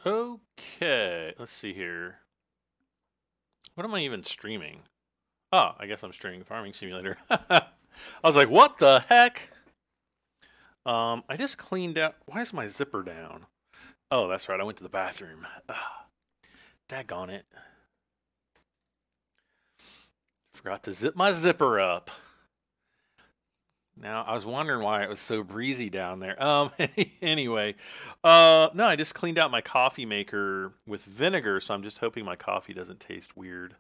Okay, let's see here. What am I even streaming? Oh, I guess I'm streaming Farming Simulator. I was like, what the heck? I just cleaned out. Why is my zipper down? Oh, that's right. I went to the bathroom. Daggone it. Forgot to zip my zipper up. Now, I was wondering why it was so breezy down there. Anyway. No, I just cleaned out my coffee maker with vinegar, so I'm just hoping my coffee doesn't taste weird.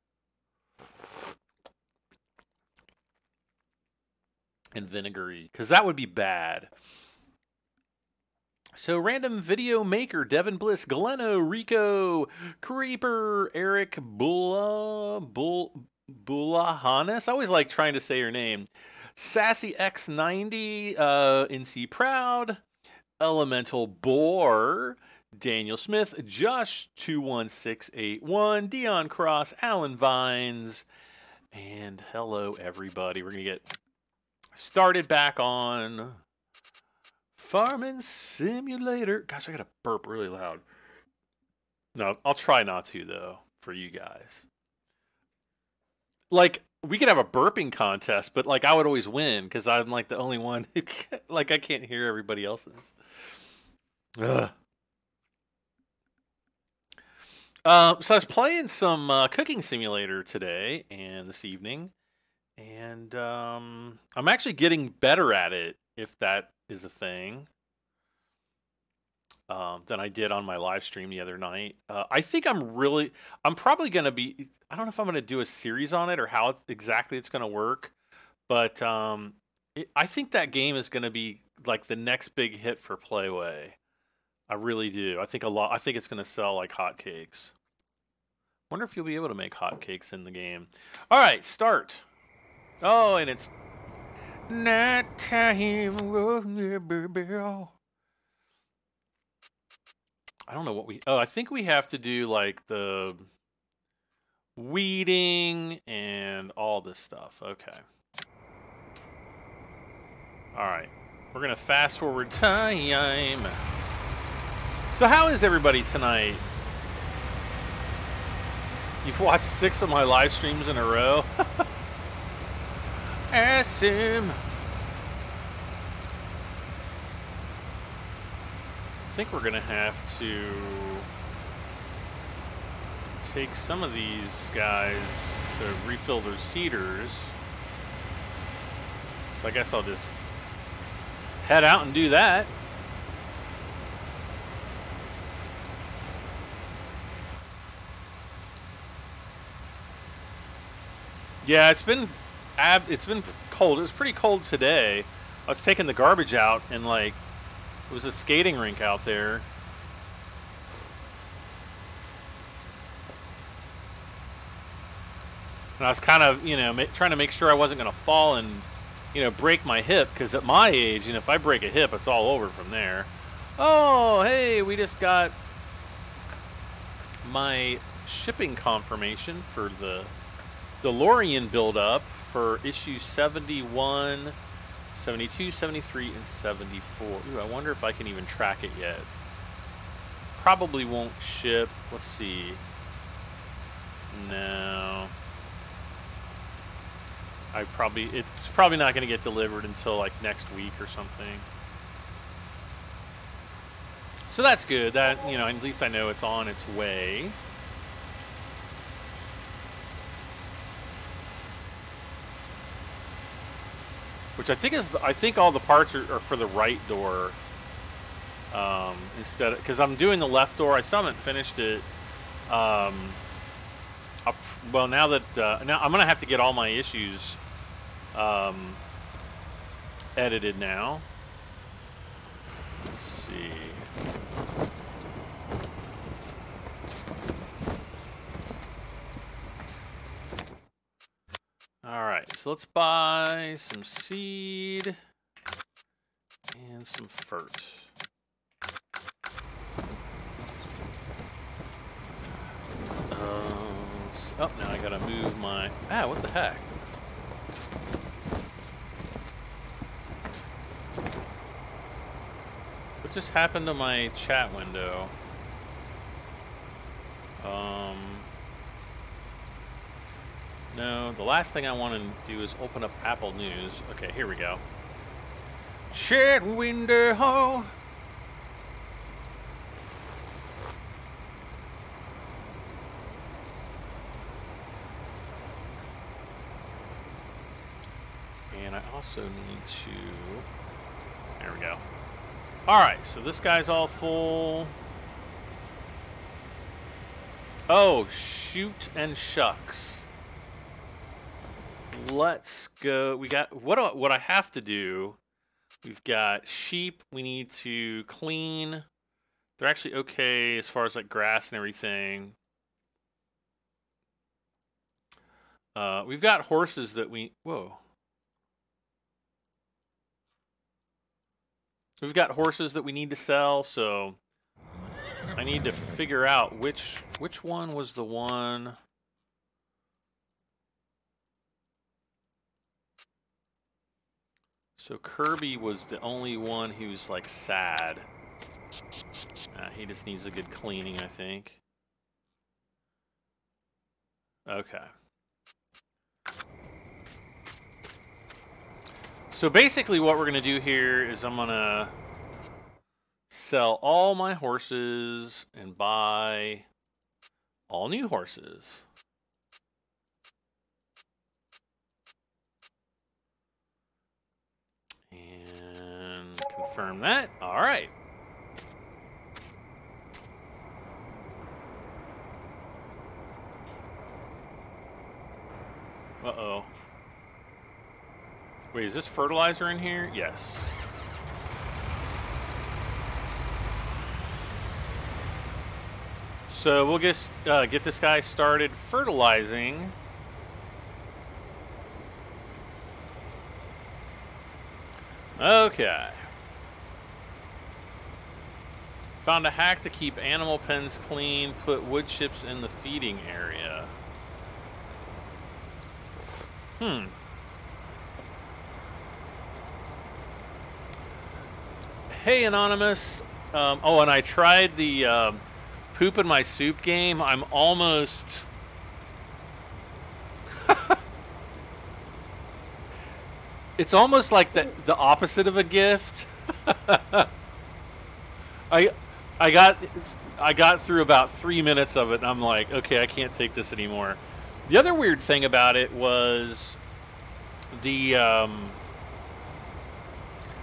And vinegary, because that would be bad. So, random video maker, Devin Bliss, Galeno, Rico, Creeper, Eric, Bulahanis. I always like trying to say your name. Sassy X90, NC Proud, Elemental Boar, Daniel Smith, Josh 21681, Dion Cross, Alan Vines, and hello everybody. We're gonna get started back on Farming Simulator. Gosh, I gotta burp really loud. No, I'll try not to though for you guys. Like, we could have a burping contest, but like I would always win because I'm like the only one who like I can't hear everybody else's. Ugh. So I was playing some Cooking Simulator today and this evening, and I'm actually getting better at it, if that is a thing, than I did on my live stream the other night. I think I'm probably going to be, I don't know if I'm going to do a series on it or how exactly it's going to work, but I think that game is going to be like the next big hit for Playway. I really do. I think it's going to sell like hotcakes. Wonder if you'll be able to make hotcakes in the game. All right, start. Oh, and it's night time. I don't know what I think we have to do like the weeding and all this stuff. Okay. All right. We're going to fast forward time. So how is everybody tonight? You've watched 6 of my live streams in a row? Awesome. I think we're going to have to take some of these guys to refill their seeders. So I guess I'll just head out and do that. Yeah, it's been cold. It was pretty cold today. I was taking the garbage out and like it was a skating rink out there. And I was kind of, trying to make sure I wasn't going to fall and, break my hip, because at my age, if I break a hip, it's all over from there. Oh, hey, we just got my shipping confirmation for the DeLorean build-up for issues 71, 72, 73, and 74. Ooh, I wonder if I can even track it yet. Probably won't ship. Let's see. No. It's probably not going to get delivered until like next week or something. So that's good. That, at least I know it's on its way. Which I think all the parts are for the right door. Instead, because I'm doing the left door. I still haven't finished it. Well, now that now I'm gonna have to get all my issues edited now. Let's see. All right, so let's buy some seed and some fert. Oh, now I gotta move my... what the heck? What just happened to my chat window? No, the last thing I want to do is open up Apple News. Okay, here we go. Chat window. And I also need to... There we go. Alright, so this guy's all full. Oh, shoot and shucks. Let's go. We got... What I have to do... We've got sheep we need to clean. They're actually okay as far as like grass and everything. We've got horses that we... Whoa. We've got horses that we need to sell, so I need to figure out which one was the one... So Kirby was the only one who's like sad. He just needs a good cleaning, I think. Okay. So basically what we're going to do here is I'm going to sell all my horses and buy all new horses. Confirm that. All right. Uh-oh. Wait, is this fertilizer in here? Yes. So we'll just get this guy started fertilizing. Okay. Found a hack to keep animal pens clean, put wood chips in the feeding area. Hey, Anonymous. Oh, and I tried the poop in my soup game. I'm almost... It's almost like the opposite of a gift. I got through about 3 minutes of it, and I'm like, okay, I can't take this anymore. The other weird thing about it was the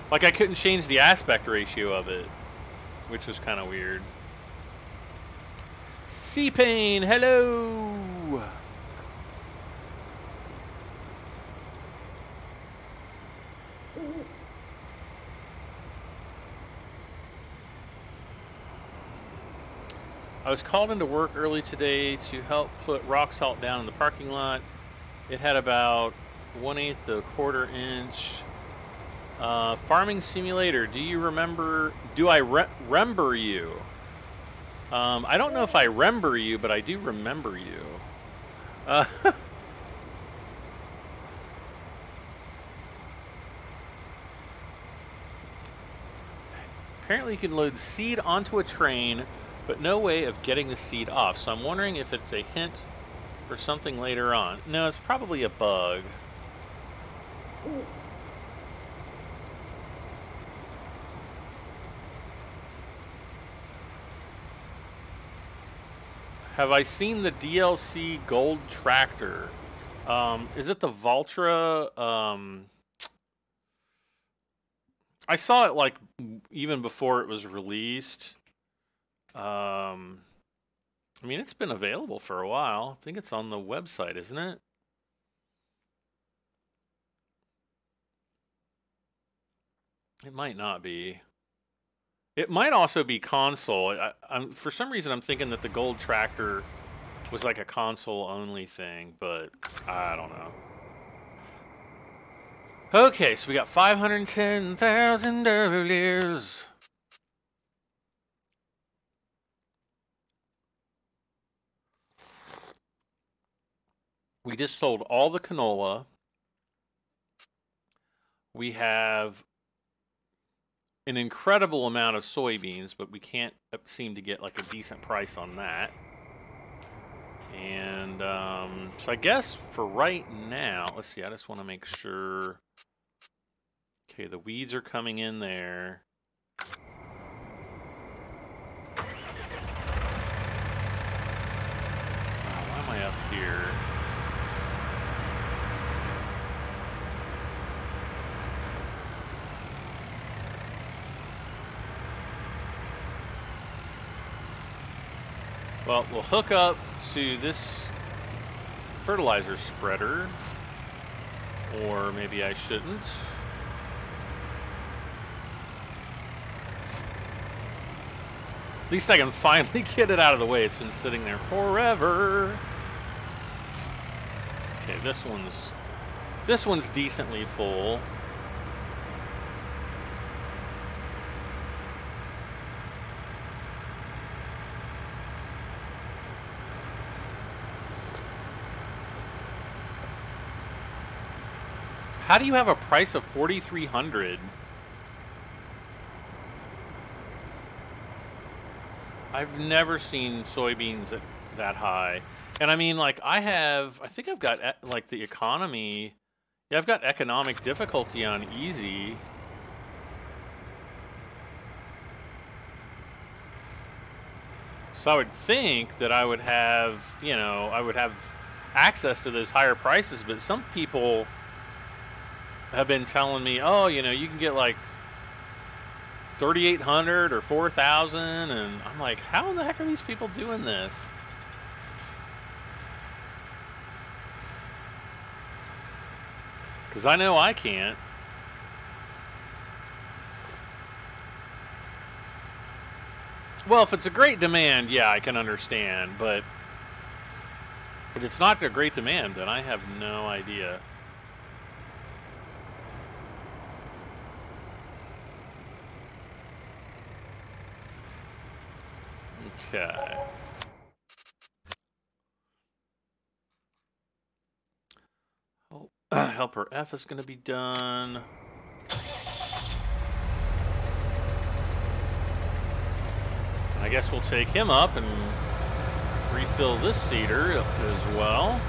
like I couldn't change the aspect ratio of it, which was kind of weird. C-Pain, hello. I was called into work early today to help put rock salt down in the parking lot. It had about 1/8 to 1/4 inch. Farming Simulator, do you remember? Do I remember you? I don't know if I remember you, but I do remember you. Apparently you can load seed onto a train, but no way of getting the seed off. So I'm wondering if it's a hint for something later on. No, it's probably a bug. Have I seen the DLC Gold Tractor? Is it the Valtra? I saw it like even before it was released. I mean, it's been available for a while. I think it's on the website, isn't it? It might not be. It might also be console. For some reason, I'm thinking that the Gold Tractor was like a console-only thing, but I don't know. Okay, so we got 510,000 dollars. We just sold all the canola. We have an incredible amount of soybeans, but we can't seem to get like a decent price on that. And so I guess for right now, let's see, I just want to make sure. Okay, the weeds are coming in there. Why am I up here? Well, we'll hook up to this fertilizer spreader, or maybe I shouldn't. At least I can finally get it out of the way. It's been sitting there forever. Okay, this one's decently full. How do you have a price of $4,300? I've never seen soybeans that high. And I mean, like, I think I've got, like, the economy. Yeah, I've got economic difficulty on easy. So I would think that I would have, you know, I would have access to those higher prices, but some people have been telling me, oh, you know, you can get like 3,800 or 4,000, and I'm like, how in the heck are these people doing this? Because I know I can't. Well, if it's a great demand, yeah, I can understand, but if it's not a great demand, then I have no idea. Okay. Oh, helper F is going to be done. I guess we'll take him up and refill this seeder as well.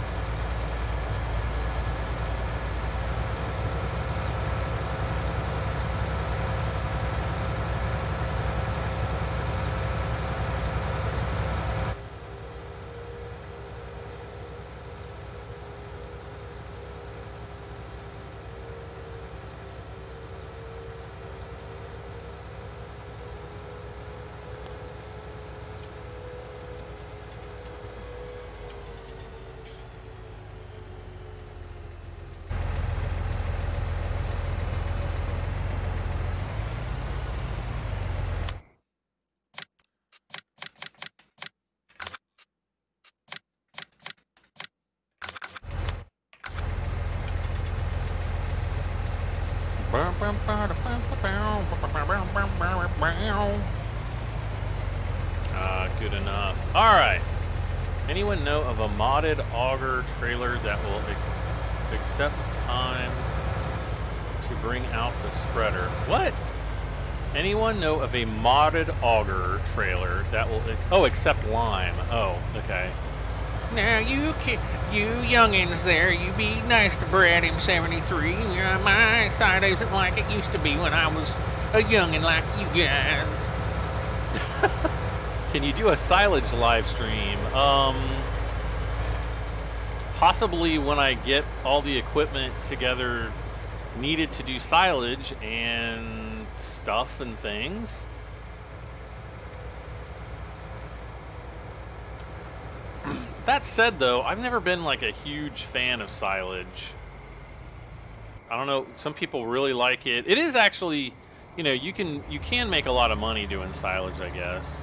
Good enough. All right. Anyone know of a modded auger trailer that will accept time to bring out the spreader? What? Anyone know of a modded auger trailer that will accept lime? Oh, okay. Now you youngins there, you be nice to Brad M73. My side isn't like it used to be when I was a youngin' like you guys. Can you do a silage live stream? Possibly when I get all the equipment together needed to do silage and stuff and things. That said, though, I've never been like a huge fan of silage. I don't know, some people really like it. It is actually, you know, you can make a lot of money doing silage, I guess.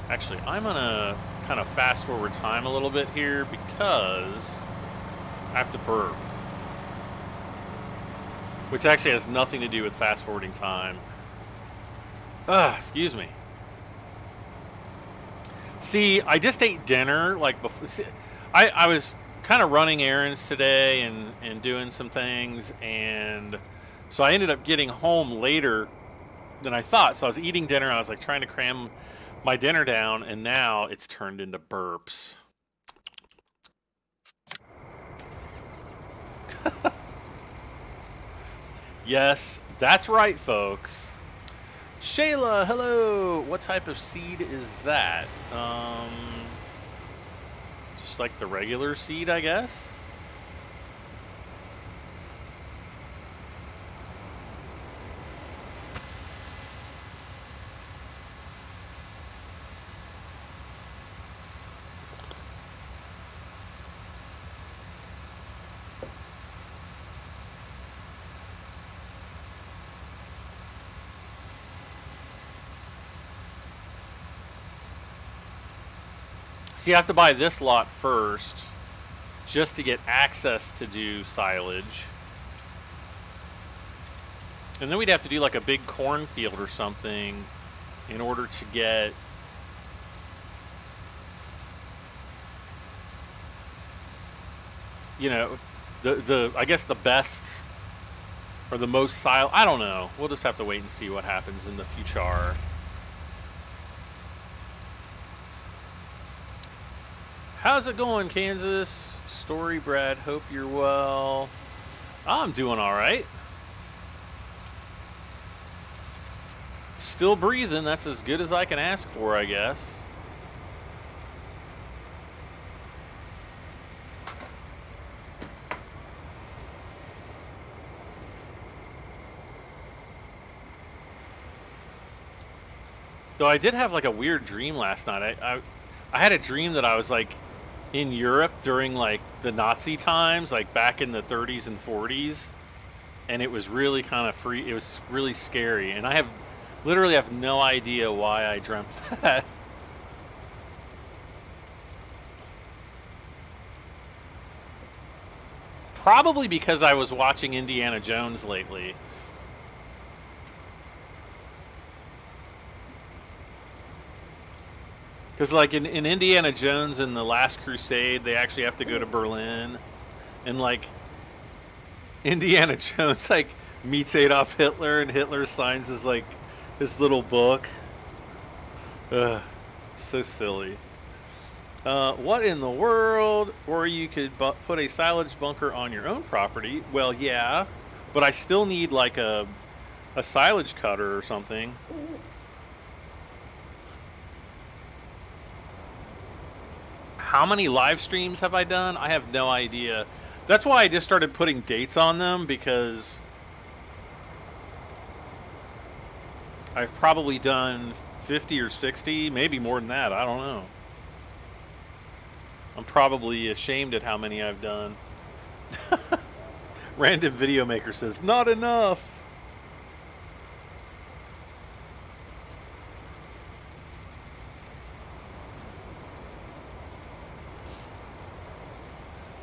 Actually, I'm gonna kind of fast forward time a little bit here because I have to burp. Which actually has nothing to do with fast forwarding time. Excuse me. See, I just ate dinner like before. See, I was kind of running errands today and doing some things, and so I ended up getting home later than I thought. So I was eating dinner. I was like trying to cram my dinner down, and now it's turned into burps. Yes, that's right, folks. Shayla, hello. What type of seed is that? Just like the regular seed, I guess. So you have to buy this lot first just to get access to do silage. And then we'd have to do like a big cornfield or something in order to get... You know, I guess the best or the most silage. I don't know. We'll just have to wait and see what happens in the future. How's it going, Kansas? Story Brad, hope you're well. I'm doing all right. Still breathing. That's as good as I can ask for, I guess. Though I did have like a weird dream last night. I had a dream that I was like in Europe during like the Nazi times, like back in the 30s and 40s, and it was really kind of free. It was really scary, and I literally have no idea why I dreamt that. Probably because I was watching Indiana Jones lately. Because, like, in Indiana Jones and The Last Crusade, they actually have to go to Berlin. And, like, Indiana Jones, like, meets Adolf Hitler, and Hitler signs his, like, his little book. Ugh, so silly. What in the world? Or you could put a silage bunker on your own property. Well, yeah, but I still need, like, a silage cutter or something. How many live streams have I done? I have no idea. That's why I just started putting dates on them, because I've probably done 50 or 60, maybe more than that. I don't know. I'm probably ashamed at how many I've done. Random Video Maker says, not enough.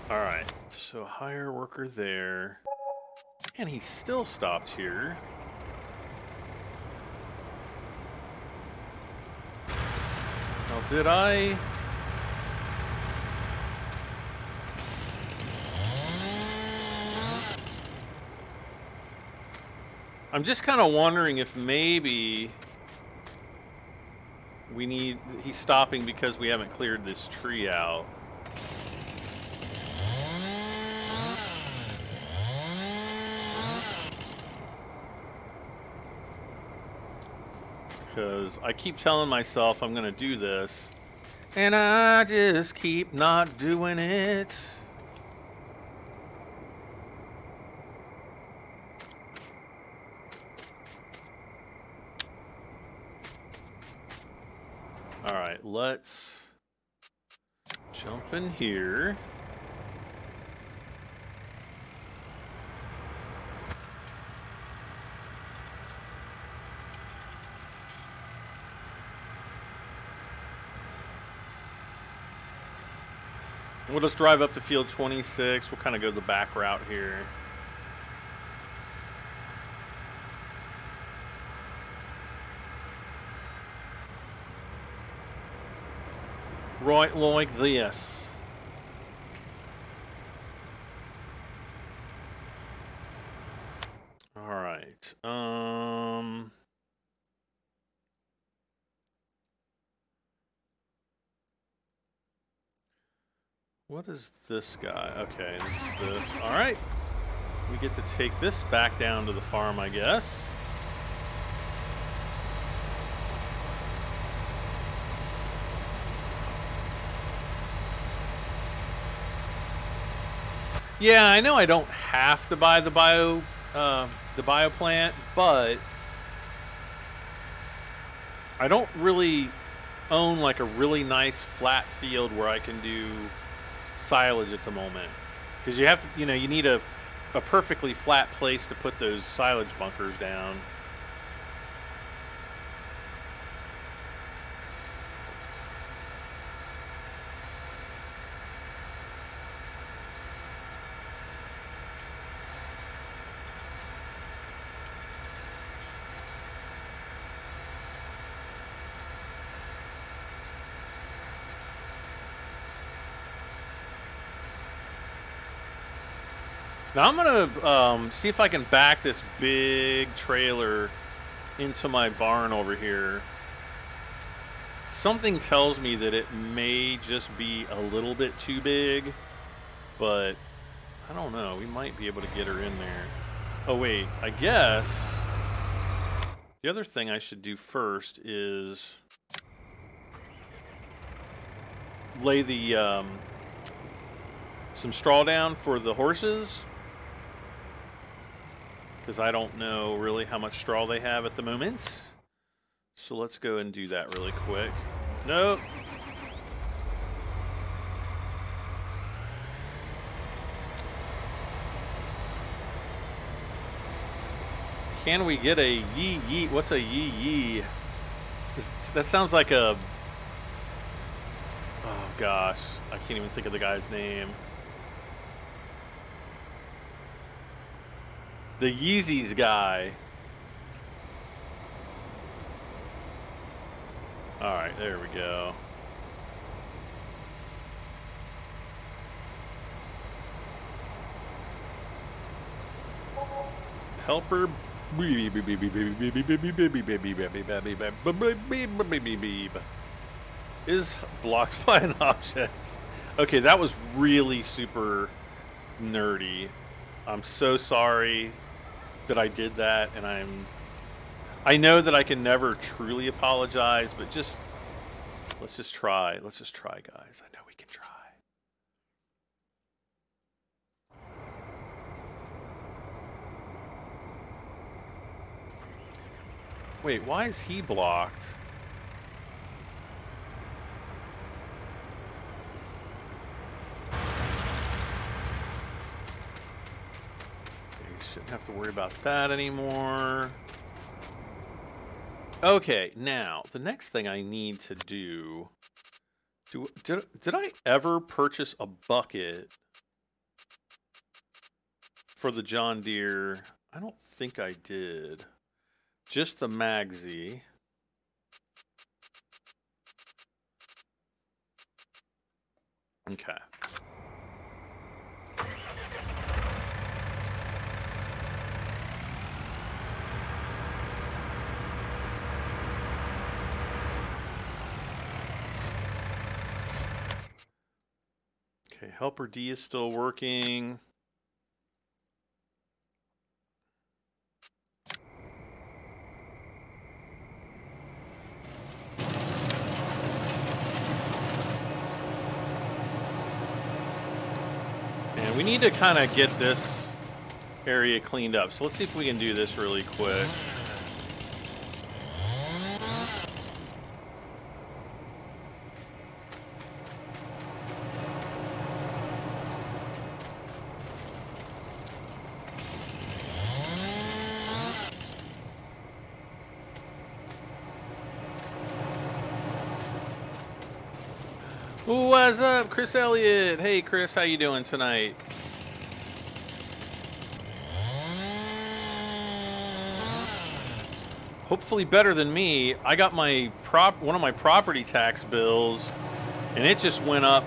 Alright, so hire worker there. And he still stopped here. Now, did I... I'm just kind of wondering if maybe he's stopping because we haven't cleared this tree out. Because I keep telling myself I'm going to do this, and I just keep not doing it. All right, let's jump in here. We'll just drive up to field 26. We'll kind of go the back route here. Right like this. All right. What is this guy? Okay, this. All right. We get to take this back down to the farm, I guess. Yeah, I know I don't have to buy the bio plant, but I don't really own like a really nice flat field where I can do silage at the moment, because you have to, you need a perfectly flat place to put those silage bunkers down. Now I'm gonna see if I can back this big trailer into my barn over here. Something tells me that it may just be a little bit too big, but I don't know. We might be able to get her in there. Oh wait, I guess the other thing I should do first is lay the some straw down for the horses, because I don't know really how much straw they have at the moment. So let's go and do that really quick. Nope. Can we get a yee? What's a yee? That sounds like a... Oh gosh, I can't even think of the guy's name. The Yeezys guy. Alright, there we go. Helper. Is blocked by an object. Okay, that was really super nerdy. I'm so sorry that I did that, and I know that I can never truly apologize, but just let's just try. Let's just try, guys. I know we can try. Wait, why is he blocked? Shouldn't have to worry about that anymore. Okay, now the next thing I need to do. Did I ever purchase a bucket for the John Deere? I don't think I did. Just the Magsy. Okay. Okay, Helper D is still working. And we need to kind of get this area cleaned up. So let's see if we can do this really quick. What's up, Chris Elliott? Hey, Chris, how you doing tonight? Hopefully better than me. I got my one of my property tax bills, and it just went up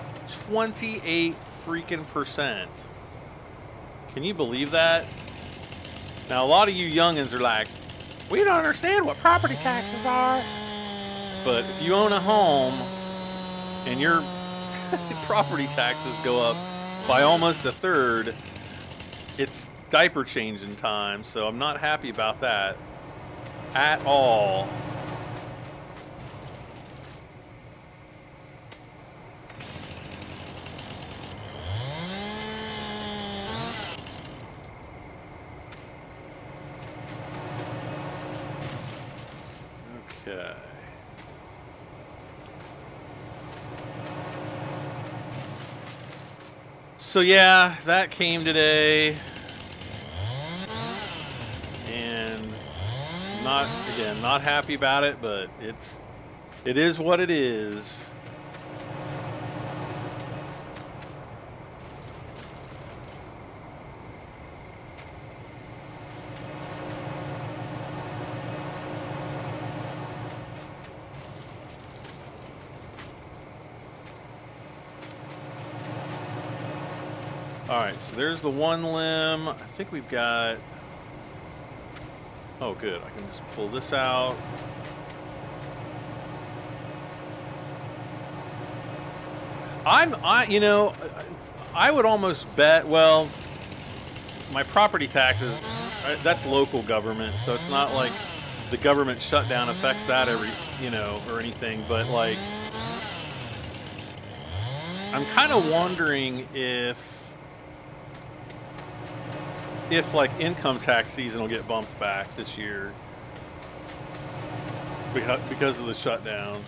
28 freaking %. Can you believe that? Now, a lot of you youngins are like, we don't understand what property taxes are. But if you own a home and you're property taxes go up by almost a third, it's diaper changing time, so I'm not happy about that at all. Okay. So yeah, that came today, and not happy about it, but it is what it is. Alright, so there's the one limb. I think we've got... Oh, good. I can just pull this out. I would almost bet, well, my property taxes, that's local government, so it's not like the government shutdown affects that or anything, but like, I'm kind of wondering if like income tax season will get bumped back this year because of the shutdown.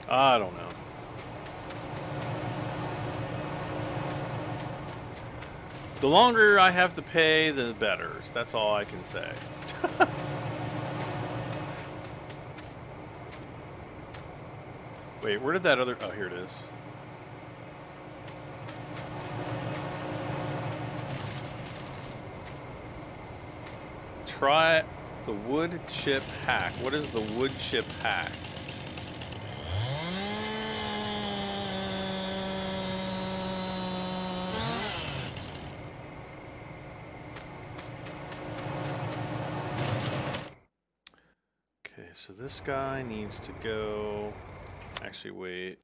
I don't know. The longer I have to pay, the better. That's all I can say. Wait, where did that other... Oh, here it is. Try the wood chip hack. What is the wood chip hack? Okay, so this guy needs to go... Actually, wait.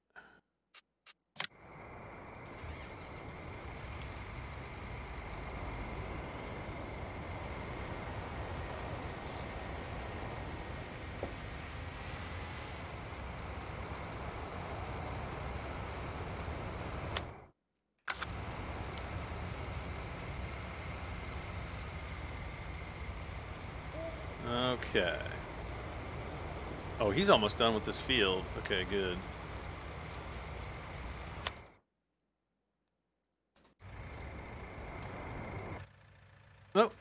Okay. Oh, he's almost done with this field. Okay, good. Nope.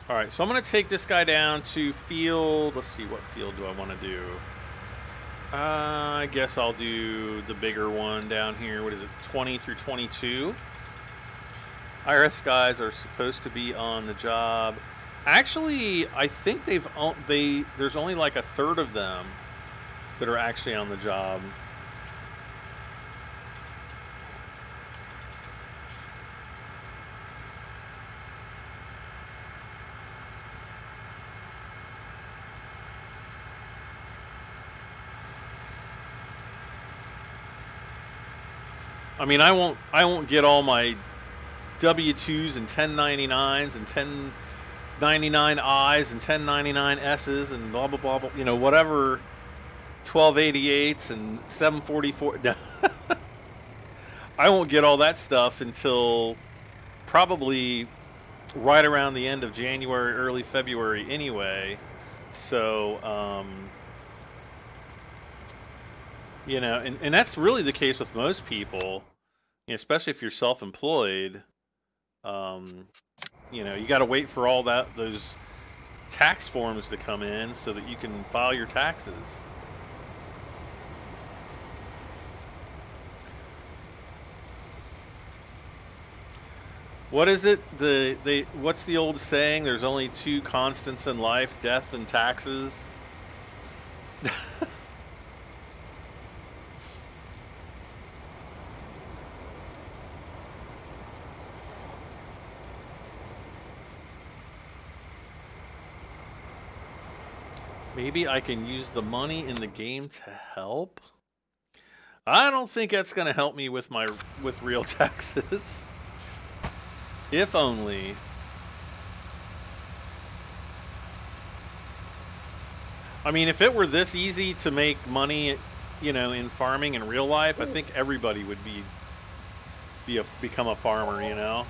Alright, so I'm going to take this guy down to field... Let's see, what field do I want to do? I guess I'll do the bigger one down here. What is it? 20 through 22. IRS guys are supposed to be on the job. Actually, I think there's only like a third of them that are actually on the job. I mean, I won't get all my W-2s and 1099s and 1099Is and 1099Ss and blah, blah, blah, blah, you know, whatever, 1288s and 744. I won't get all that stuff until probably right around the end of January, early February anyway. So, you know, and that's really the case with most people, you know, especially if you're self-employed. You know, you got to wait for all those tax forms to come in so that you can file your taxes. What is it? What's the old saying? There's only two constants in life: death and taxes. Maybe I can use the money in the game to help? I don't think that's going to help me with real taxes. If only. I mean, if it were this easy to make money, you know, in farming in real life, I think everybody would become a farmer, you know?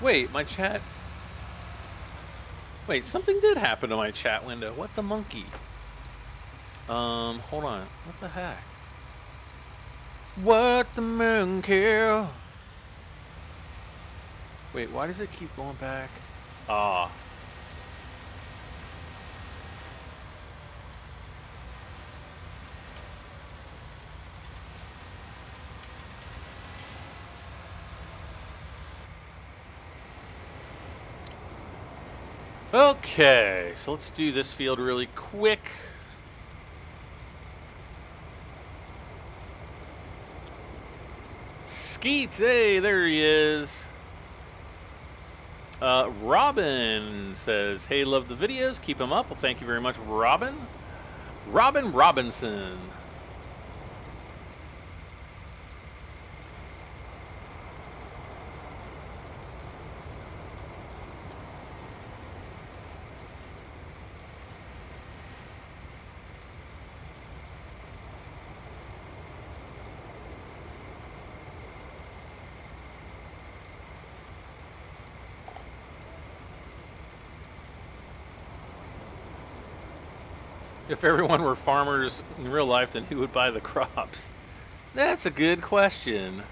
Wait, my chat... Wait, something did happen to my chat window. What the monkey? Hold on. What the heck? What the monkey? Wait, why does it keep going back? Ah. Okay, so let's do this field really quick. Skeets, hey, there he is. Robin says, hey, love the videos, keep them up. Well, thank you very much, Robin. Robin Robinson. If everyone were farmers in real life, then who would buy the crops? That's a good question.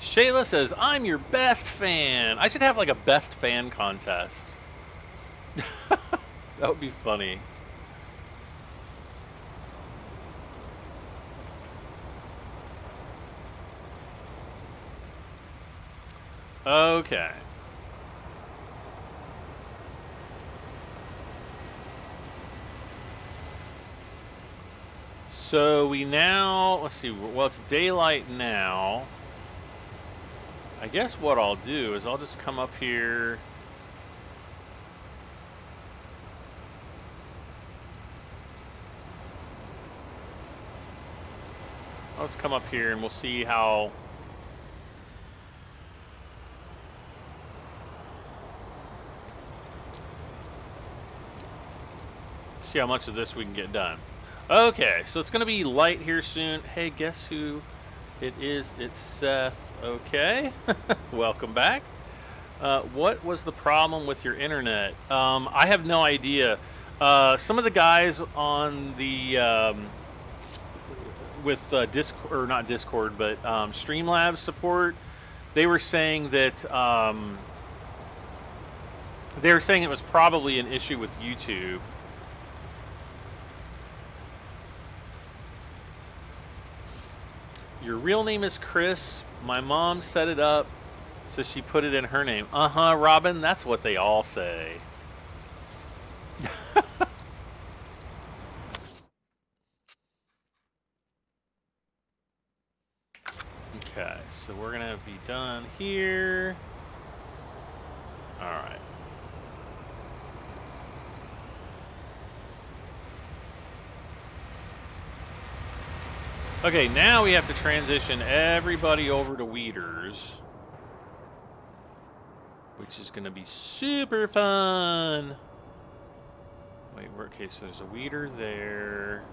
Shayla says, I'm your best fan. I should have like a best fan contest. That would be funny. Okay. So we now, let's see, well, it's daylight now. I guess what I'll do is I'll just come up here. I'll just come up here and we'll see how... See how much of this we can get done. Okay, so it's going to be light here soon. Hey, guess who it is? It's Seth. Okay. Welcome back. What was the problem with your internet? I have no idea. Some of the guys on the with Discord, or not Discord, but Streamlabs support, they were saying that it was probably an issue with YouTube. Your real name is Chris. My mom set it up, so she put it in her name. Uh-huh, Robin, that's what they all say. Okay, so we're gonna be done here. All right. Okay, now we have to transition everybody over to weeders, which is going to be super fun. Wait, okay, so there's a weeder there.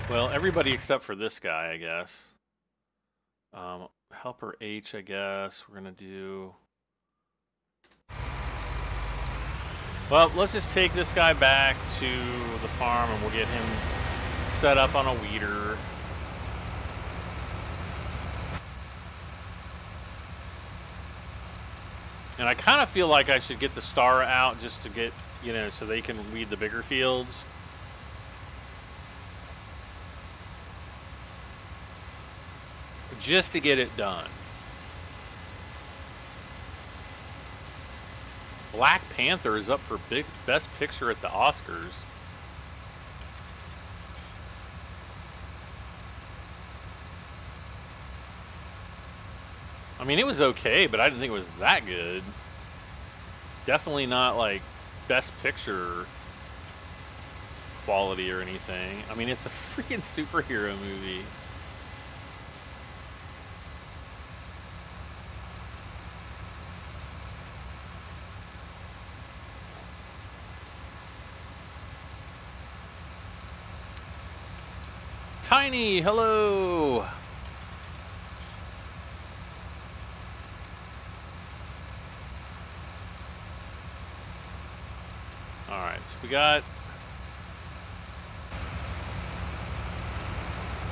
Well, everybody except for this guy, I guess. Helper H, I guess we're gonna do. Well, let's just take this guy back to the farm and we'll get him set up on a weeder. And I kind of feel like I should get the star out just to get, you know, so they can weed the bigger fields. Just to get it done. Black Panther is up for Best Picture at the Oscars. I mean, it was okay, but I didn't think it was that good. Definitely not like Best Picture quality or anything. I mean, it's a freaking superhero movie. Tiny, hello. All right, so we got.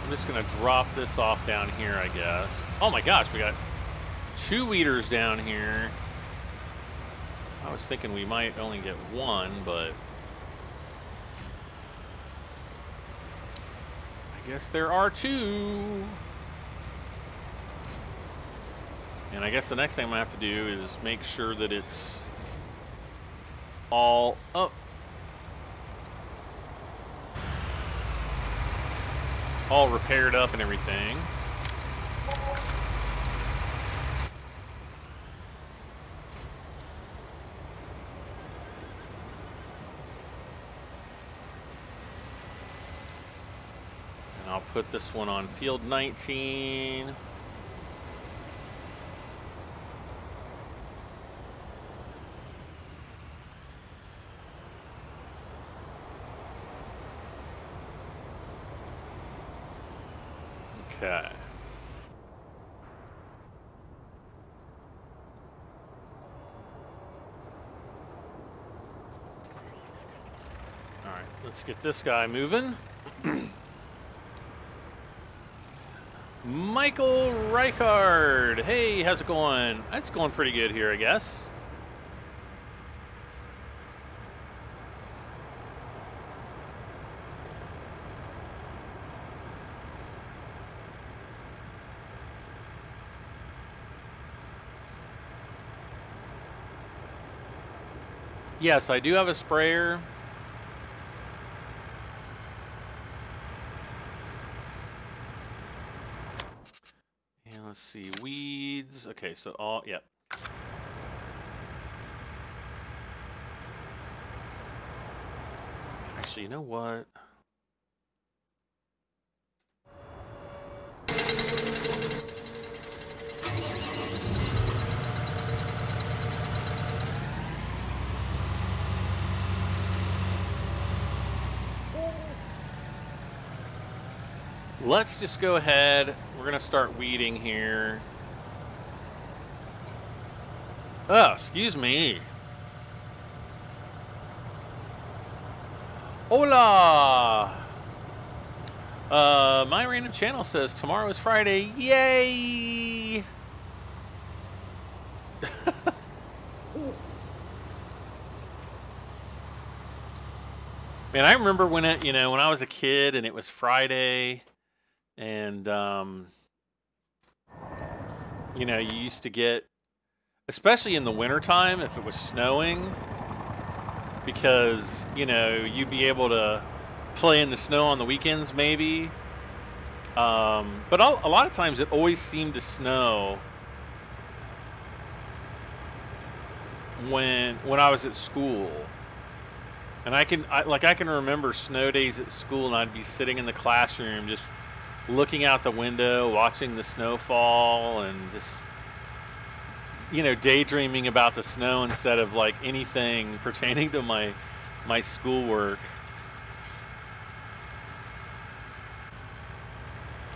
I'm just gonna drop this off down here, I guess. Oh my gosh, we got 2 weeders down here. I was thinking we might only get 1, but I guess there are 2. And I guess the next thing I'm gonna have to do is make sure that it's all up. All repaired up and everything. And I'll put this one on field 19. Okay. All right, let's get this guy moving. Michael Reichard. Hey, how's it going? It's going pretty good here, I guess. Yes, I do have a sprayer. And let's see, weeds. Okay, so all, yep. Actually, you know what? Let's just go ahead. We're going to start weeding here. Oh, excuse me. Hola! My random channel says tomorrow is Friday. Yay! Man, I remember when it, you know, when I was a kid and it was Friday. And, you know, you used to get, especially in the wintertime, if it was snowing, because, you know, you'd be able to play in the snow on the weekends, maybe. But a lot of times it always seemed to snow when I was at school. And I can remember snow days at school, and I'd be sitting in the classroom just looking out the window, watching the snowfall, and just, you know, daydreaming about the snow instead of like anything pertaining to my schoolwork.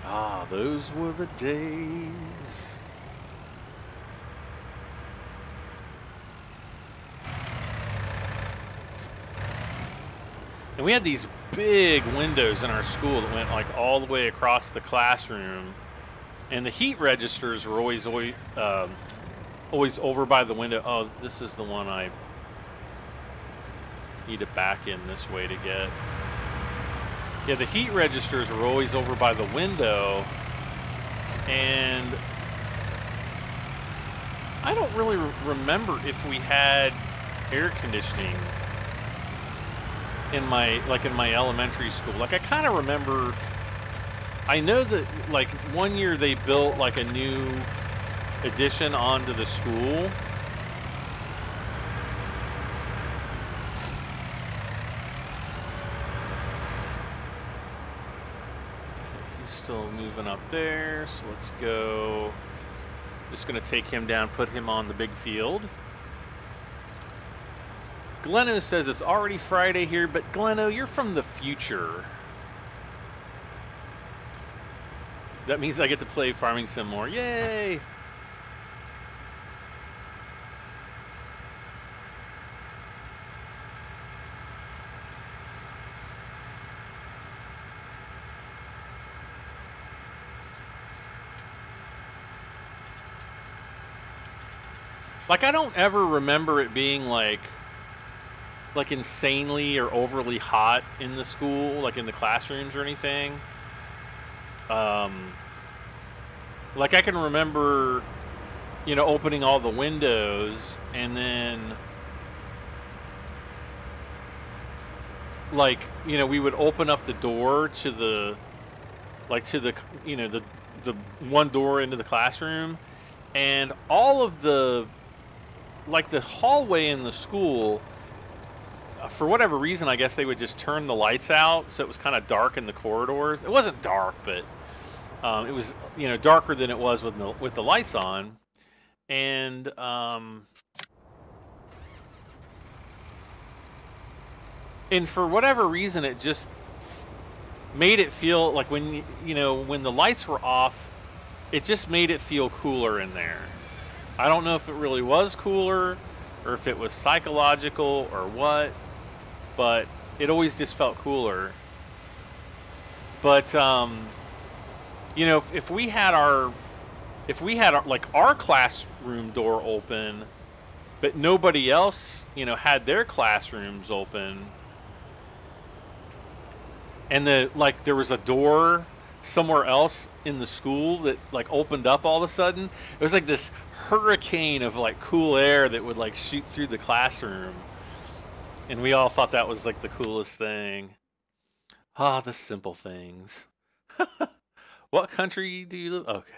Ah, those were the days. And we had these big windows in our school that went like all the way across the classroom, and the heat registers were always always over by the window. Oh, this is the one I need to back in this way to get. Yeah, the heat registers were always over by the window, and I don't really remember if we had air conditioning in my elementary school. Like, I kind of remember, I know that like one year they built like a new addition onto the school. He's still moving up there, so let's go. Just gonna take him down, put him on the big field. Gleno says it's already Friday here, but Gleno, you're from the future. That means I get to play Farming Sim more. Yay! Like, I don't ever remember it being like insanely or overly hot in the school, like in the classrooms or anything. Like, I can remember, you know, opening all the windows and then, like, you know, we would open up the door to the, like, to the, you know, the one door into the classroom, and all of the, like, the hallway in the school, for whatever reason, I guess they would just turn the lights out, so it was kind of dark in the corridors. It wasn't dark, but it was, you know, darker than it was with the lights on. And for whatever reason, it just made it feel like when, you know, when the lights were off, it just made it feel cooler in there. I don't know if it really was cooler or if it was psychological or what, but it always just felt cooler. But you know, if we had our like our classroom door open, but nobody else, you know, had their classrooms open, and there was a door somewhere else in the school that like opened up all of a sudden, it was like this hurricane of like cool air that would like shoot through the classroom, and we all thought that was like the coolest thing. Ah, the simple things. What country do you live? Okay,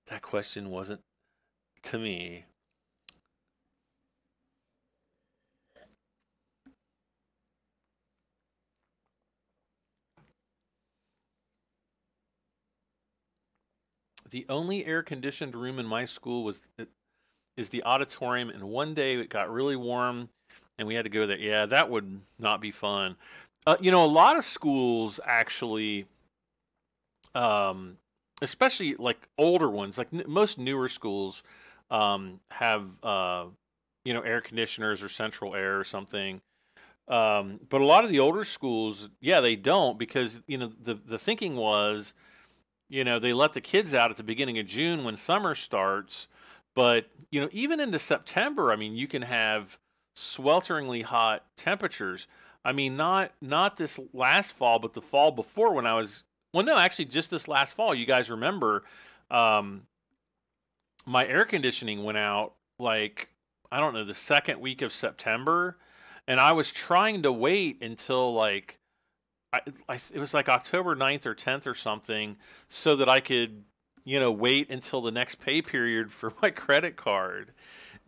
that question wasn't to me. The only air-conditioned room in my school is the auditorium, and one day it got really warm, and we had to go there. Yeah, that would not be fun. You know, a lot of schools actually, especially like older ones, like most newer schools, have you know, air conditioners or central air or something. But a lot of the older schools, yeah, they don't, because, you know, the thinking was, you know, they let the kids out at the beginning of June when summer starts. But, you know, even into September, I mean, you can have swelteringly hot temperatures. I mean, not this last fall, but the fall before, when I was, well, no, actually just this last fall. You guys remember, my air conditioning went out, like, I don't know, the second week of September. And I was trying to wait until, like, it was like October 9th or 10th or something, so that I could, you know, wait until the next pay period for my credit card.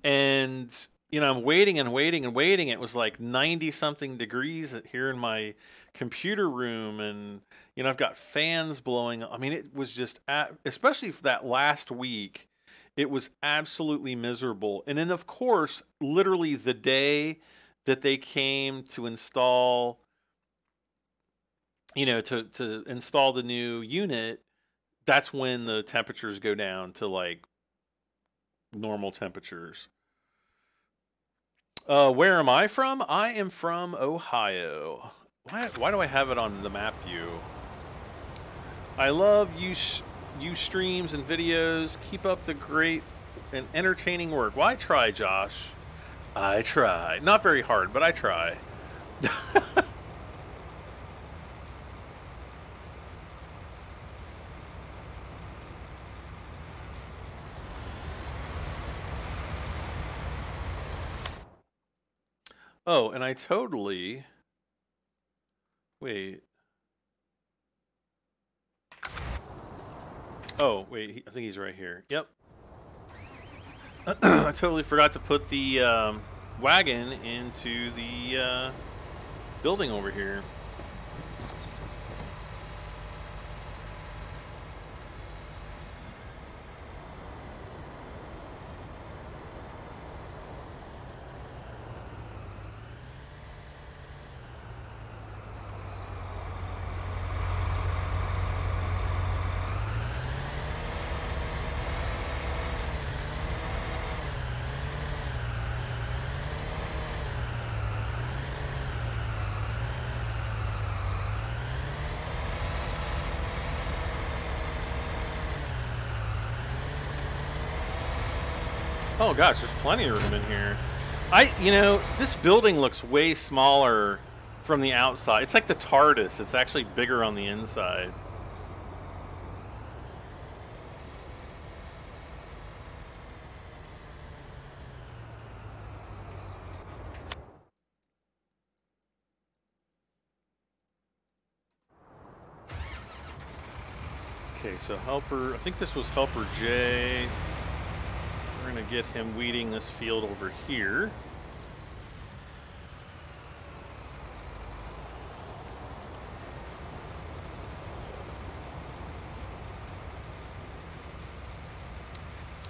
And, you know, I'm waiting and waiting and waiting. It was like 90-something degrees here in my computer room, and, you know, I've got fans blowing. I mean, it was just, especially for that last week, it was absolutely miserable. And then, of course, literally the day that they came to install, you know, to install the new unit, that's when the temperatures go down to like normal temperatures. Where am I from? I am from Ohio. Why do I have it on the map view? I love you streams and videos. Keep up the great and entertaining work. Well, I try, Josh. I try. Not very hard, but I try. Oh, and I totally... Wait. Oh, wait, I think he's right here. Yep. I totally forgot to put the wagon into the building over here. Oh gosh, there's plenty of room in here. You know, this building looks way smaller from the outside. It's like the TARDIS. It's actually bigger on the inside. Okay, so helper, I think this was helper J. We're going to get him weeding this field over here.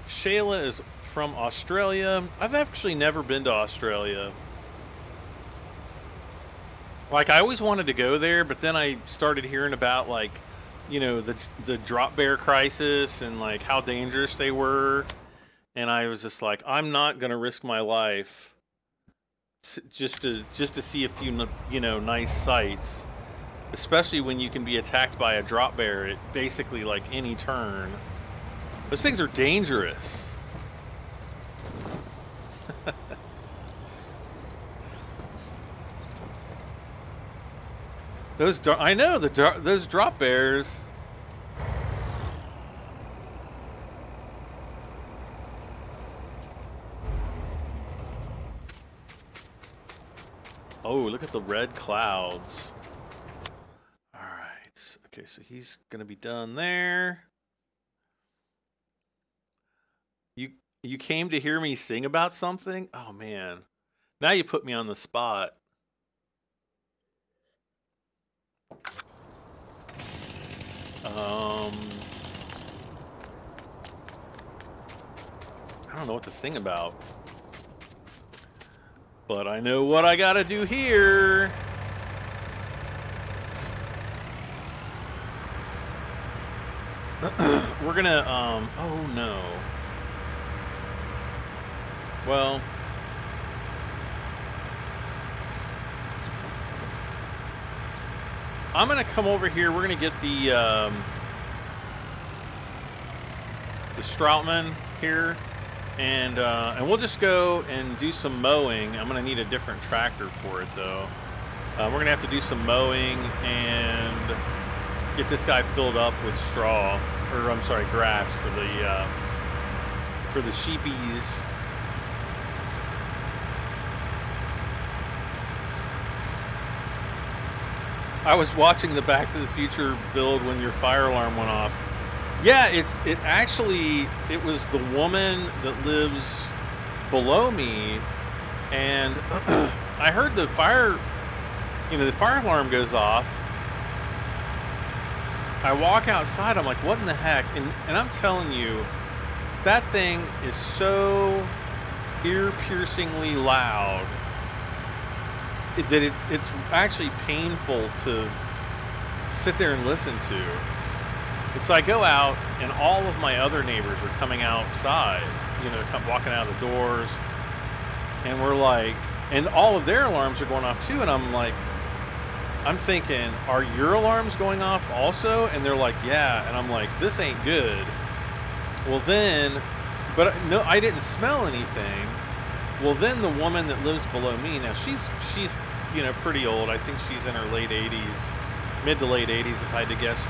Shayla is from Australia. I've actually never been to Australia. Like, I always wanted to go there, but then I started hearing about, like, you know, the drop bear crisis and, like, how dangerous they were. And I was just like, I'm not going to risk my life just to see a few, you know, nice sights, especially when you can be attacked by a drop bear at basically like any turn. Those things are dangerous. I know those drop bears. Oh, look at the red clouds. All right. Okay, so he's going to be done there. You came to hear me sing about something? Oh, man. Now you put me on the spot. I don't know what to sing about. But I know what I gotta do here. We're gonna, oh no. Well. I'm gonna come over here. We're gonna get the Stroutman here. And we'll just go and do some mowing. I'm going to need a different tractor for it, though. We're going to have to do some mowing and get this guy filled up with straw, or I'm sorry, grass for the sheepies. I was watching the Back to the Future build when your fire alarm went off. Yeah, it was the woman that lives below me, and I heard the fire alarm goes off. I walk outside, I'm like, what in the heck? And I'm telling you, that thing is so ear-piercingly loud that it's actually painful to sit there and listen to. And so I go out, and all of my other neighbors are coming outside, you know, walking out of the doors, and we're like, and all of their alarms are going off too, and I'm thinking, are your alarms going off also? And they're like, yeah, and I'm like, this ain't good. Well, then But no, I didn't smell anything. Well, then the woman that lives below me, now she's you know, pretty old. I think she's in her late 80s, mid to late 80s if I had to guess.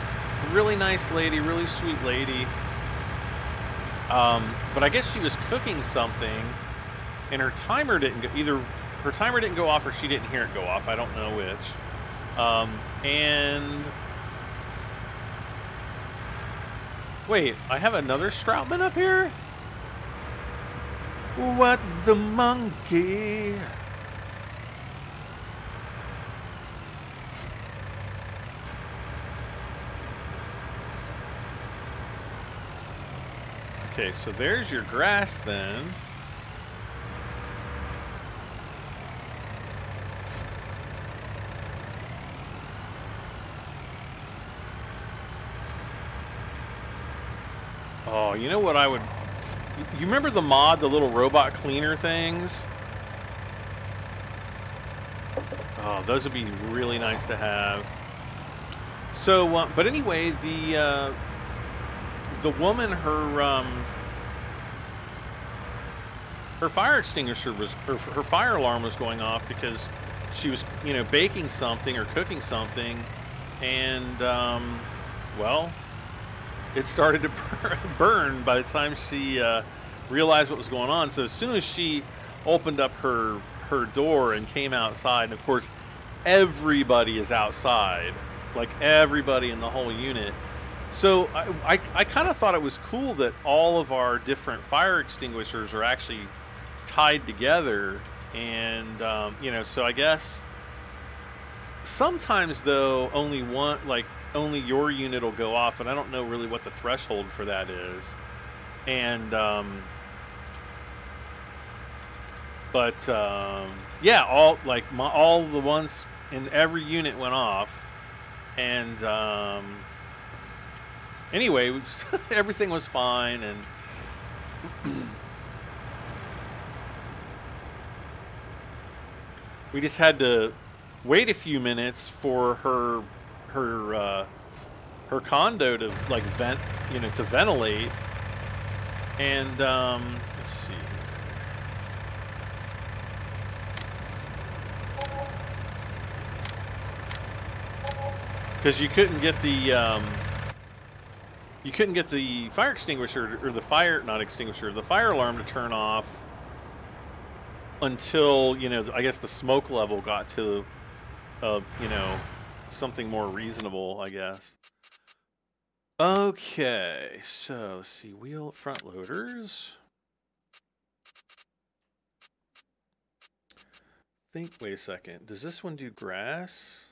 Really nice lady, really sweet lady. But I guess she was cooking something, and her timer didn't go, either her timer didn't go off or she didn't hear it go off. I don't know which. And wait, I have another Stroutman up here? What the monkey? Okay, so there's your grass then. Oh, you know what I would... You remember the mod, the little robot cleaner things? Oh, those would be really nice to have. So, but anyway, the woman, her fire extinguisher was, or her fire alarm was going off because she was, you know, baking something or cooking something, and well, it started to burn by the time she realized what was going on. So as soon as she opened up her door and came outside, and of course everybody is outside, like everybody in the whole unit. So I kind of thought it was cool that all of our different fire extinguishers are actually tied together, and you know, so I guess sometimes though only one, like only your unit will go off, and I don't know really what the threshold for that is. And but yeah, all like all the ones in every unit went off, and anyway, everything was fine, and we just had to wait a few minutes for her condo to like vent, you know, to ventilate. And let's see, because you couldn't get the fire extinguisher, or the fire, not extinguisher, the fire alarm to turn off until, you know, I guess the smoke level got to you know, something more reasonable, I guess. Okay, so let's see, wheel front loaders. Wait a second, does this one do grass?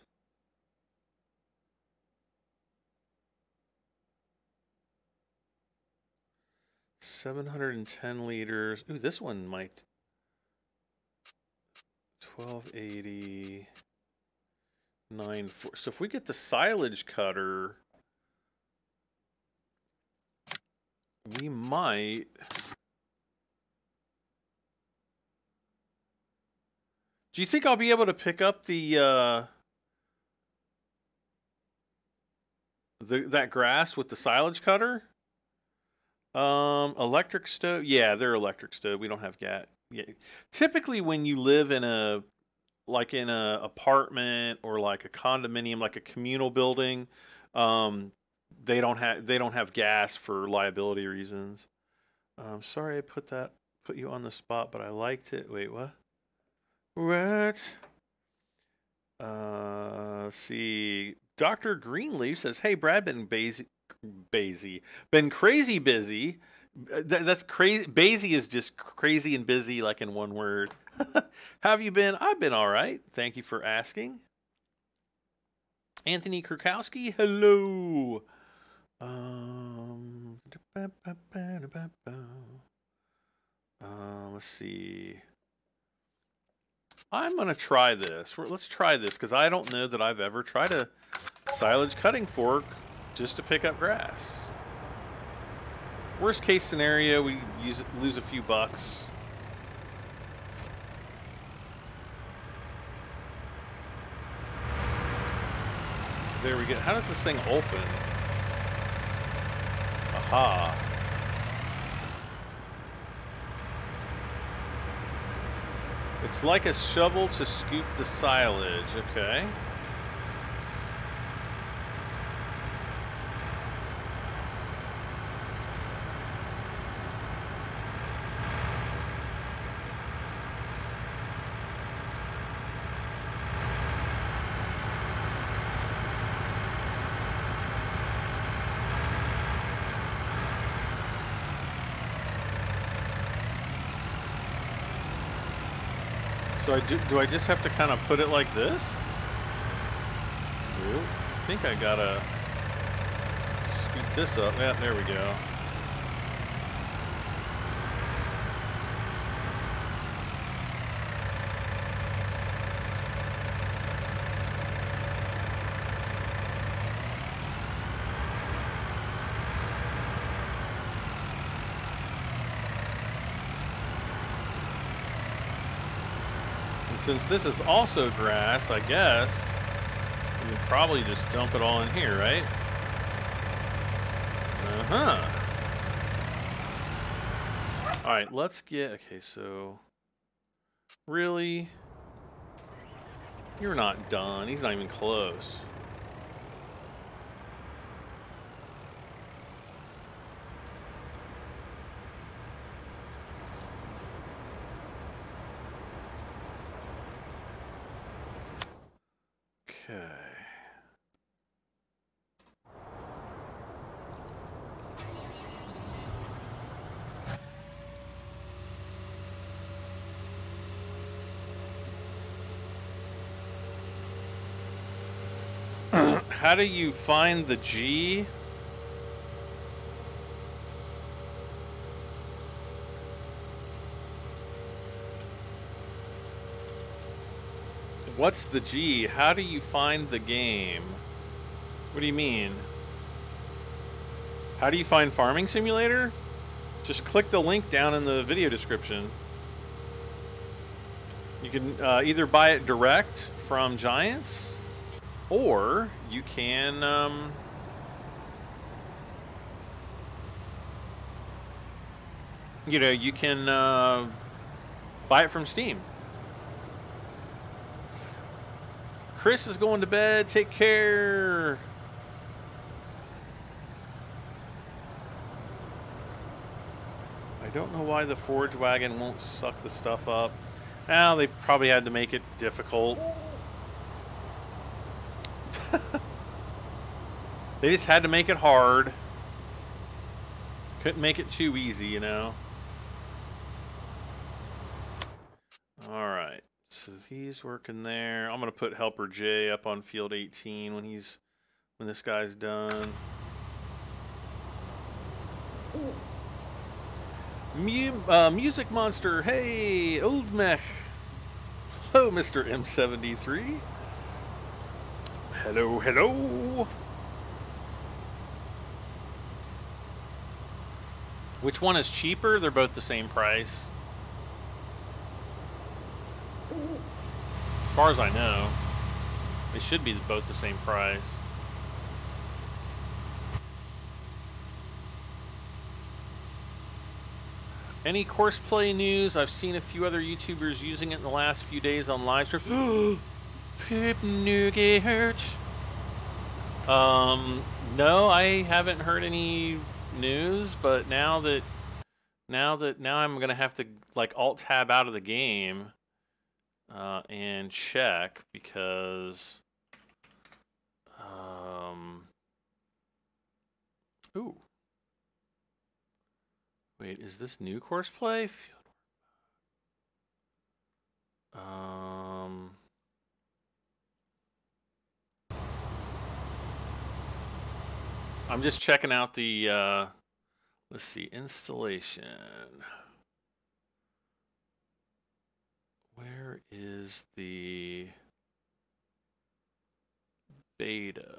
$710 liters. Ooh, this one might. 1280. 9.4. So if we get the silage cutter, we might. Do you think I'll be able to pick up the that grass with the silage cutter? Electric stove. Yeah, they're electric stove. We don't have gas. Yeah. Typically, when you live in a apartment or like a condominium, like a communal building, they don't have gas for liability reasons. Sorry I put you on the spot, but I liked it. Wait, what? What? Let's see. Dr. Greenleaf says, "Hey, Brad, been crazy busy." That's crazy. Busy is just crazy and busy, like in one word. Have you been? I've been all right. Thank you for asking. Anthony Krakowski, hello. Let's see. I'm gonna try this. Let's try this, because I don't know that I've ever tried a silage cutting fork just to pick up grass. Worst case scenario, we lose a few bucks. So there we go. How does this thing open? Aha. It's like a shovel to scoop the silage. Okay. So do I just have to kind of put it like this? Nope. I think I gotta scoop this up. Yeah, there we go. Since this is also grass, I guess we can probably just dump it all in here, right? All right, let's get, okay, so really? You're not done. He's not even close. Okay. How do you find the G? What's the G? How do you find the game? What do you mean? How do you find Farming Simulator? Just click the link down in the video description. You can either buy it direct from Giants, or you can you can buy it from Steam. Chris is going to bed. Take care. I don't know why the Forge Wagon won't suck the stuff up. Well, they probably had to make it difficult. They just had to make it hard. Couldn't make it too easy, you know. All right. So he's working there. I'm gonna put Helper J up on field 18 when this guy's done. Music Monster, hey, Old Mech. Hello, Mr. M73. Hello, hello. Which one is cheaper? They're both the same price. As far as I know, they should be both the same price. Any Courseplay news? I've seen a few other YouTubers using it in the last few days on livestream. Pip Nougat. No, I haven't heard any news, but now I'm gonna have to like alt tab out of the game and check because ooh, wait, is this new Courseplay? I'm just checking out the let's see, installation. Where is the beta?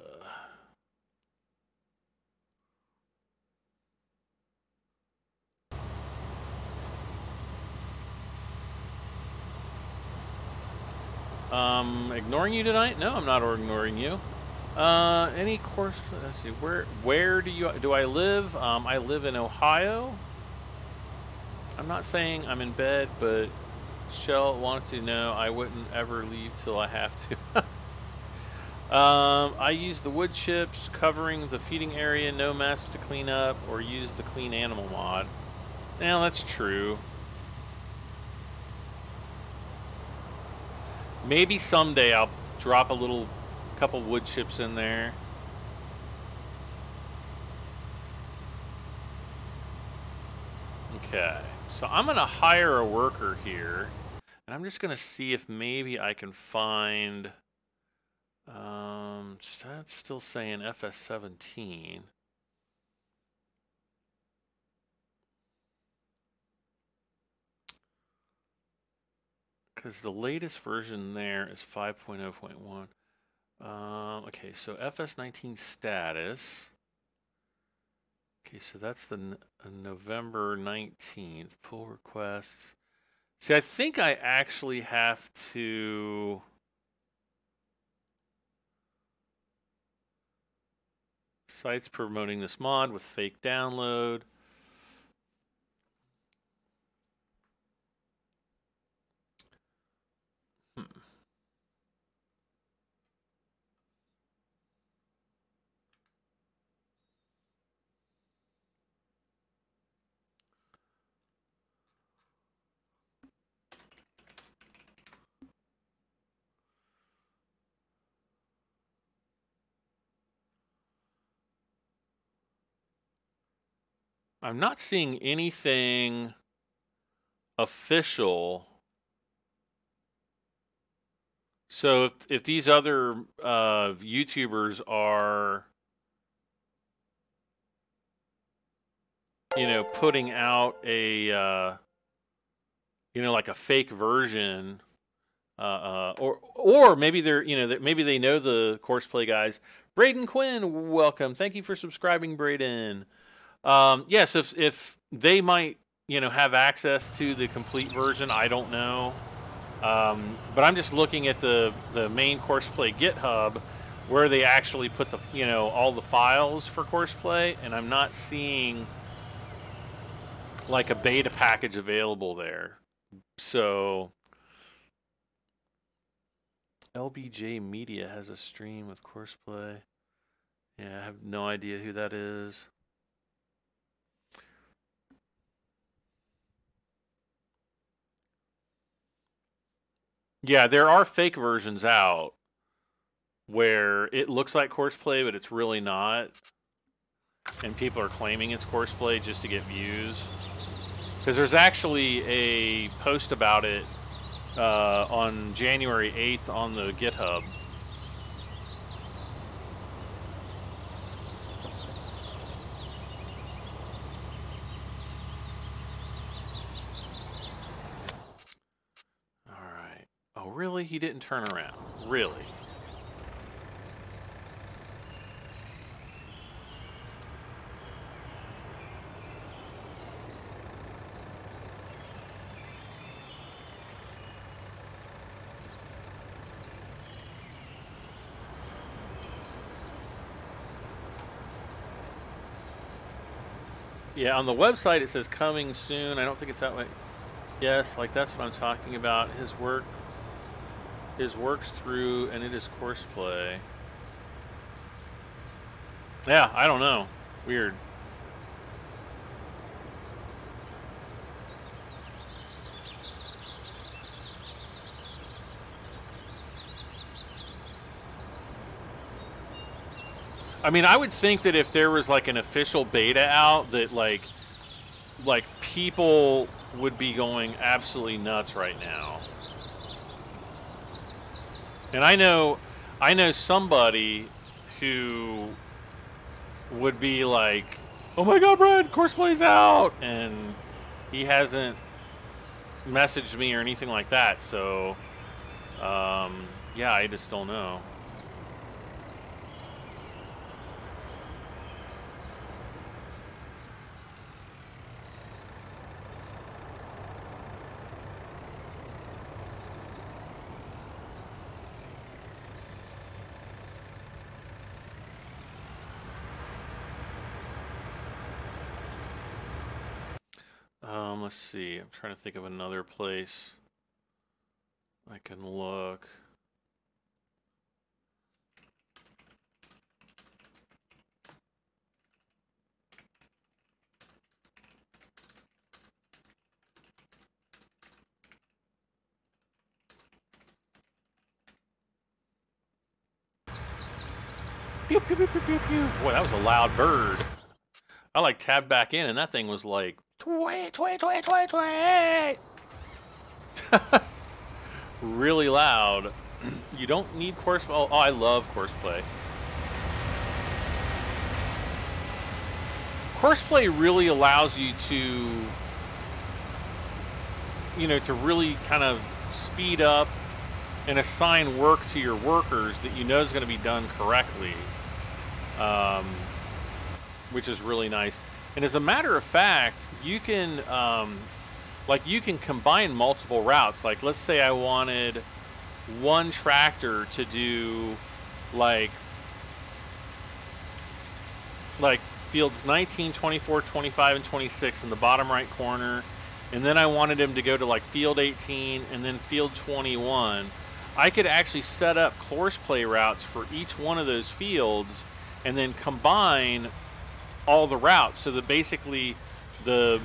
Ignoring you tonight? No, I'm not ignoring you. Any course? Let's see. Where do I live? I live in Ohio. I'm not saying I'm in bed, but Shell wanted to know I wouldn't ever leave till I have to. I use the wood chips covering the feeding area, no mess to clean up, or use the clean animal mod. Now that's true. Maybe someday I'll drop a little couple wood chips in there. Okay, so I'm gonna hire a worker here, and I'm just gonna see if maybe I can find. That's still saying FS17. Because the latest version there is 5.0.1. Okay, so FS19 status. Okay, so that's the November 19th. Pull requests. See, I think I actually have to... Sites promoting this mod with fake download. I'm not seeing anything official. So if these other YouTubers are, you know, putting out a, you know, like a fake version, or maybe they're, you know, maybe they know the Courseplay guys. Braden Quinn, welcome. Thank you for subscribing, Braden. Yes, if they might, you know, have access to the complete version, I don't know. But I'm just looking at the main Courseplay GitHub where they actually put the, you know, all the files for Courseplay, and I'm not seeing like a beta package available there. So LBJ Media has a stream with Courseplay. Yeah, I have no idea who that is. Yeah, there are fake versions out where it looks like Courseplay, but it's really not. And people are claiming it's Courseplay just to get views. Because there's actually a post about it on January 8th on the GitHub. Oh, really? He didn't turn around. Really? Yeah, on the website it says coming soon. I don't think it's that way. Yes, like that's what I'm talking about. His works through, and it is Courseplay. Yeah, I don't know. Weird. I mean, I would think that if there was like an official beta out, that like people would be going absolutely nuts right now. And I know somebody who would be like, "Oh my God, Brad, Courseplay's out," and he hasn't messaged me or anything like that. So, yeah, I just don't know. Let's see. I'm trying to think of another place. I can look. Pew, pew, pew, pew, pew, pew. Boy, that was a loud bird. I like tabbed back in, and that thing was like tweet, tweet, tweet, tweet, tweet. Really loud. You don't need course. Oh, I love Courseplay. Courseplay really allows you to, you know, to really kind of speed up and assign work to your workers that you know is going to be done correctly, which is really nice. And as a matter of fact, you can, like, you can combine multiple routes. Like, let's say I wanted one tractor to do, like fields 19, 24, 25, and 26 in the bottom right corner. And then I wanted him to go to, like, field 18 and then field 21. I could actually set up Courseplay routes for each one of those fields and then combine all the routes so that basically the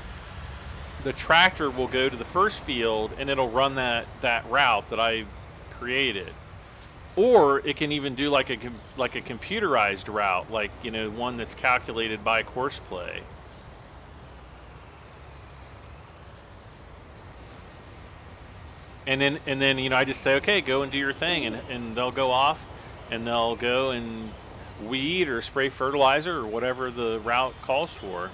tractor will go to the first field and it'll run that route that I created. Or it can even do like a computerized route, like, you know, one that's calculated by Courseplay. And then you know, I just say, okay, go and do your thing, and they'll go off and they'll go and weed or spray fertilizer or whatever the route calls for.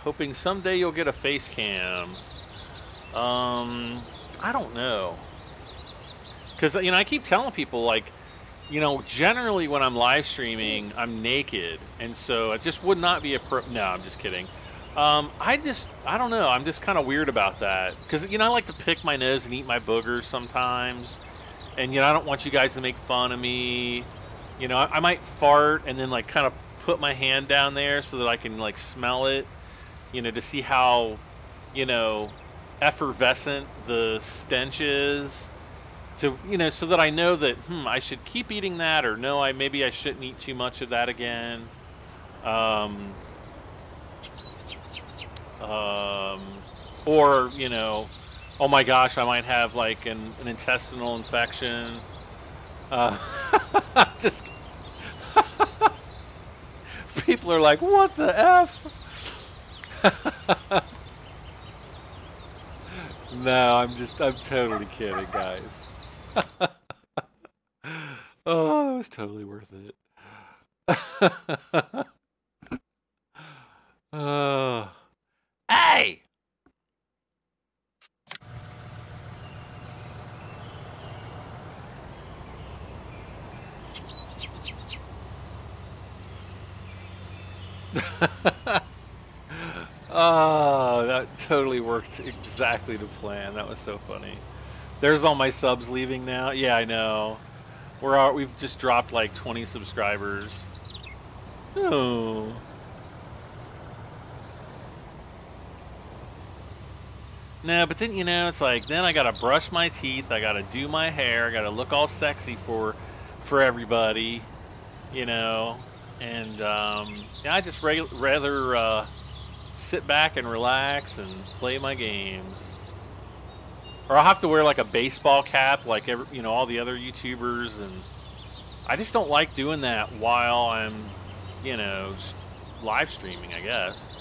Hoping someday you'll get a face cam. I don't know. Because, you know, I keep telling people, like, you know, generally when I'm live streaming, I'm naked. And so it just would not be a no, I'm just kidding. I don't know. I'm just kind of weird about that. Because, you know, I like to pick my nose and eat my boogers sometimes. And, you know, I don't want you guys to make fun of me. You know, I might fart and then, like, kind of put my hand down there so that I can, like, smell it. You know, to see how, you know, effervescent the stench is. To, you know, so that I know that, I should keep eating that, or no, maybe I shouldn't eat too much of that again. Or, you know, oh my gosh, I might have like an intestinal infection. Just people are like, what the F? No, I'm totally kidding, guys. Oh, that was totally worth it. Hey! Oh, that totally worked exactly to plan. That was so funny. There's all my subs leaving now. Yeah, I know. We've just dropped like 20 subscribers. Oh. No, but then, you know, it's like, then I gotta brush my teeth, I gotta do my hair, I gotta look all sexy for everybody, you know, and yeah, I just rather sit back and relax and play my games. Or I'll have to wear like a baseball cap like you know, all the other YouTubers, and I just don't like doing that while I'm, you know, live streaming, I guess.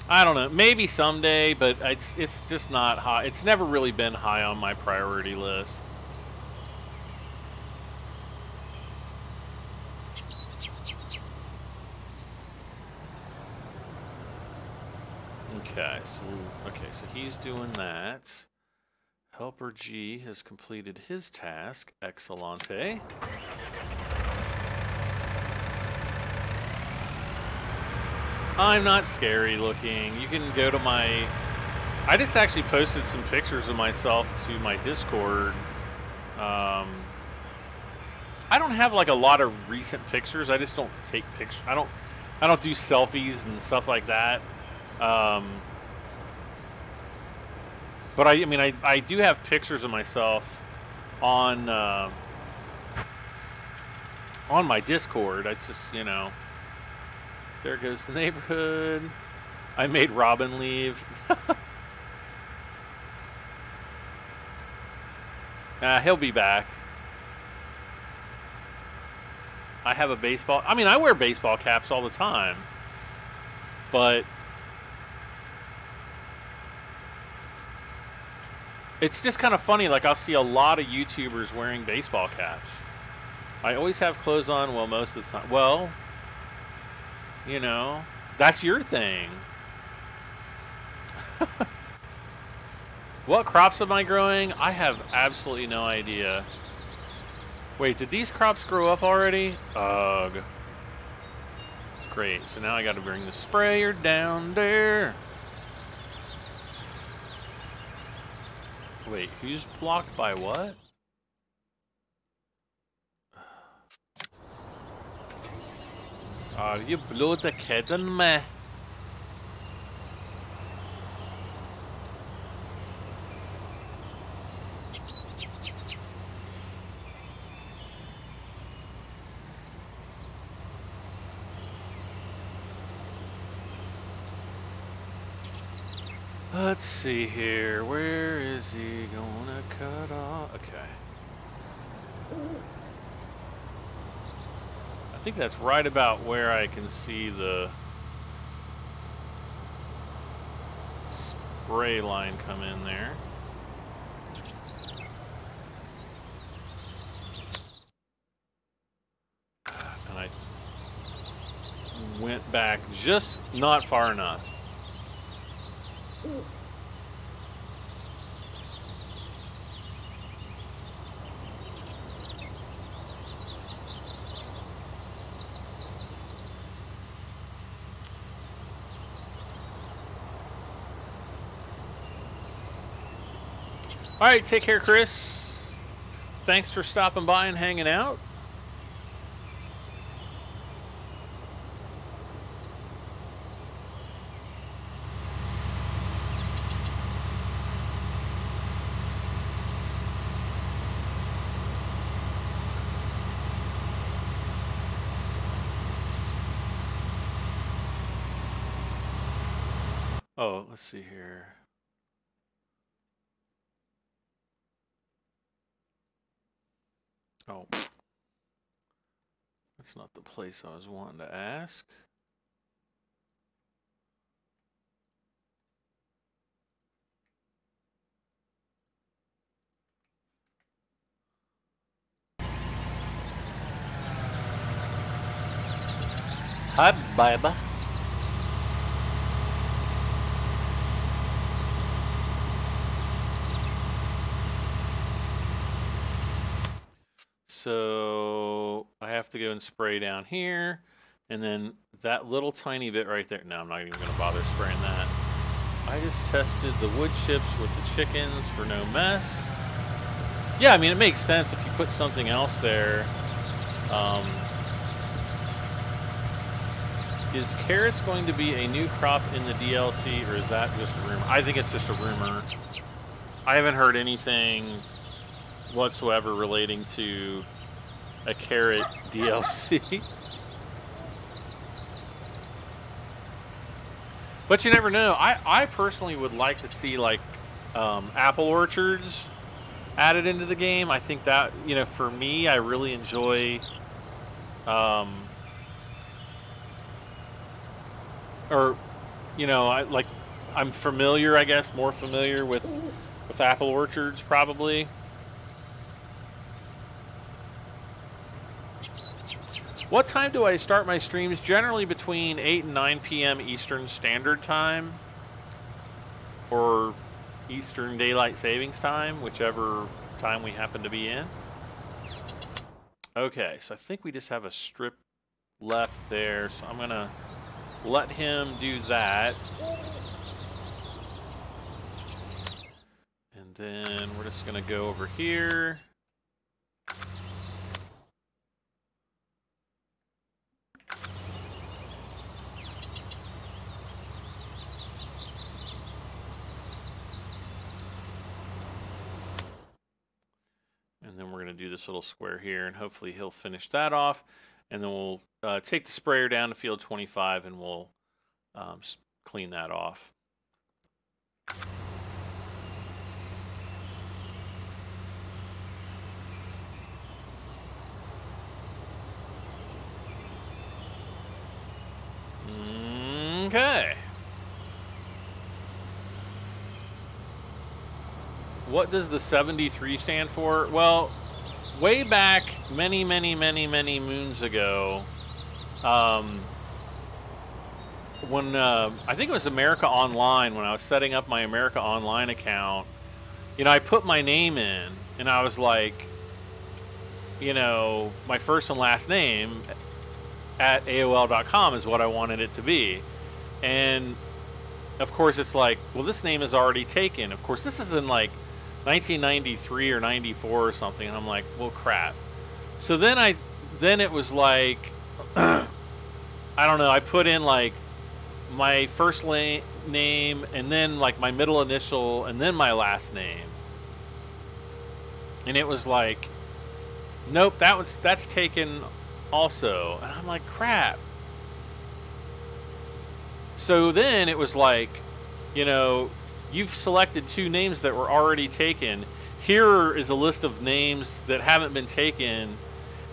I don't know. Maybe someday, but it's just not high. It's never really been high on my priority list. Okay, so he's doing that. Helper G has completed his task. Excellente. I'm not scary looking. You can go to my... I just actually posted some pictures of myself to my Discord. I don't have like a lot of recent pictures. I just don't take pictures. I don't do selfies and stuff like that. But I mean, I do have pictures of myself on my Discord. It's just, you know, there goes the neighborhood. I made Robin leave. He'll be back. I have a baseball... I mean, I wear baseball caps all the time. But... it's just kind of funny. Like, I'll see a lot of YouTubers wearing baseball caps. I always have clothes on, well, most of the time. Well, you know, that's your thing. What crops am I growing? I have absolutely no idea. Wait, did these crops grow up already? Ugh. Great, so now I gotta bring the sprayer down there. Wait, who's blocked by what? Are you bloody kidding me? Let's see here. Where is he gonna cut off? Okay. I think that's right about where I can see the spray line come in there. And I went back just not far enough. All right, take care, Chris. Thanks for stopping by and hanging out. Oh, let's see here. Oh, that's not the place I was wanting to ask. Hi, baby. So I have to go and spray down here, and then that little tiny bit right there. No, I'm not even going to bother spraying that. I just tested the wood chips with the chickens for no mess. Yeah, I mean, it makes sense if you put something else there. Is carrots going to be a new crop in the DLC, or is that just a rumor? I think it's just a rumor. I haven't heard anything whatsoever relating to a carrot DLC. But you never know. I personally would like to see like apple orchards added into the game. I think that, you know, for me, I really enjoy or, you know, I'm familiar, I guess, more familiar with apple orchards probably. What time do I start my streams? Generally between 8 and 9 p.m. Eastern Standard Time, or Eastern Daylight Savings Time, whichever time we happen to be in. Okay, so I think we just have a strip left there, so I'm gonna let him do that. And then we're just going to go over here. And then we're going to do this little square here, and hopefully he'll finish that off. And then we'll take the sprayer down to field 25, and we'll clean that off. Okay. What does the 73 stand for? Well, way back many moons ago, when I think it was America Online, when I was setting up my America Online account, you know, I put my name in, and I was like, you know, my first and last name at AOL.com is what I wanted it to be. And of course it's like, well, this name is already taken. Of course, this is in like 1993 or 94 or something. And I'm like, well, crap. So then it was like, I don't know, I put in like my first name and then like my middle initial and then my last name. And it was like, nope, that's taken also. And I'm like, crap. So then it was like, you know, you've selected 2 names that were already taken. Here is a list of names that haven't been taken.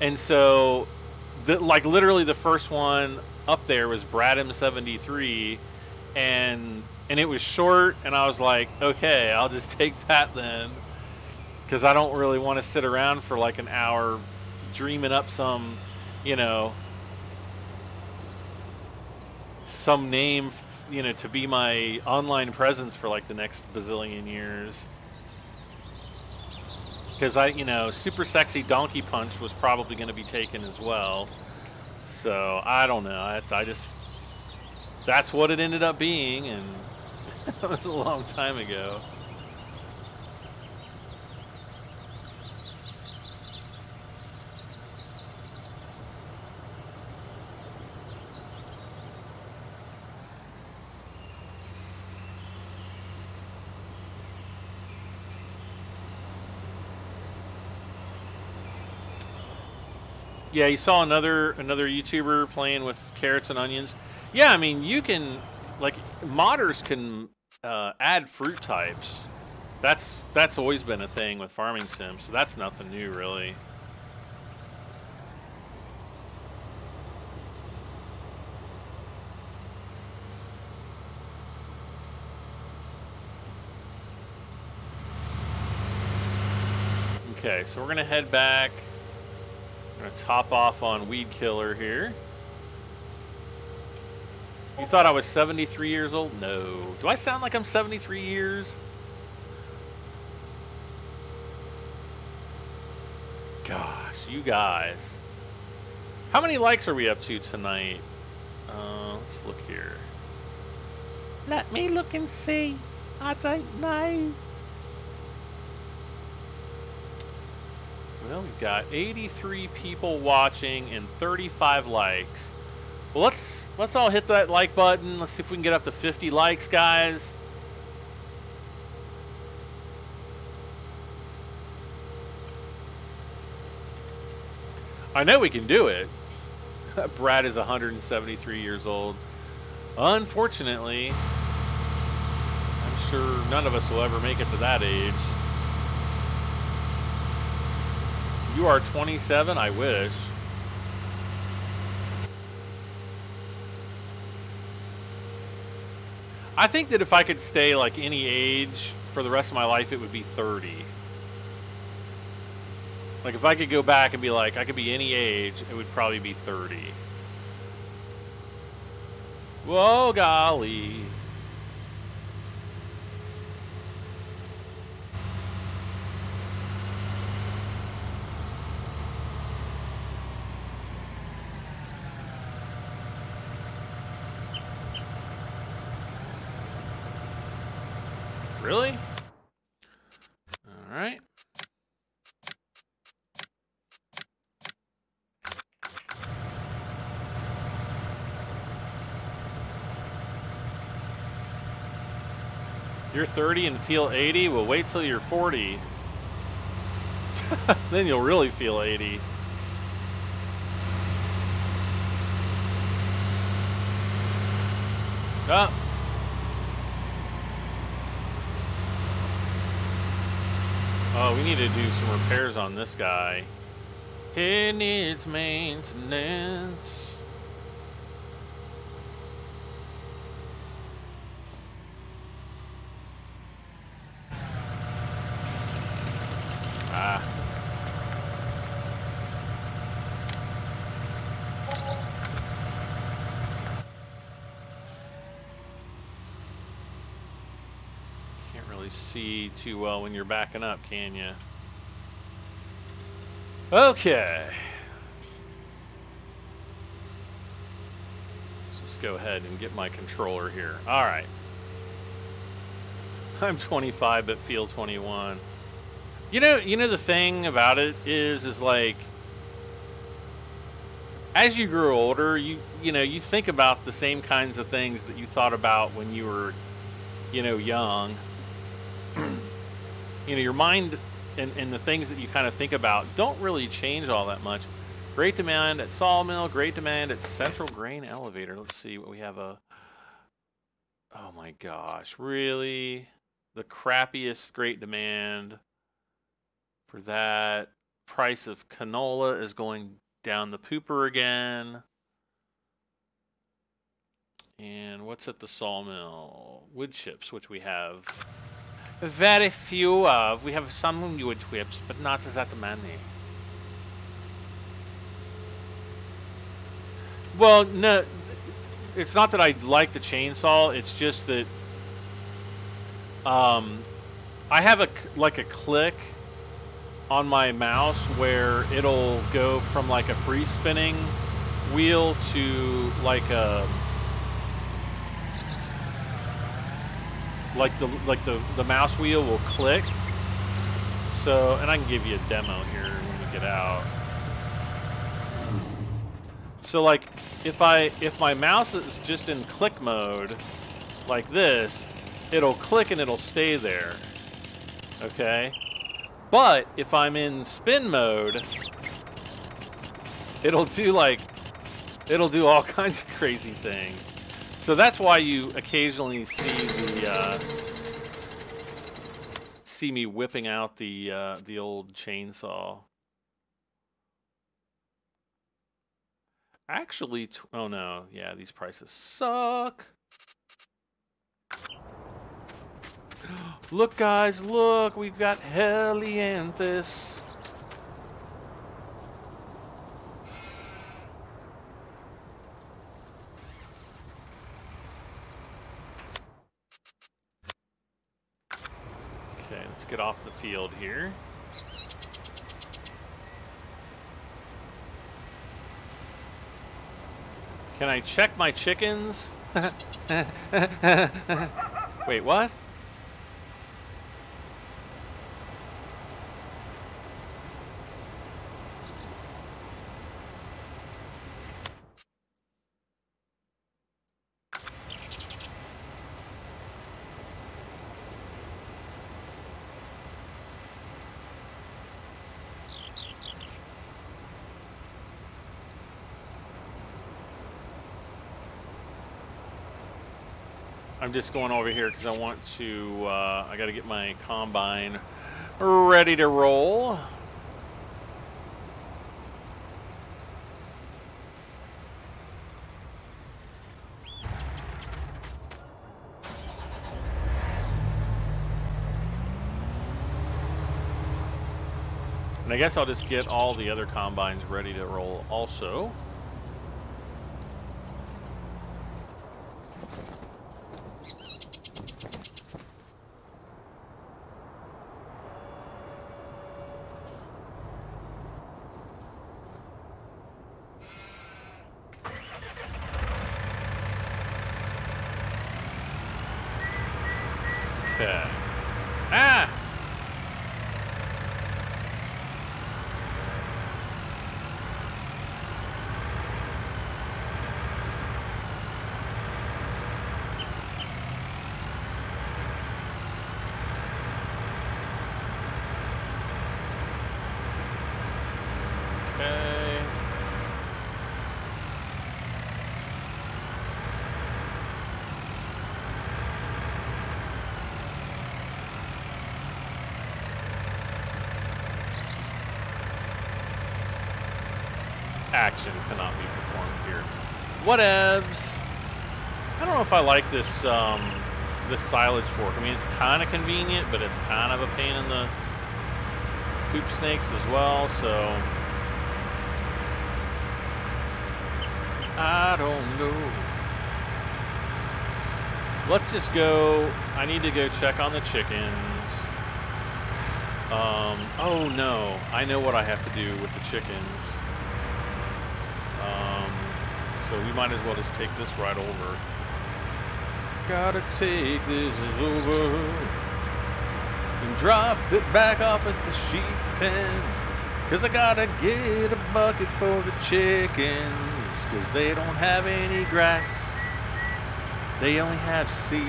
And so, like, literally the first one up there was Bradham73. And it was short. And I was like, okay, I'll just take that then. Because I don't really want to sit around for like an hour dreaming up some, you know, some name, you know, to be my online presence for like the next bazillion years. Because you know, Super Sexy Donkey Punch was probably going to be taken as well. So I don't know. That's what it ended up being, and it was a long time ago. Yeah, you saw another YouTuber playing with carrots and onions. Yeah, I mean, you can, like, modders can add fruit types. That's always been a thing with farming sims, so that's nothing new, really. Okay, so we're gonna head back. I'm gonna top off on Weed Killer here. You thought I was 73 years old? No. Do I sound like I'm 73 years? Gosh, you guys. How many likes are we up to tonight? Let's look here. Let me look and see. I don't know. Well, we've got 83 people watching and 35 likes. Well, let's all hit that like button. Let's see if we can get up to 50 likes, guys. I know we can do it. Brad is 173 years old. Unfortunately, I'm sure none of us will ever make it to that age. You are 27? I wish. I think that if I could stay like any age for the rest of my life, it would be 30. Like if I could go back and be like, I could be any age, it would probably be 30. Whoa, golly. really? All right. You're 30 and feel 80? Well, wait till you're 40. Then you'll really feel 80. Ah. Oh, we need to do some repairs on this guy. It needs maintenance. Ah. Can't really see too well when you're backing up, can you? Okay. Let's just go ahead and get my controller here. All right. I'm 25 but feel 21. You know the thing about it is like, as you grow older, you think about the same kinds of things that you thought about when you were, young. Your mind and the things that you kind of think about don't really change all that much. Great demand at Sawmill, great demand at Central Grain Elevator. Let's see what we have. Oh my gosh, really? The crappiest great demand for that. Price of canola is going down the pooper again. And what's at the Sawmill? Wood chips, which we have very few of. We have some wood chips, but not that many. Well, no, it's not that I like the chainsaw. It's just that I have a click on my mouse where it'll go from like a free spinning wheel to like a the mouse wheel will click. So, and I can give you a demo here when we get out. So like if my mouse is just in click mode like this, it'll click and it'll stay there. Okay? But if I'm in spin mode, it'll do all kinds of crazy things. So that's why you occasionally see me whipping out the old chainsaw. Actually, oh no, yeah, these prices suck. Look, guys, look, we've got Helianthus. Okay, let's get off the field here. Can I check my chickens? Wait, what? I'm just going over here because I want to, I got to get my combine ready to roll. And I guess I'll just get all the other combines ready to roll also. Okay. action cannot be performed here. Whatevs. I don't know if I like this this silage fork. I mean, it's kind of convenient, but it's kind of a pain in the poop snakes as well, so I don't know. Let's just go. I need to go check on the chickens. Oh no, I know what I have to do with the chickens. So we might as well just take this right over. Gotta take this over and drop it back off at the sheep pen. 'Cause I gotta get a bucket for the chickens. 'Cause they don't have any grass. They only have seed.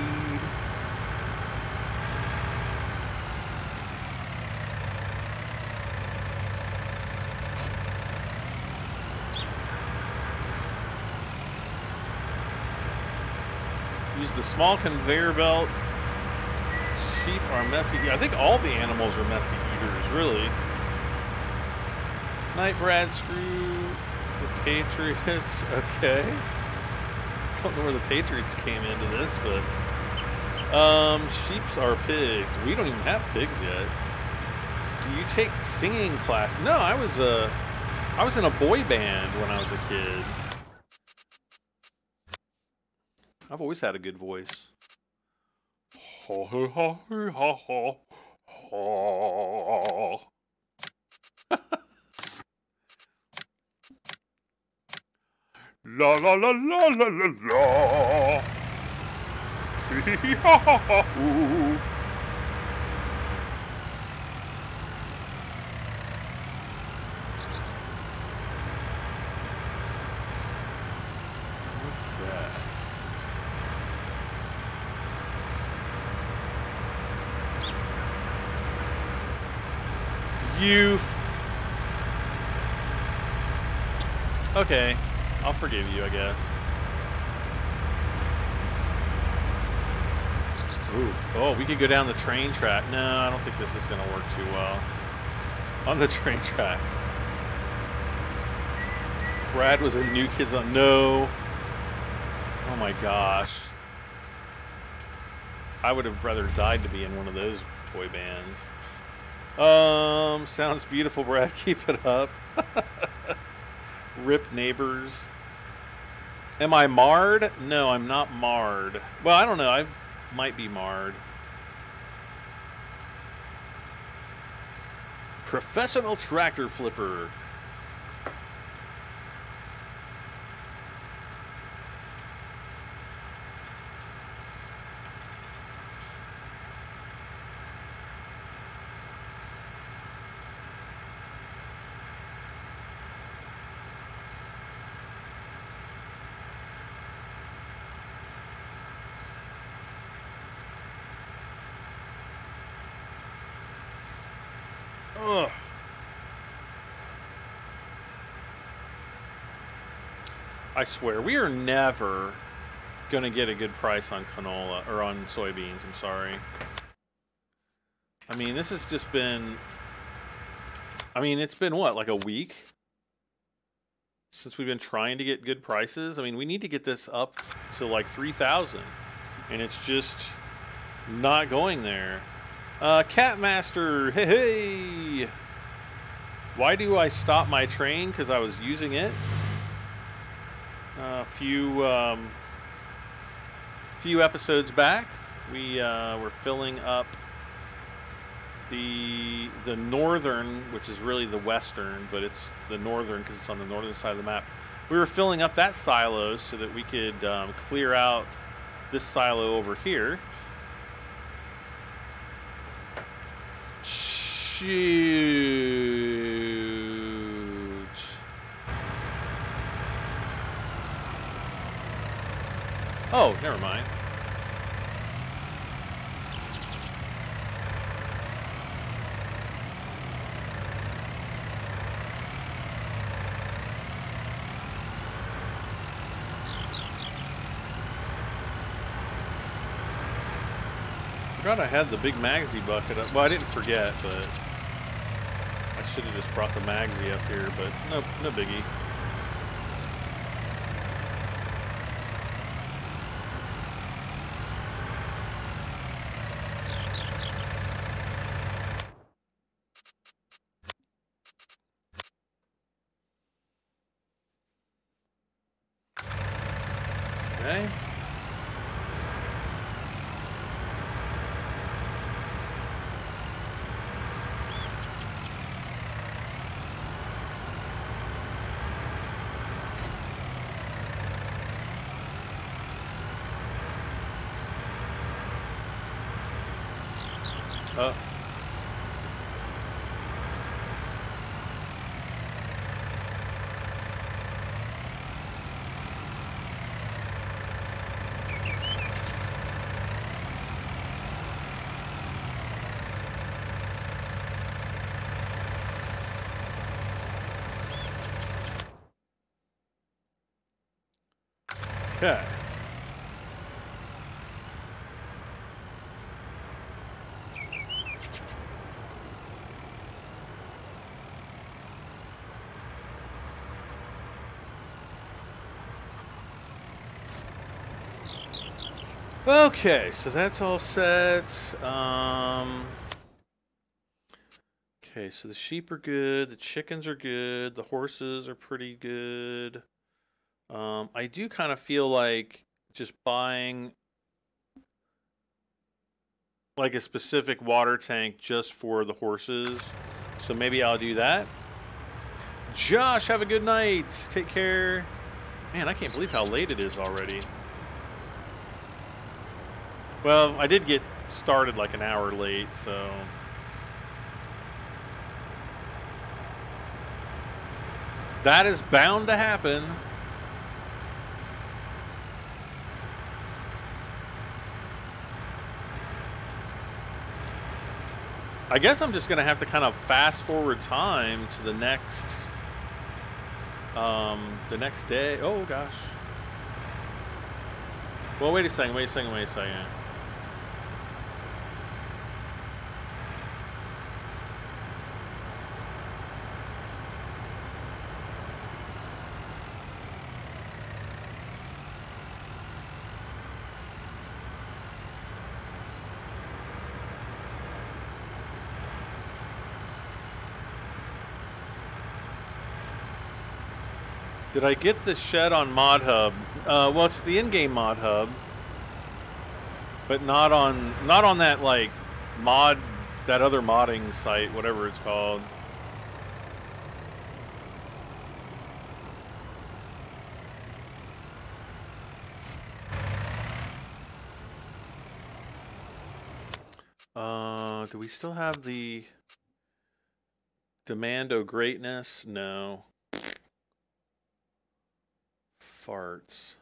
Use the small conveyor belt. Sheep are messy. I think all the animals are messy eaters, really. Night Brad, screw the Patriots. Okay. Don't know where the Patriots came into this, but sheeps are pigs. We don't even have pigs yet. Do you take singing class? No, I was in a boy band when I was a kid. I've always had a good voice. Ha ha ha ha ha ha. La la la la la la la. Hee ha ha ha hoo. Okay, I'll forgive you, I guess. Ooh. Oh, we could go down the train track. No, I don't think this is going to work too well. On the train tracks. Brad was in New Kids on... No. Oh my gosh. I would have rather died to be in one of those boy bands. Sounds beautiful, Brad. Keep it up. Rip neighbors. Am I marred? No, I'm not marred. Well, I don't know. I might be marred. Professional tractor flipper. Ugh. I swear, we are never going to get a good price on canola, or on soybeans, I'm sorry. I mean, this has just been... I mean, it's been, what, like a week? Since we've been trying to get good prices? I mean, we need to get this up to like 3,000. And it's just not going there. Catmaster, hey, hey! Why do I stop my train? Because I was using it. A few episodes back, we were filling up the northern, which is really the western, but it's the northern because it's on the northern side of the map. We were filling up that silo so that we could clear out this silo over here. Shoot. Oh, never mind. Forgot I had the big Magsy bucket up. Well, I didn't forget, but I should have just brought the Magsy up here, but no biggie. Oh. Okay. Okay, so that's all set. Okay, so the sheep are good, the chickens are good, the horses are pretty good. I do kind of feel like just buying like a specific water tank just for the horses. So maybe I'll do that. Josh, have a good night. Take care. Man, I can't believe how late it is already. Well, I did get started like an hour late, so... That is bound to happen. I guess I'm just going to have to kind of fast forward time to the next day. Oh, gosh. Well, wait a second. Did I get the shed on Mod Hub? Well, it's the in-game Mod Hub, but not on that like that other modding site, whatever it's called. Do we still have the Demando Greatness? No. Farts.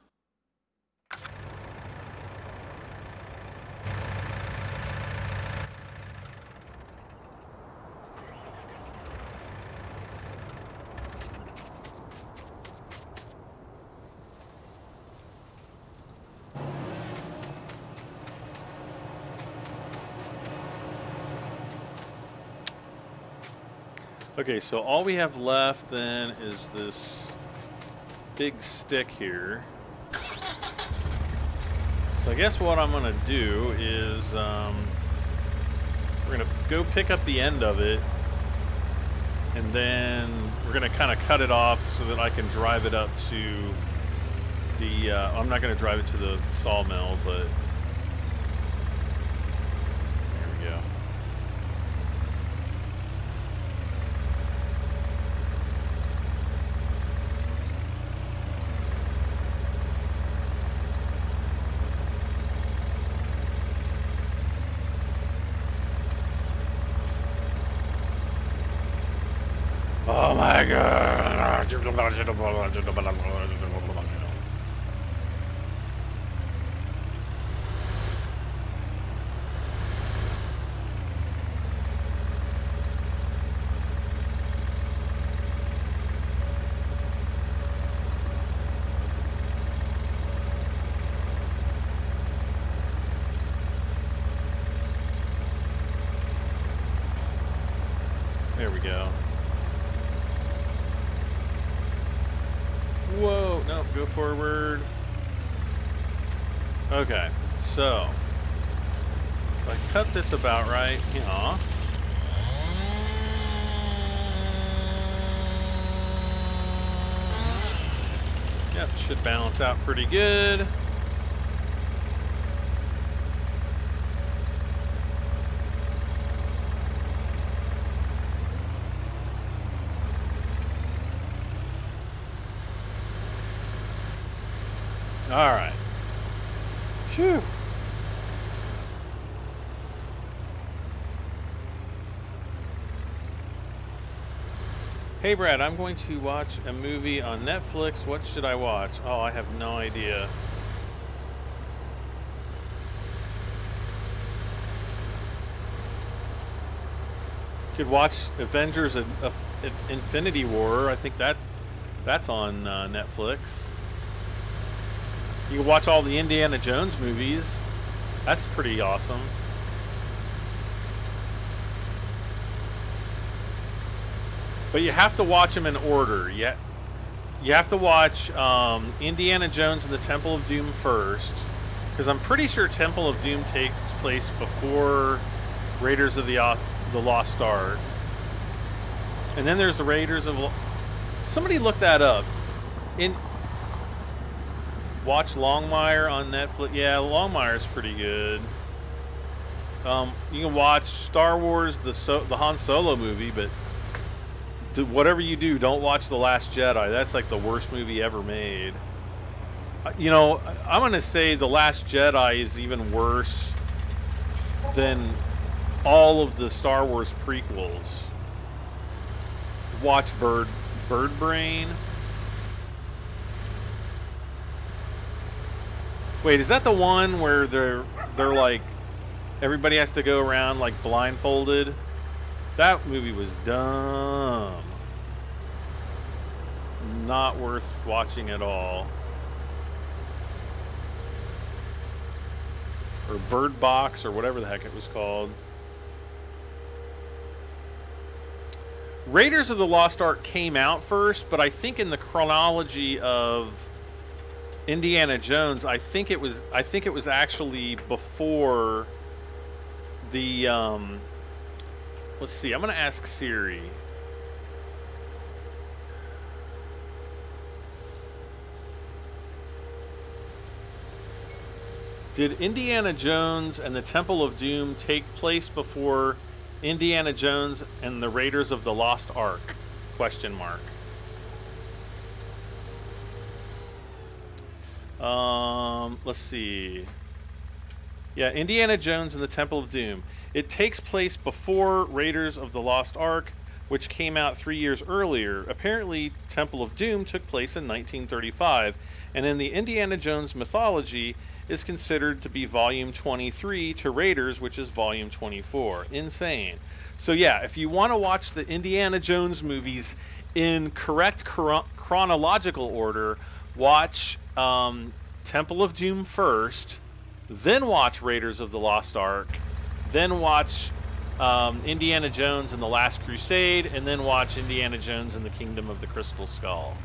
Okay, so all we have left then is this big stick here. So I guess what I'm gonna do is we're gonna go pick up the end of it, and then we're gonna kind of cut it off so that I can drive it up to the I'm not gonna drive it to the sawmill, but there we go. Oh my god. There we go. Whoa, no, go forward. Okay, so if I cut this about right, yeah. Yep, should balance out pretty good. All right. Phew. Hey Brad, I'm going to watch a movie on Netflix. What should I watch? Oh, I have no idea. Could watch Avengers Infinity War. I think that's on Netflix. You can watch all the Indiana Jones movies. That's pretty awesome. But you have to watch them in order. You have to watch Indiana Jones and the Temple of Doom first, because I'm pretty sure Temple of Doom takes place before Raiders of the Lost Ark. And then there's the Raiders of... Somebody look that up. Watch Longmire on Netflix. Yeah, Longmire's pretty good. You can watch Star Wars, the Han Solo movie, but whatever you do, don't watch The Last Jedi. That's like the worst movie ever made. You know, I'm going to say The Last Jedi is even worse than all of the Star Wars prequels. Watch Bird Brain. Wait, is that the one where they're like everybody has to go around like blindfolded? That movie was dumb. Not worth watching at all. Or Bird Box or whatever the heck it was called. Raiders of the Lost Ark came out first, but I think in the chronology of Indiana Jones, I think it was actually before the let's see, I'm going to ask Siri. Did Indiana Jones and the Temple of Doom take place before Indiana Jones and the Raiders of the Lost Ark? Question mark. Let's see. Yeah, Indiana Jones and the Temple of Doom. It takes place before Raiders of the Lost Ark, which came out 3 years earlier. Apparently, Temple of Doom took place in 1935, and in the Indiana Jones mythology is considered to be Volume 23 to Raiders, which is Volume 24. Insane. So yeah, if you want to watch the Indiana Jones movies in correct chronological order, watch Temple of Doom first, then watch Raiders of the Lost Ark, then watch Indiana Jones and the Last Crusade, and then watch Indiana Jones and the Kingdom of the Crystal Skull.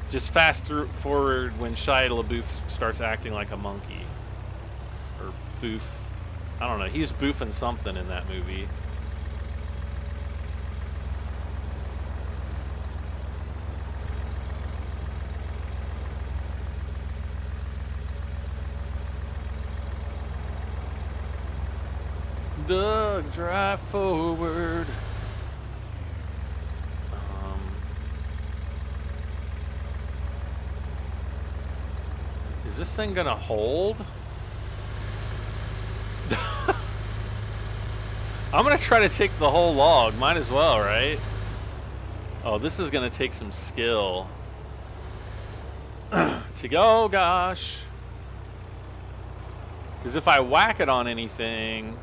Just forward when Shia LaBeouf starts acting like a monkey. Or Boof. I don't know. He's boofing something in that movie. Doug, drive forward. Is this thing gonna hold? I'm gonna try to take the whole log. Might as well, right? Oh, this is gonna take some skill. To go, gosh. Because if I whack it on anything,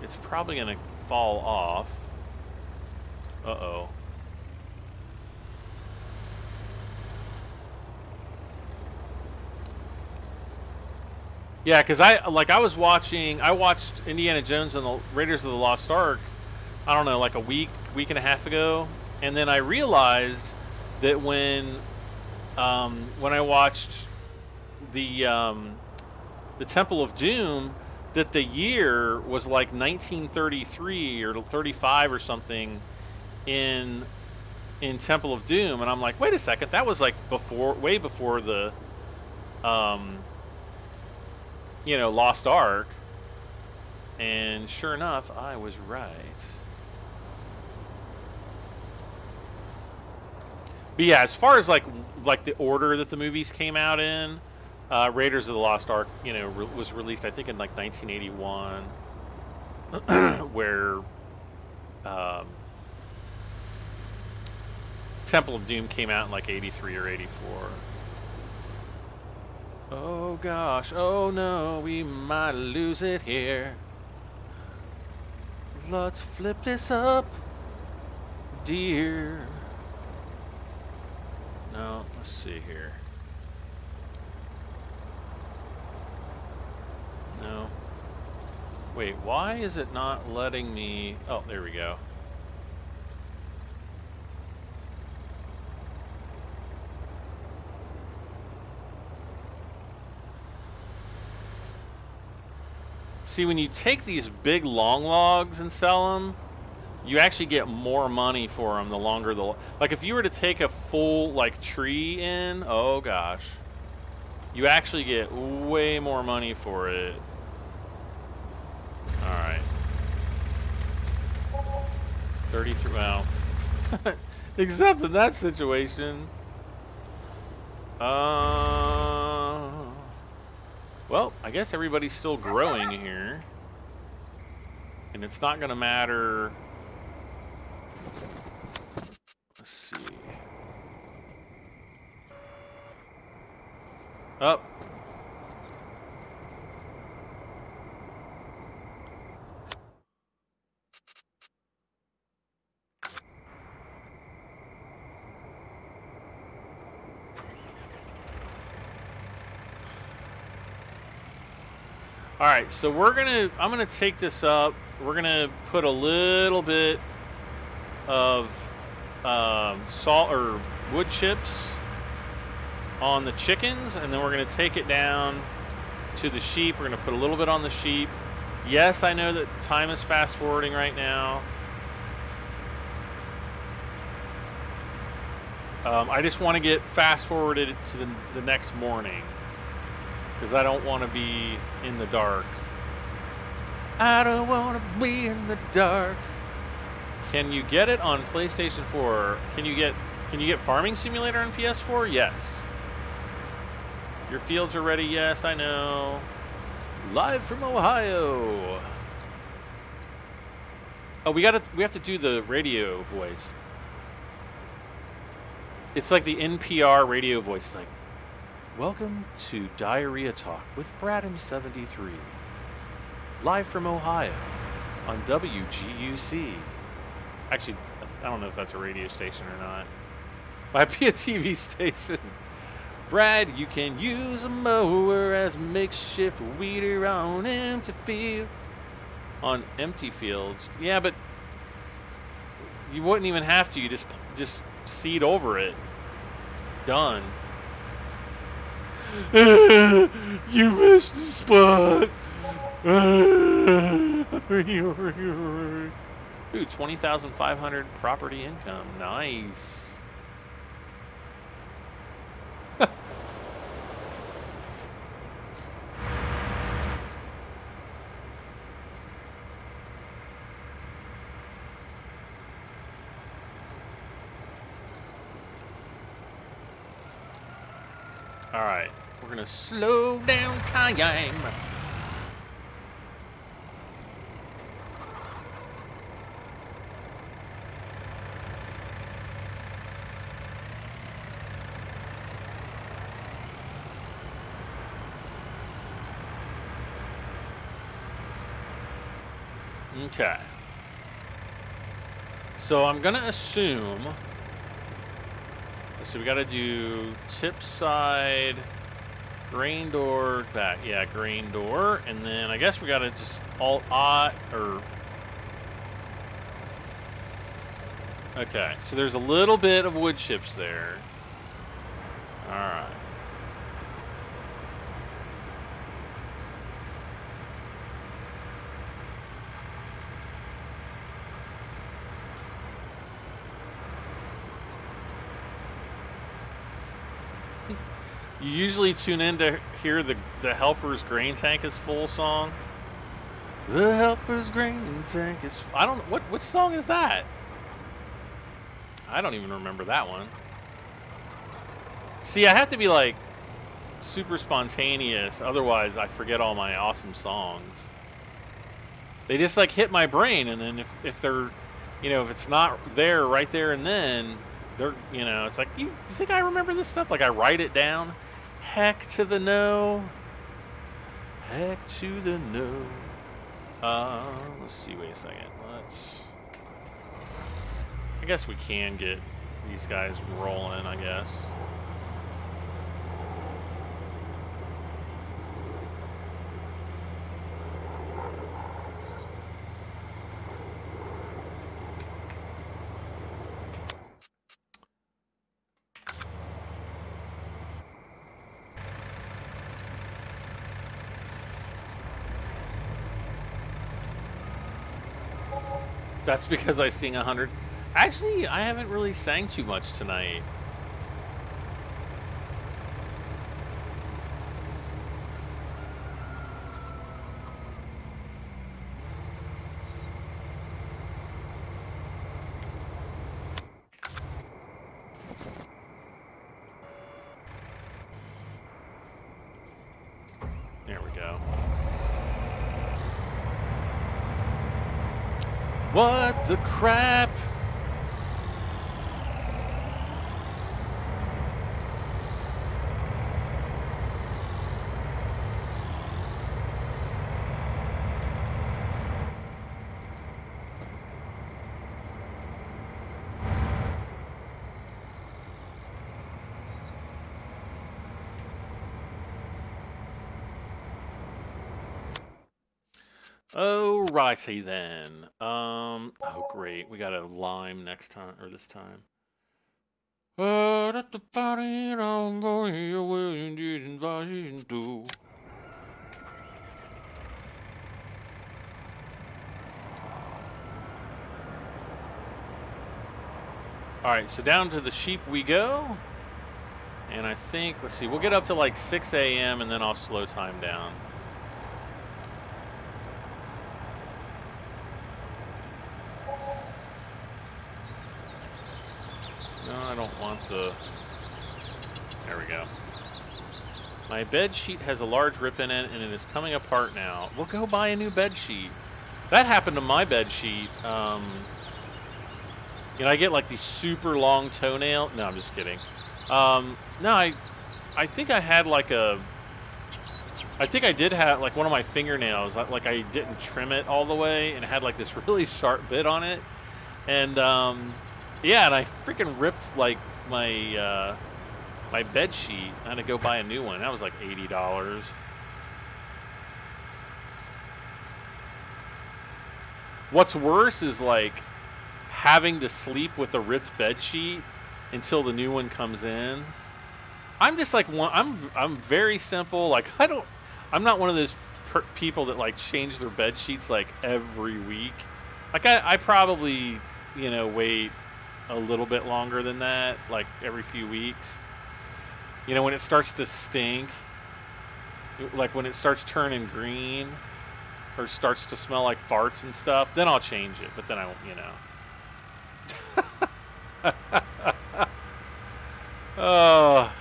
it's probably gonna fall off. Uh-oh. Yeah, because I watched Indiana Jones and the Raiders of the Lost Ark, I don't know, like a week and a half ago, and then I realized that when I watched the Temple of Doom, that the year was like 1933 or 35 or something in Temple of Doom, and I'm like, wait a second, that was like way before the you know, Lost Ark. And sure enough, I was right. But yeah, as far as like the order that the movies came out in, Raiders of the Lost Ark, you know, was released I think in like 1981, where Temple of Doom came out in like 83 or 84. Oh gosh, oh no, we might lose it here. Let's flip this up, dear. No, let's see here. No. Wait, why is it not letting me... Oh, there we go. See, when you take these big long logs and sell them, you actually get more money for them the longer the... Like, if you were to take a full, like, tree in, oh gosh, you actually get way more money for it. Alright. 33, well. Except in that situation. Well, I guess everybody's still growing here. And it's not going to matter. Let's see. Up. All right, so I'm gonna take this up. We're gonna put a little bit of salt or wood chips on the chickens, and then we're gonna take it down to the sheep. We're gonna put a little bit on the sheep. Yes, I know that time is fast forwarding right now. I just want to get fast forwarded to the next morning, because I don't want to be in the dark. I don't want to be in the dark. Can you get it on PlayStation 4? Can you get Farming Simulator on PS4? Yes. Your fields are ready? Yes, I know. Live from Ohio. Oh, we have to do the radio voice. It's like the NPR radio voice. It's like, welcome to Diarrhea Talk with Bradham73, live from Ohio on WGUC. Actually, I don't know if that's a radio station or not. Might be a TV station. Brad, you can use a mower as makeshift weeder on empty field. On empty fields, yeah, but you wouldn't even have to. You just seed over it. Done. You missed the spot. Ooh, 20,500 property income. Nice. All right, we're gonna slow down time. Okay. So I'm gonna assume. So we got to do tip side, grain door, back. Yeah, grain door. And then I guess we got to just Alt-Ot or... Okay, so there's a little bit of wood chips there. All right. You usually tune in to hear the Helper's Grain Tank is Full song. The Helper's Grain Tank is... I don't... What song is that? I don't even remember that one. See, I have to be, like, super spontaneous. Otherwise, I forget all my awesome songs. They just, like, hit my brain. And then if they're... You know, if it's not there right there and then... they're, you know, it's like, you think I remember this stuff? Like, I write it down. Heck to the no. Heck to the no. Let's see, wait a second. I guess we can get these guys rolling, I guess. That's because I sing 100. Actually, I haven't really sang too much tonight. There we go. What the crap? Oh, righty then. Oh great, we got a lime next time, or this time. At the party, I'm going away and didn't do. Alright, so down to the sheep we go. And I think, let's see, we'll get up to like 6 a.m. and then I'll slow time down. No, I don't want the... There we go. My bed sheet has a large rip in it, and it is coming apart now. We'll go buy a new bed sheet. That happened to my bed sheet. You know, I get like these super long toenail. No, I'm just kidding. No, I think I had like a... I think I did have like one of my fingernails. Like I didn't trim it all the way, and it had like this really sharp bit on it. And... yeah, and I freaking ripped like my my bed sheet. I had to go buy a new one. That was like $80. What's worse is like having to sleep with a ripped bed sheet until the new one comes in. I'm just like I'm very simple. Like I'm not one of those people that like change their bed sheets like every week. Like I probably, you know, wait a little bit longer than that, like every few weeks. You know, when it starts to stink, like when it starts turning green or starts to smell like farts and stuff, then I'll change it, but then I won't, you know. Oh,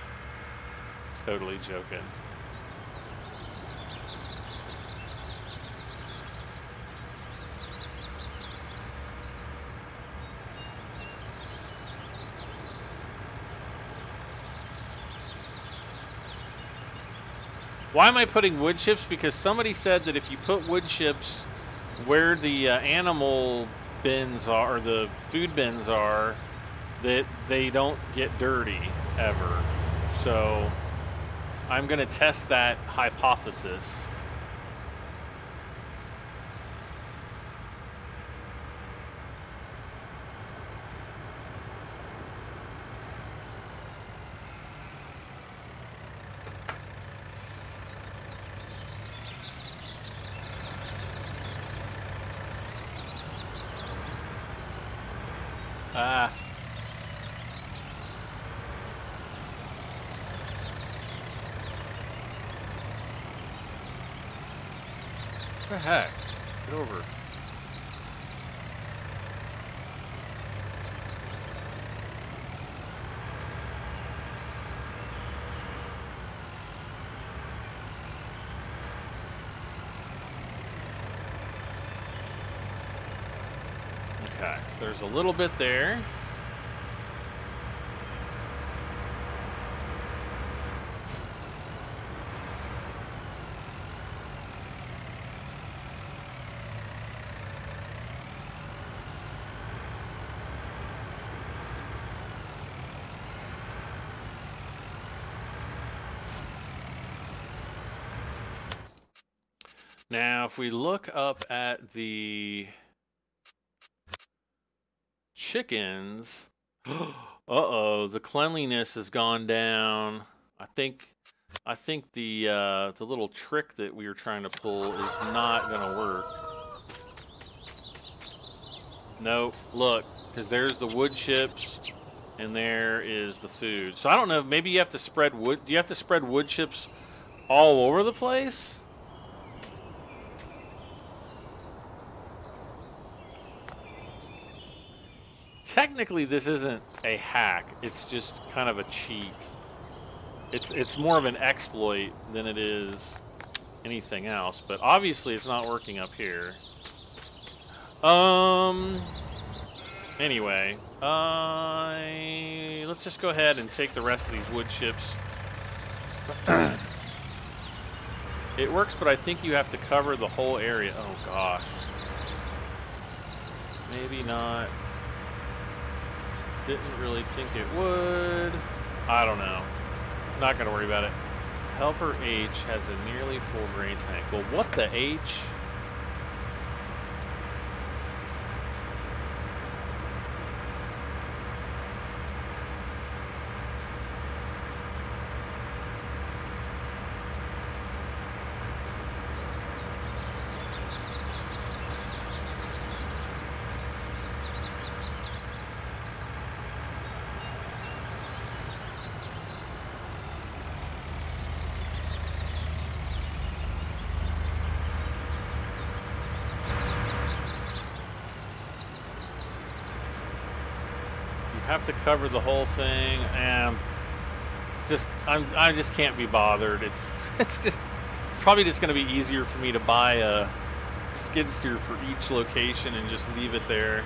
totally joking. Why am I putting wood chips? Because somebody said that if you put wood chips where the animal bins are, or the food bins are, that they don't get dirty ever. So I'm going to test that hypothesis. Ah. What the heck? Get over. Okay, so there's a little bit there. Now, if we look up at the chickens, uh-oh, the cleanliness has gone down. I think the little trick that we were trying to pull is not gonna work. Nope, look, because there's the wood chips, and there is the food. So I don't know, maybe you have to spread wood. Do you have to spread wood chips all over the place? Technically, this isn't a hack. It's just kind of a cheat. It's more of an exploit than it is anything else. But obviously, it's not working up here. Anyway, let's just go ahead and take the rest of these wood chips. It works, but I think you have to cover the whole area. Oh gosh. Maybe not. Didn't really think it would. I don't know. Not gonna worry about it. Helper H has a nearly full grain tank. Well, what the H? Have to cover the whole thing, and I just can't be bothered. It's probably just going to be easier for me to buy a skid steer for each location and just leave it there.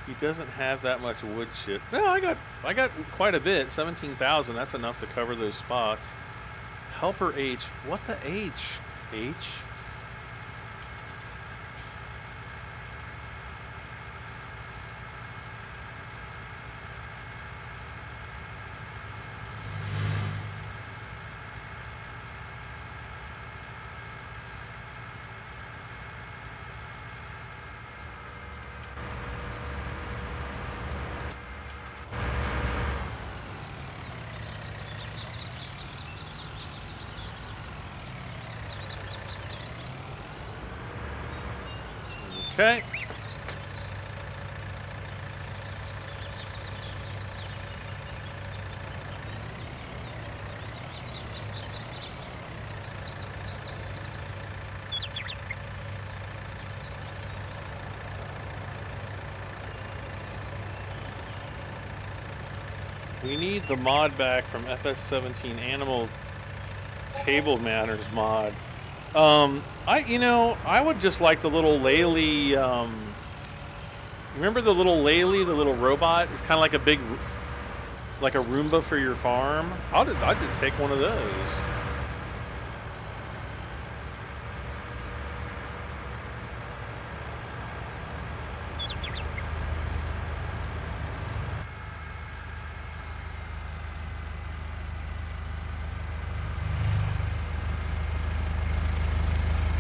He doesn't have that much wood chip. No, I got quite a bit. 17,000. That's enough to cover those spots. Helper H. What the H? H? Okay. We need the mod back from FS17 Animal Table Manners mod. I would just like the little Laylee, remember the little Laylee, the little robot? It's kind of like a big, like a Roomba for your farm. I'd just take one of those.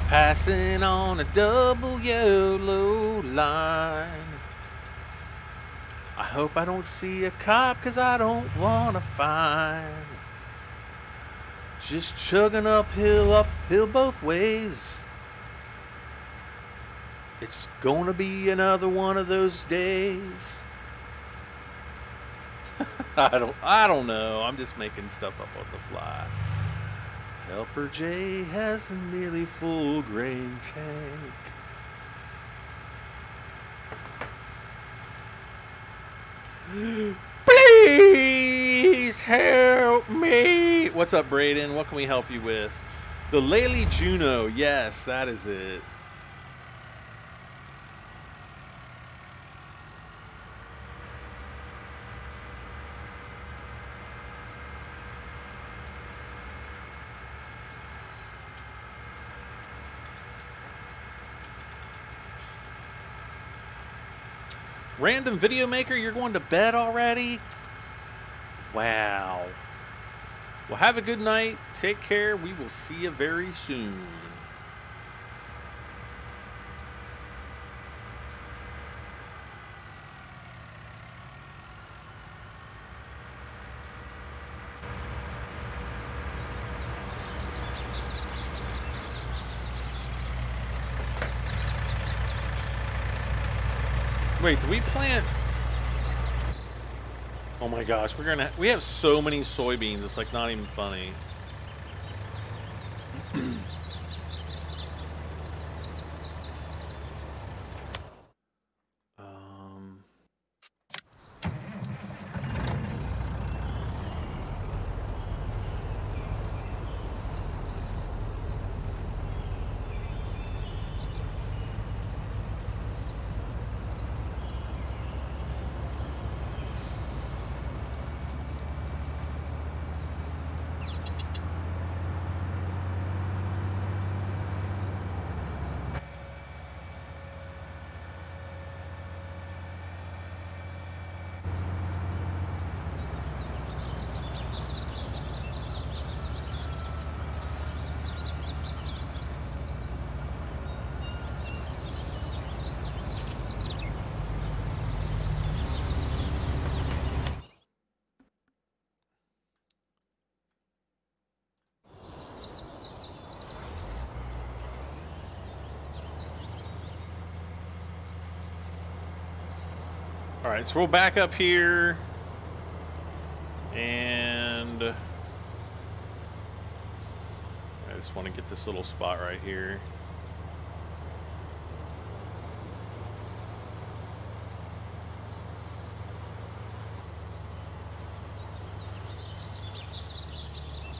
Passing on a double yellow line. I hope I don't see a cop, 'cause I don't wanna find. Just chugging uphill both ways. It's gonna be another one of those days. I don't know. I'm just making stuff up on the fly. Helper J has a nearly full grain tank. Please help me. What's up, Braden? What can we help you with? The Laylee Juno. Yes, that is it. Random video maker, you're going to bed already? Wow. Well, have a good night. Take care. We will see you very soon. Wait, do we plant? Oh my gosh, we have so many soybeans, it's like not even funny. All right, so we'll back up here, and I just want to get this little spot right here.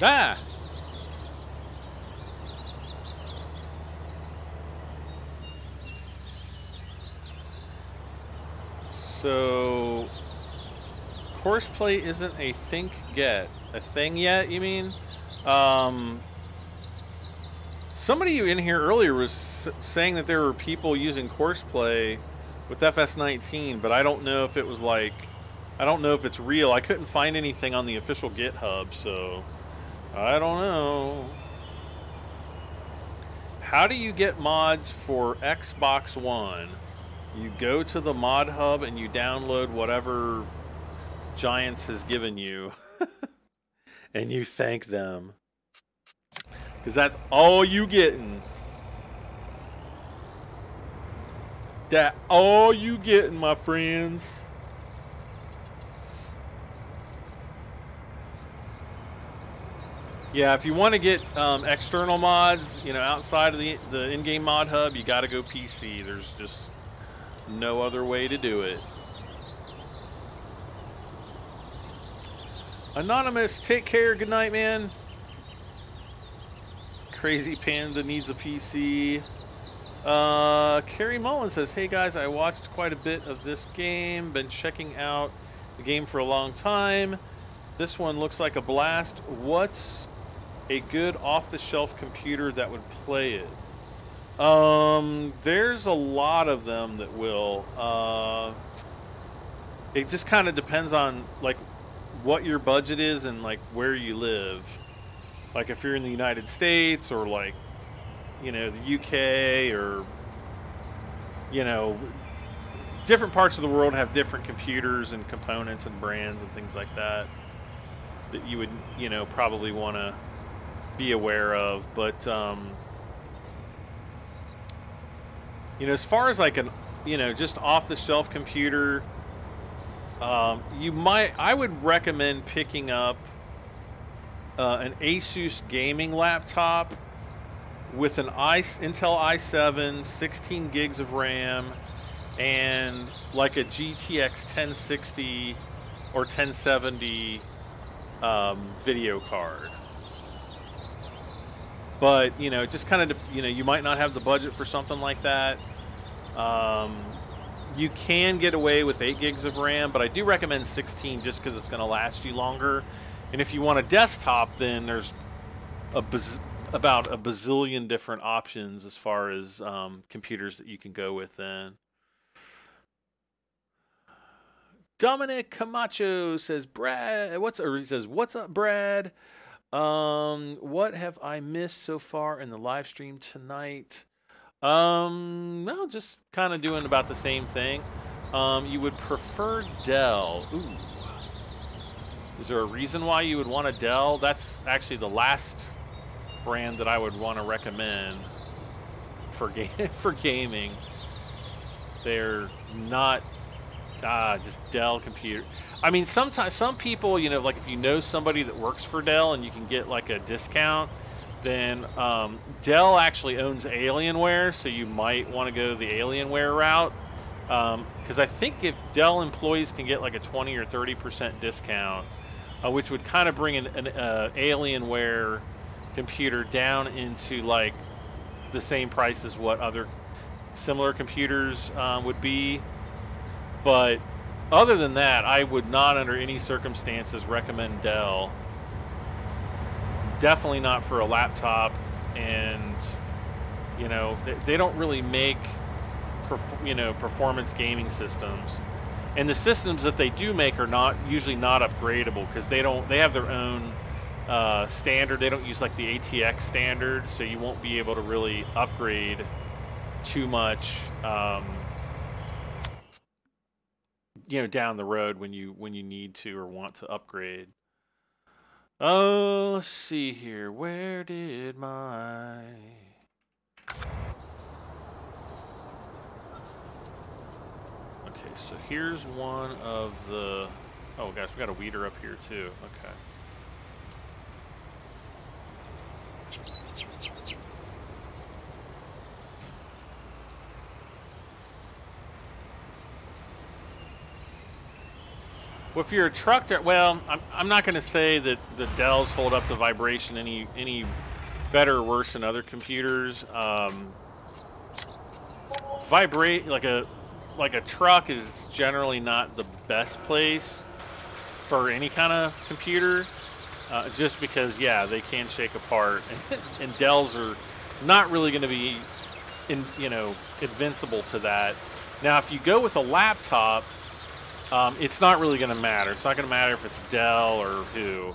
Ah! So, Horseplay isn't a thing yet, you mean? Somebody in here earlier was saying that there were people using Horseplay with FS19, but I don't know if it was like, I don't know if it's real. I couldn't find anything on the official GitHub, so I don't know. How do you get mods for Xbox One? You go to the mod hub and you download whatever Giants has given you. And you thank them. Because that's all you getting. That all you getting, my friends. Yeah, if you want to get external mods, you know, outside of the in-game mod hub, you got to go PC. There's just no other way to do it. Anonymous, take care. Good night, man. Crazy Panda needs a PC. Carrie Mullen says, hey guys, I watched quite a bit of this game. Been checking out the game for a long time. This one looks like a blast. What's a good off-the-shelf computer that would play it? There's a lot of them that will. It just kind of depends on like what your budget is and like where you live. Like if you're in the United States or like, you know, the UK or, you know, different parts of the world have different computers and components and brands and things like that that you would, you know, probably want to be aware of. But you know, as far as like an, you know, just off-the-shelf computer, I would recommend picking up an Asus gaming laptop with an Intel i7, 16 gigs of RAM, and like a GTX 1060 or 1070 video card. But, you know, it just kind of, you know, you might not have the budget for something like that. You can get away with 8 gigs of RAM, but I do recommend 16 just because it's going to last you longer. And if you want a desktop, then there's about a bazillion different options as far as computers that you can go with then. Dominic Camacho says, Brad, he says, what's up, Brad? What have I missed so far in the live stream tonight? Well, just kind of doing about the same thing. You would prefer Dell. Ooh. Is there a reason why you would want a Dell? That's actually the last brand that I would want to recommend for gaming. They're not just Dell computer. I mean, sometimes some people, you know, like if you know somebody that works for Dell and you can get like a discount, then Dell actually owns Alienware, so you might want to go the Alienware route. Because I think if Dell employees can get like a 20 or 30% discount, which would kind of bring an Alienware computer down into like the same price as what other similar computers would be. But other than that, I would not under any circumstances recommend Dell. Definitely not for a laptop, and you know they don't really make performance gaming systems, and the systems that they do make are usually not upgradable because they have their own standard. They don't use like the ATX standard, so you won't be able to really upgrade too much down the road when you need to or want to upgrade. Oh, let's see here. Where did my... Okay, so here's one of the... Oh, gosh, we got a weeder up here, too. Okay. Well, if you're a truck, well, I'm not going to say that the Dells hold up the vibration any better or worse than other computers. Vibrate like a truck is generally not the best place for any kind of computer, just because they can shake apart, and Dells are not really going to be invincible to that. Now, if you go with a laptop, it's not really going to matter. It's not going to matter if it's Dell or who.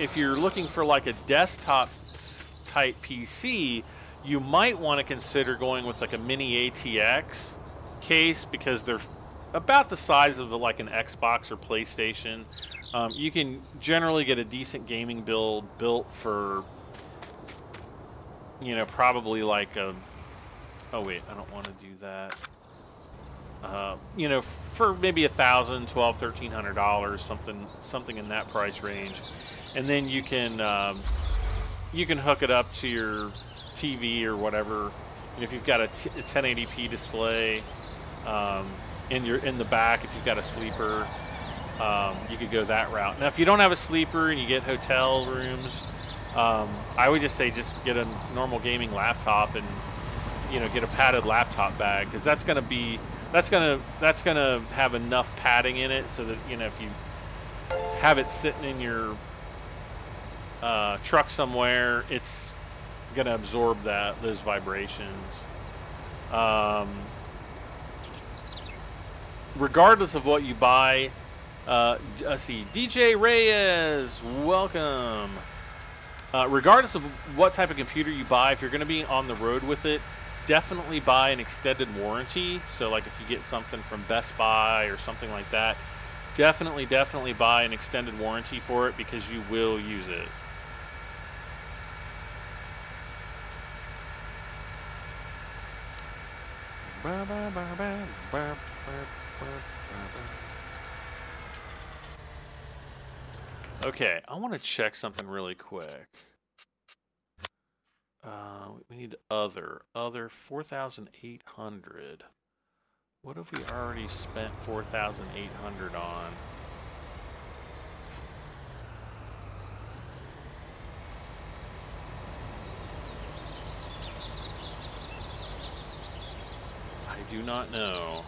If you're looking for like a desktop type PC, you might want to consider going with like a mini ATX case because they're about the size of like an Xbox or PlayStation. You can generally get a decent gaming build built for, probably like a... Oh wait, I don't want to do that. For maybe $1,000, $1,200, $1,300, something in that price range, and then you can hook it up to your TV or whatever. And if you've got a 1080p display, in the back, if you've got a sleeper, you could go that route. Now, if you don't have a sleeper and you get hotel rooms, I would just say just get a normal gaming laptop and get a padded laptop bag, because that's gonna have enough padding in it so that if you have it sitting in your truck somewhere, it's gonna absorb those vibrations. Regardless of what you buy, let's see, DJ Reyes, welcome. Regardless of what type of computer you buy, if you're going to be on the road with it, definitely buy an extended warranty. So like if you get something from Best Buy or something like that, definitely buy an extended warranty for it, because you will use it. Okay, I want to check something really quick. We need other 4,800. What have we already spent 4,800 on? I do not know.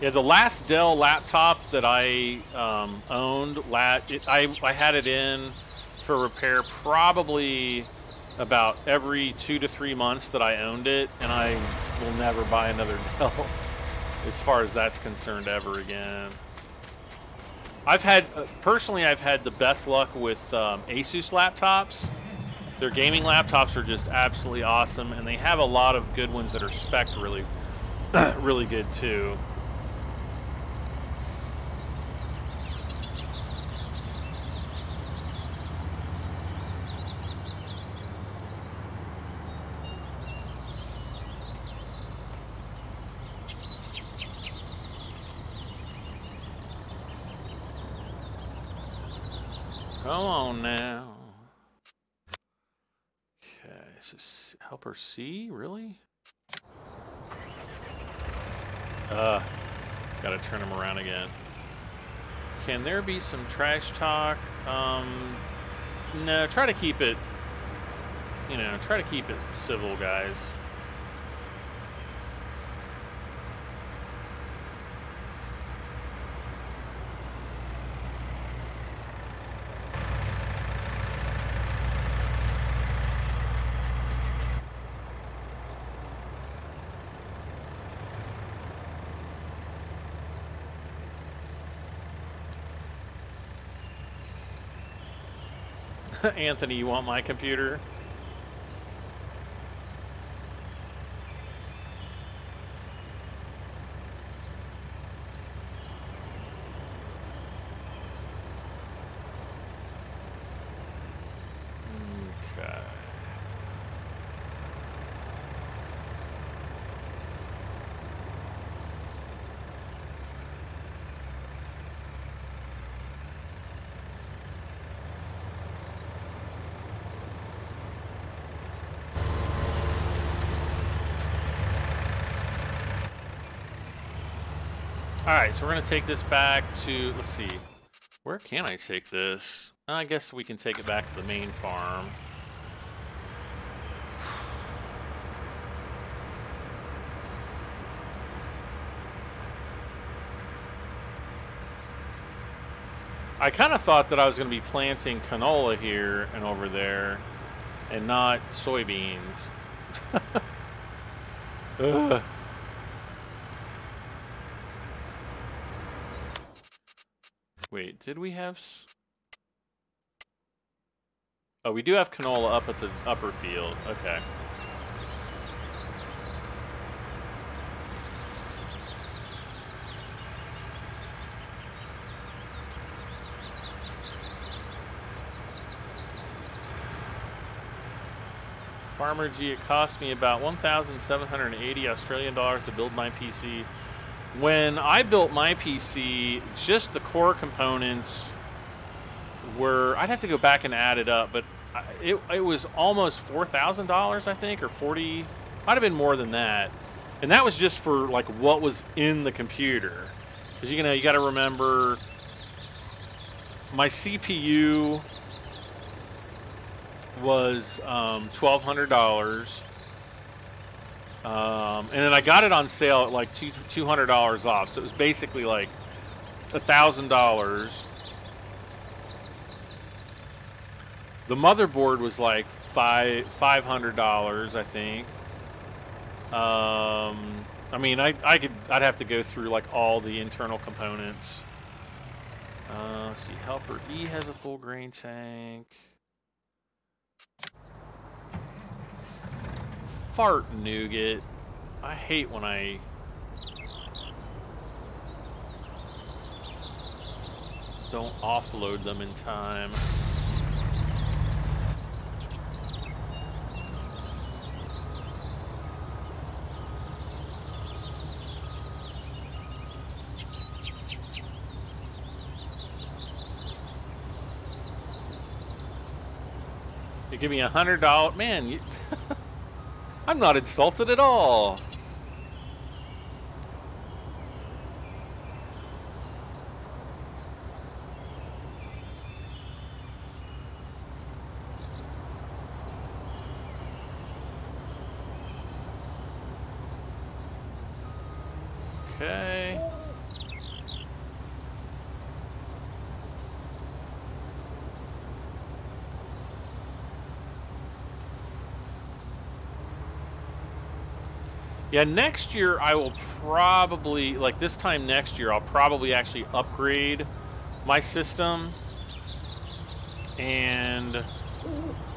Yeah, the last Dell laptop that I owned, I had it in for repair probably about every 2 to 3 months that I owned it, and I will never buy another Dell as far as that's concerned ever again. I've had, personally, I've had the best luck with Asus laptops. Their gaming laptops are just absolutely awesome, and they have a lot of good ones that are spec'd really, really good too. Come on now. Okay, so helper C, really? Gotta turn him around again. Can there be some trash talk? No, try to keep it, you know, try to keep it civil, guys. Anthony, you want my computer? Okay. Alright, so we're going to take this back to, let's see, where can I take this? I guess we can take it back to the main farm. I kind of thought that I was going to be planting canola here and over there, and not soybeans. Ugh. Wait, did we have... Oh, we do have canola up at the upper field. Okay. Farmer G, it cost me about 1,780 Australian dollars to build my PC. When I built my PC, just the core components were, I'd have to go back and add it up, but it was almost $4,000, I think, or 40, might have been more than that. And that was just for like what was in the computer. Because you know, you got to remember, my CPU was $1,200. And then I got it on sale at like $200 off, so it was basically like $1,000. The motherboard was like $500, I think. I mean, I'd have to go through like all the internal components. Let's see, Helper E has a full grain tank. Fart nougat. I hate when I don't offload them in time. You give me $100, man. You I'm not insulted at all. Okay. Yeah, next year I will probably, like this time next year, I'll probably actually upgrade my system. And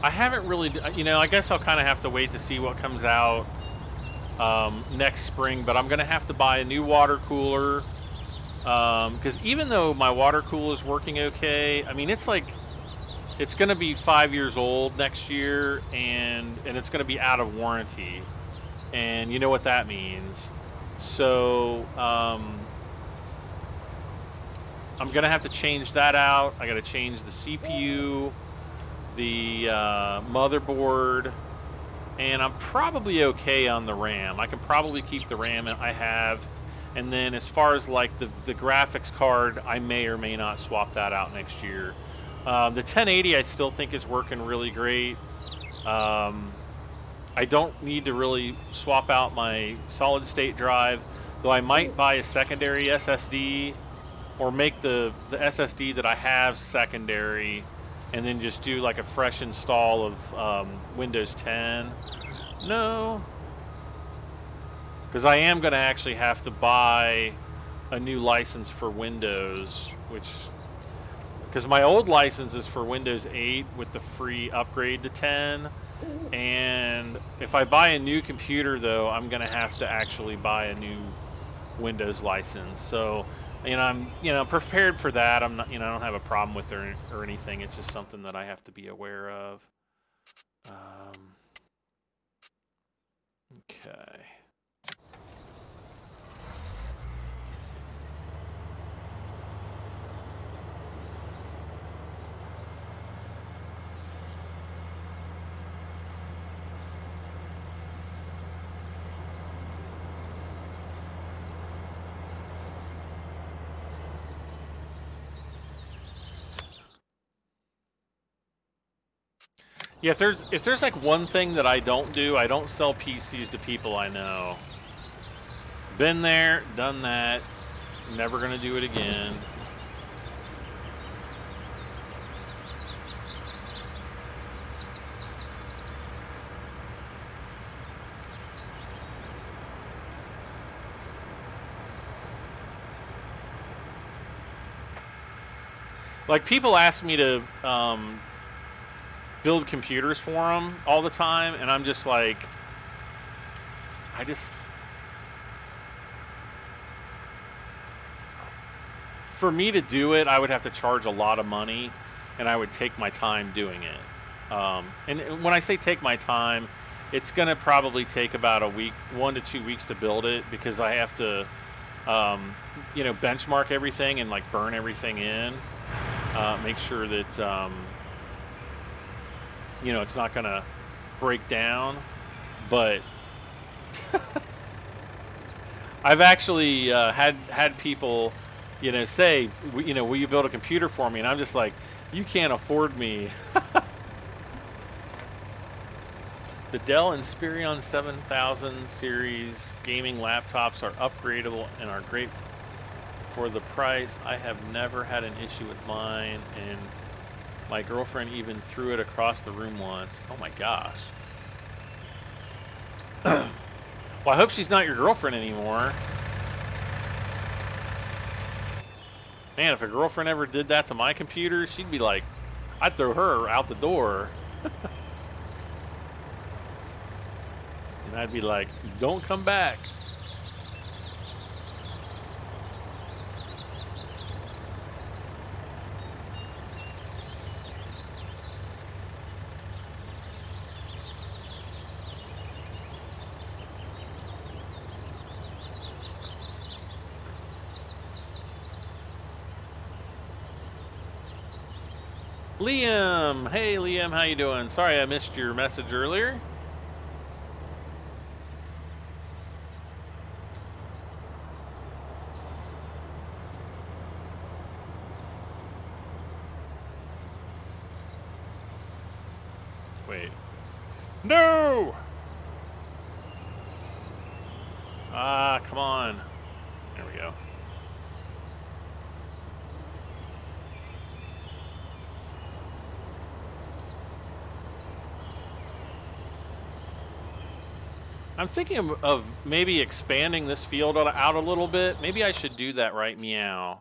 I haven't really, you know, I guess I'll kind of have to wait to see what comes out next spring. But I'm going to have to buy a new water cooler. Because even though my water cooler is working okay, I mean, it's like, it's going to be 5 years old next year. And it's going to be out of warranty. And you know what that means. So, I'm going to have to change that out. I got to change the CPU, the motherboard, and I'm probably okay on the RAM. I can probably keep the RAM I have. And then as far as like the graphics card, I may or may not swap that out next year. The 1080 I still think is working really great. I don't need to really swap out my solid state drive, though I might buy a secondary SSD or make the SSD that I have secondary and then just do like a fresh install of Windows 10. No. Because I am going to actually have to buy a new license for Windows, because my old license is for Windows 8 with the free upgrade to 10. And if I buy a new computer, though, I'm going to have to actually buy a new Windows license. So, you know, I'm prepared for that. I'm not, I don't have a problem with it or anything. It's just something that I have to be aware of. Okay. Yeah, if there's like one thing that I don't do, I don't sell PCs to people I know. Been there, done that, never gonna do it again. Like people ask me to build computers for them all the time, and I'm just like, for me to do it, I would have to charge a lot of money, and I would take my time doing it. And when I say take my time, it's going to probably take about a week, 1 to 2 weeks to build it, because I have to, benchmark everything and like burn everything in, make sure that, it's not going to break down. But I've actually had people, say, will you build a computer for me? And I'm just like, you can't afford me. The Dell Inspiron 7000 series gaming laptops are upgradable and are great for the price. I have never had an issue with mine, and my girlfriend even threw it across the room once. Oh my gosh. Well, I hope she's not your girlfriend anymore. Man, if a girlfriend ever did that to my computer, she'd be like, I'd throw her out the door. And I'd be like, don't come back. Liam! Hey Liam, how you doing? Sorry I missed your message earlier. Wait. No! Ah, come on. There we go. I'm thinking of maybe expanding this field out a little bit. Maybe I should do that, right? Meow.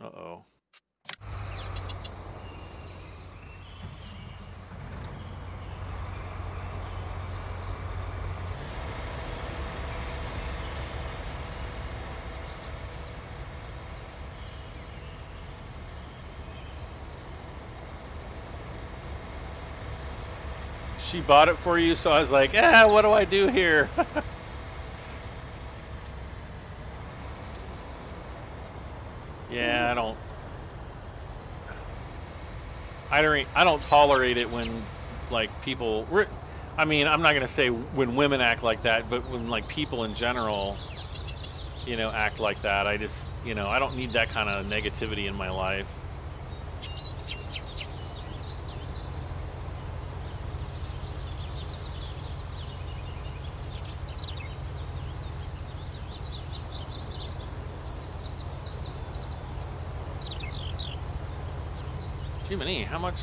Uh-oh. She bought it for you, so I was like, what do I do here? Yeah, I don't tolerate it when, like, people, I mean, I'm not going to say when women act like that, but when, like, people in general, you know, act like that. I just, you know, I don't need that kind of negativity in my life. Jiminy, how much?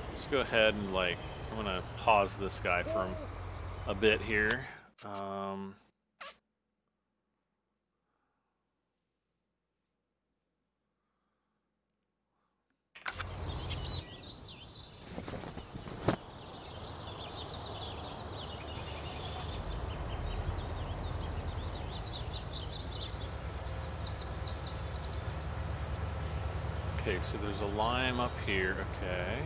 Let's go ahead and, like, I'm gonna pause this guy for a bit here. Okay, so there's a lime up here, okay.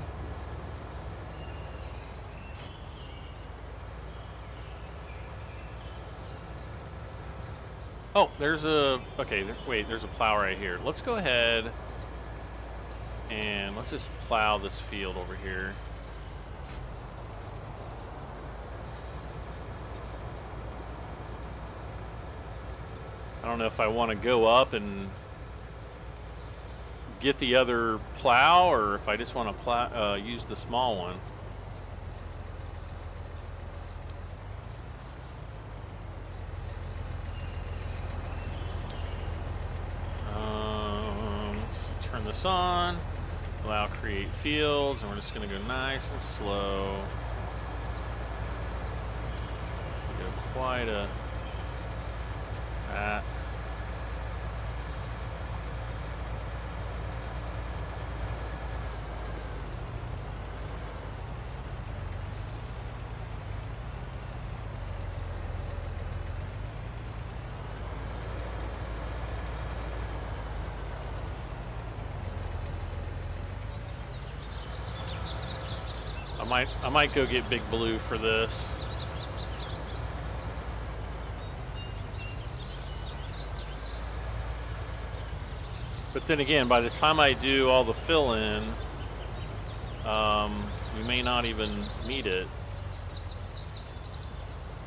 Oh, there's a, okay, wait, there's a plow right here. Let's go ahead and let's just plow this field over here. I don't know if I want to go up and get the other plow, or if I just want to plow, use the small one. Let's turn this on, allow create fields, and we're just going to go nice and slow. Go quite a that. I might go get Big Blue for this. But then again, by the time I do all the fill-in, we may not even need it.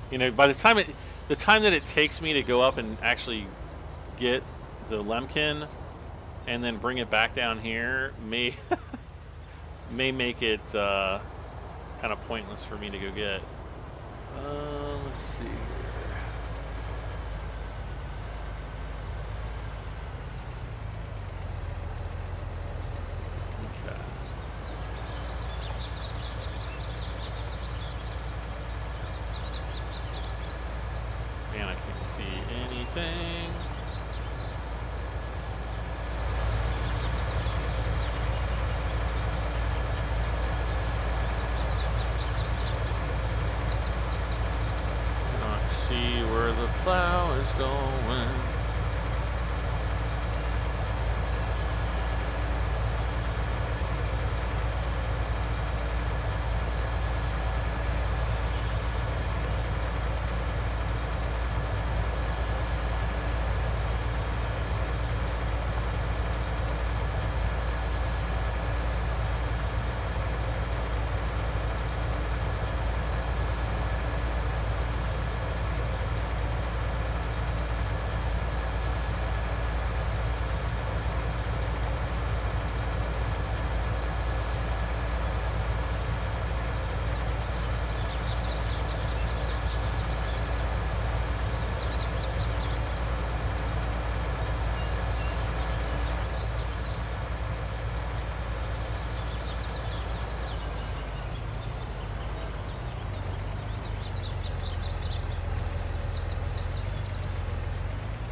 You know, by the time that it takes me to go up and actually get the Lemkin and then bring it back down here may make it kind of pointless for me to go get. Let's see here. Okay. Man, I can't see anything. See where the plow is going.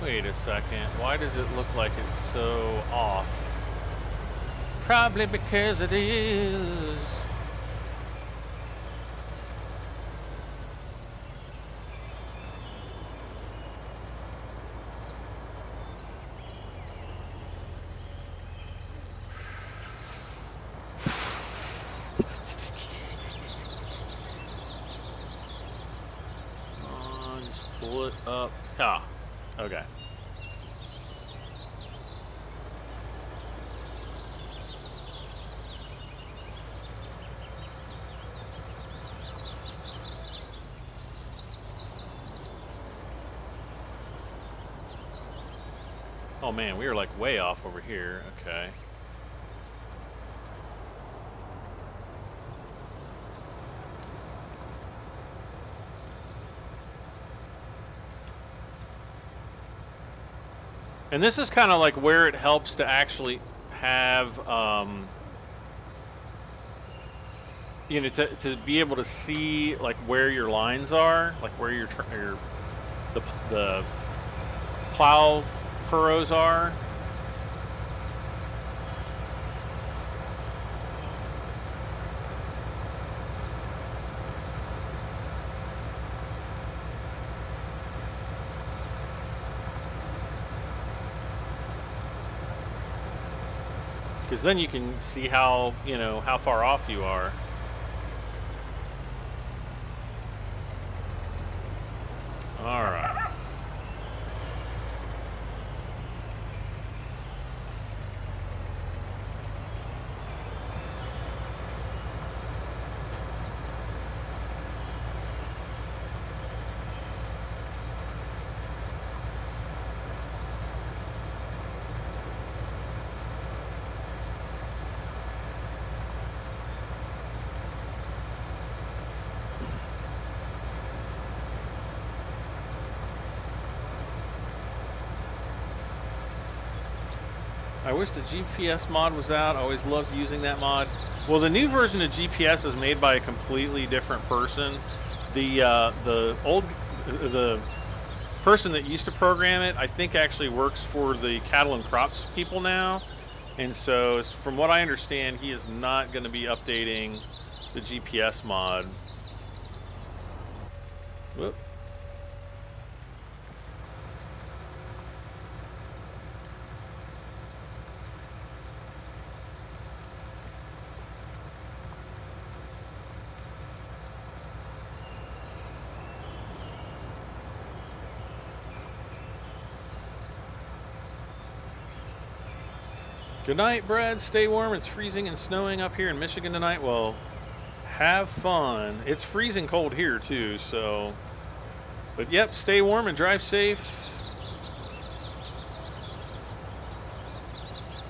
Wait a second. Why does it look like it's so off? Probably because it is. Just pull it up. Ah, okay. Oh man, we are like way off over here. Okay. And this is kind of like where it helps to actually have, you know, to be able to see like where your lines are, like where the plow furrows are. Because then you can see how, you know, how far off you are. All right. I wish the GPS mod was out. I always loved using that mod. Well, the new version of GPS is made by a completely different person. The person that used to program it, I think, actually works for the cattle and crops people now. And so, from what I understand, he is not going to be updating the GPS mod. Whoop. Good night, Brad. Stay warm. It's freezing and snowing up here in Michigan tonight. Well, have fun. It's freezing cold here, too, so... But, yep, stay warm and drive safe.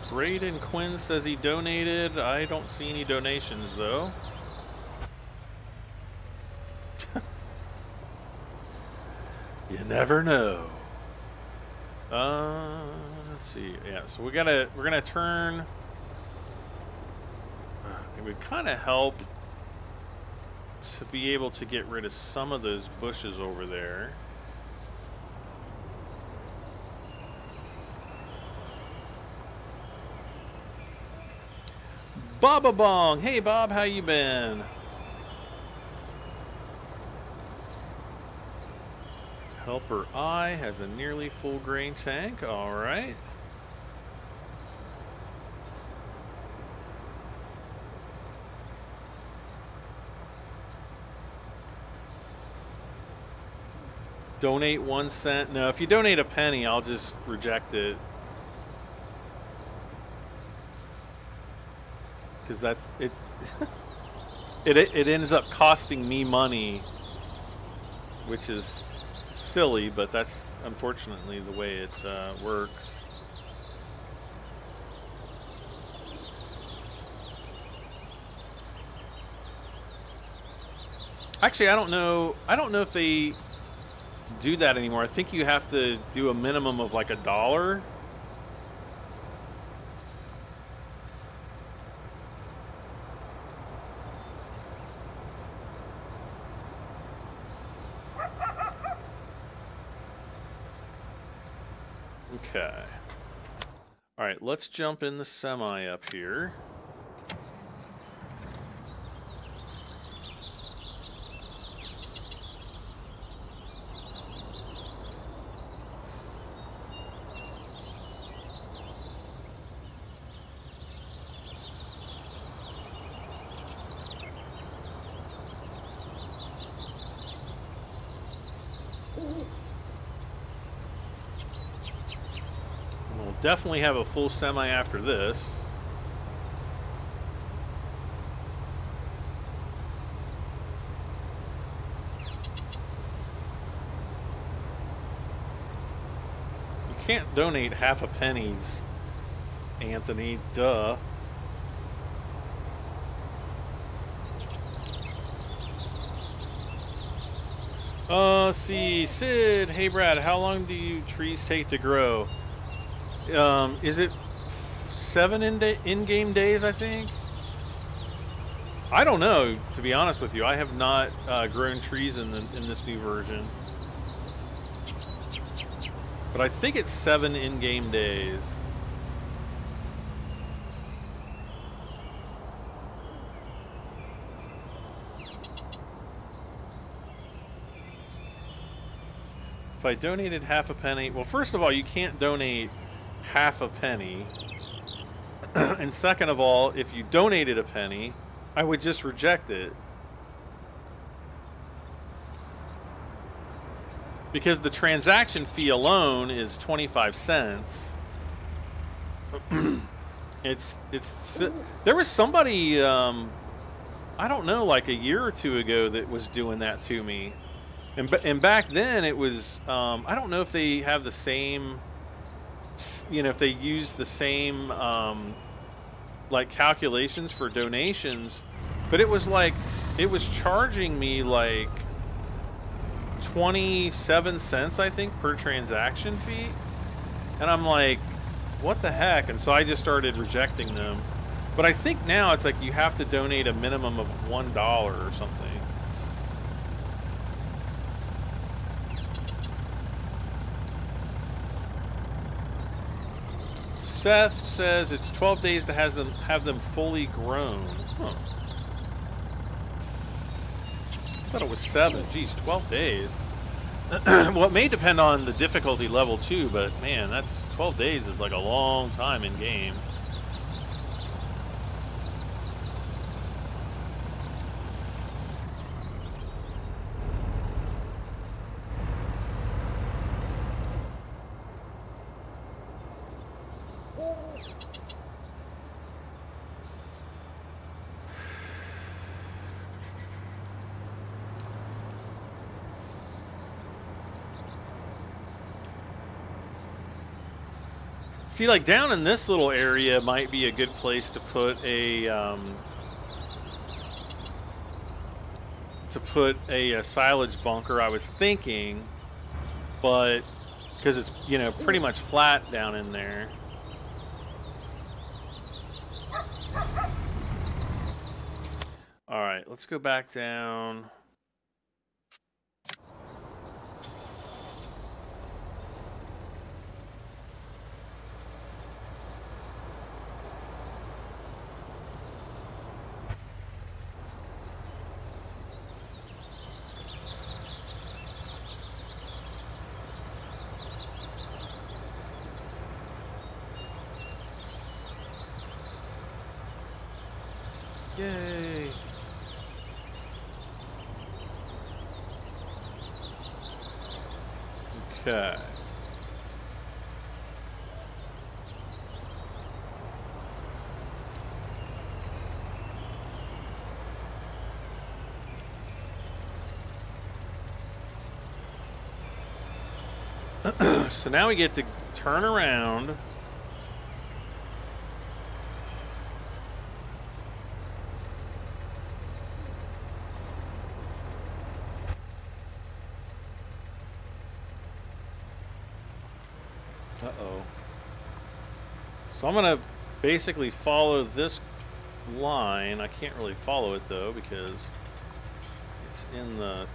Braden Quinn says he donated. I don't see any donations, though. You never know. Let's see. Yeah, so we're gonna turn. It would kind of help to be able to get rid of some of those bushes over there. Baba Bong, hey Bob, how you been? Helper I has a nearly full grain tank. All right. Donate 1 cent. No, if you donate a penny, I'll just reject it. Because that's it. It ends up costing me money, which is silly, but that's unfortunately the way it works. Actually, I don't know if they do that anymore. I think you have to do a minimum of like $1. Okay. All right, let's jump in the semi up here. We'll definitely have a full semi after this. You can't donate half a pennies, Anthony, duh. See, Sid, hey Brad, how long do you trees take to grow? Is it 7 in-game days, I think? I don't know, to be honest with you. I have not grown trees in this new version. But I think it's 7 in-game days. If I donated half a penny... Well, first of all, you can't donate half a penny. And second of all, if you donated a penny, I would just reject it. Because the transaction fee alone is 25 cents. There was somebody, I don't know, like a year or two ago that was doing that to me. And back then it was, I don't know if they have the same, you know, if they use the same, like calculations for donations, but it was like, it was charging me like 27 cents, I think, per transaction fee. And I'm like, what the heck? And so I just started rejecting them. But I think now it's like you have to donate a minimum of $1 or something. Seth says it's 12 days to have them fully grown. Huh. I thought it was 7. Geez, 12 days. Well, it may depend on the difficulty level too, but man, that's 12 days is like a long time in game. See, like down in this little area might be a good place to put a silage bunker. I was thinking, but because it's, you know, pretty much flat down in there. All right, let's go back down. Yay! Okay. So now we get to turn around. Uh-oh. So I'm going to basically follow this line. I can't really follow it, though, because it's in the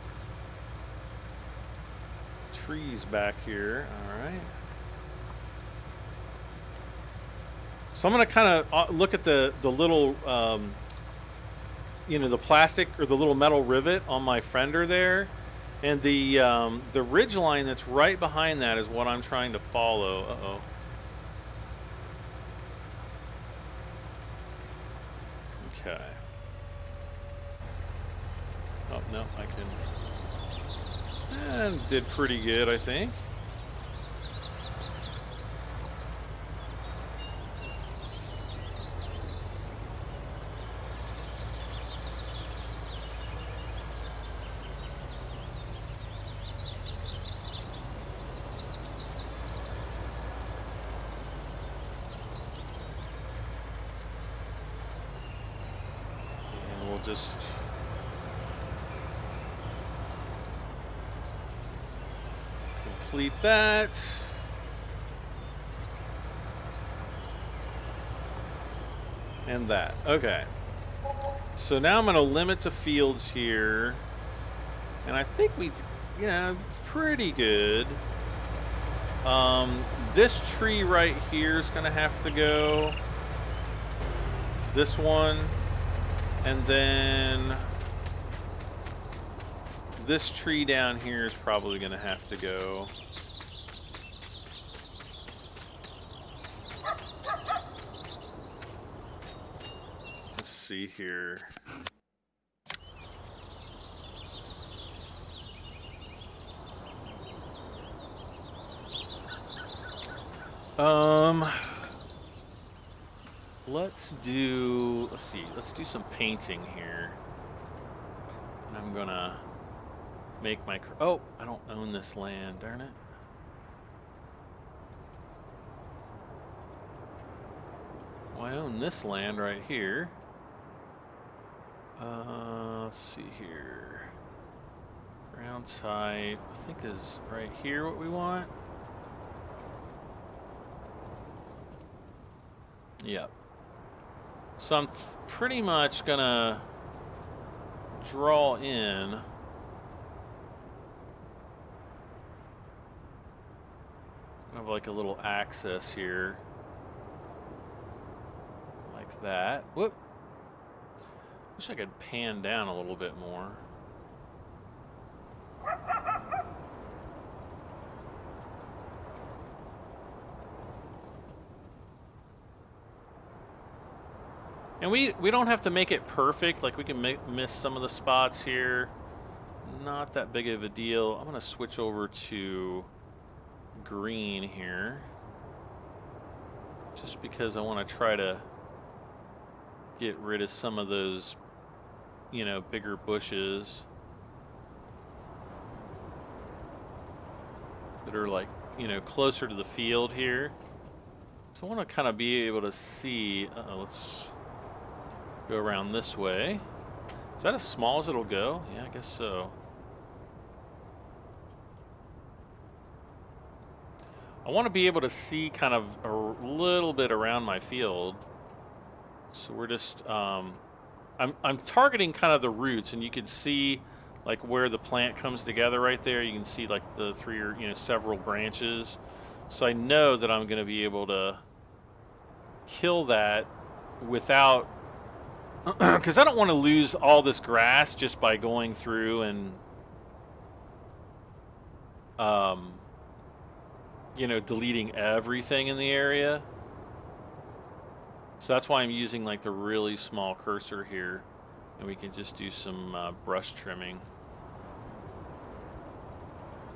trees back here. All right. So I'm going to kind of look at the little, you know, the plastic or the little metal rivet on my fender there. And the ridge line that's right behind that is what I'm trying to follow. Uh-oh. Okay. Oh, no, I can... And did pretty good, I think. Just complete that. And that. Okay. So now I'm going to limit the fields here. And I think we, you know, it's pretty good. This tree right here is going to have to go. This one. And then this tree down here is probably going to have to go. Let's see here. Let's do some painting here. And I'm gonna make my, oh, I don't own this land, darn it. Well, I own this land right here. Let's see here. Ground type, I think is right here what we want. Yep. So I'm pretty much gonna draw in kind of like a little axis here, like that. Whoop. Wish I could pan down a little bit more. And we don't have to make it perfect. Like, we can miss some of the spots here. Not that big of a deal. I'm going to switch over to green here. Just because I want to try to get rid of some of those, you know, bigger bushes that are, like, you know, closer to the field here. So I want to kind of be able to see. Let's go around this way. Is that as small as it'll go? Yeah, I guess so. I want to be able to see kind of a little bit around my field. So we're just, I'm targeting kind of the roots, and you can see like where the plant comes together right there. You can see like the three or, you know, several branches. So I know that I'm going to be able to kill that without, because I don't want to lose all this grass just by going through and, you know, deleting everything in the area. So that's why I'm using like the really small cursor here, and we can just do some brush trimming.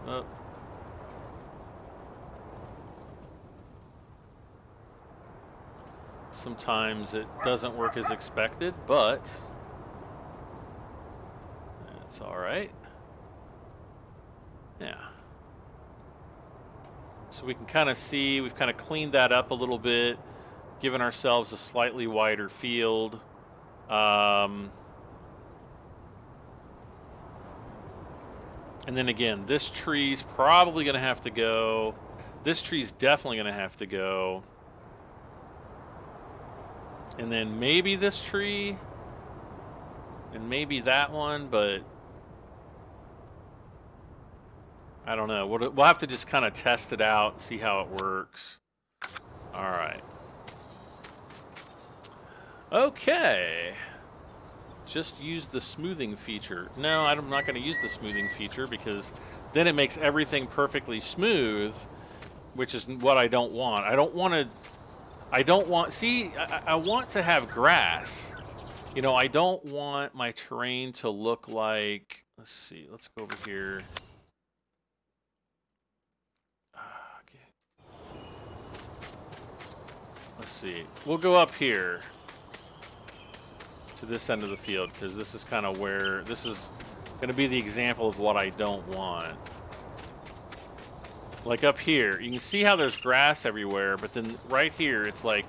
Oh. Sometimes it doesn't work as expected, but that's all right. Yeah. So we can kind of see, we've kind of cleaned that up a little bit, given ourselves a slightly wider field. And then again, this tree's probably going to have to go. This tree's definitely going to have to go. And then maybe this tree, and maybe that one, but I don't know. We'll have to just kind of test it out, see how it works. All right. Okay. Just use the smoothing feature. No, I'm not going to use the smoothing feature because then it makes everything perfectly smooth, which is what I don't want. I don't want, see, I want to have grass. You know, I don't want my terrain to look like, let's see, let's go over here. Okay. Let's see, we'll go up here to this end of the field because this is kind of where, this is going to be the example of what I don't want. Like up here, you can see how there's grass everywhere, but then right here, it's like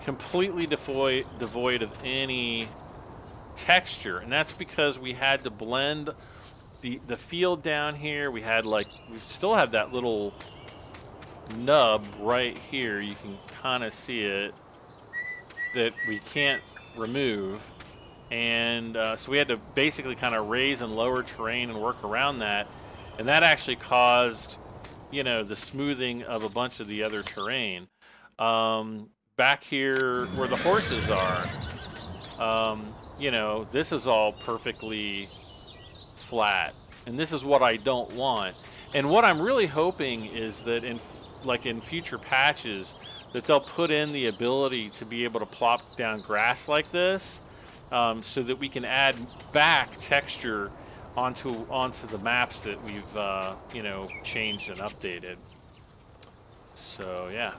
completely devoid of any texture. And that's because we had to blend the field down here. We had we still have that little nub right here. You can kind of see it that we can't remove. And so we had to basically kind of raise and lower terrain and work around that. And that actually caused, you know, the smoothing of a bunch of the other terrain. Back here where the horses are, you know, this is all perfectly flat. And this is what I don't want. And what I'm really hoping is that in future patches, that they'll put in the ability to be able to plop down grass like this, so that we can add back texture onto the maps that we've you know, changed and updated. So yeah.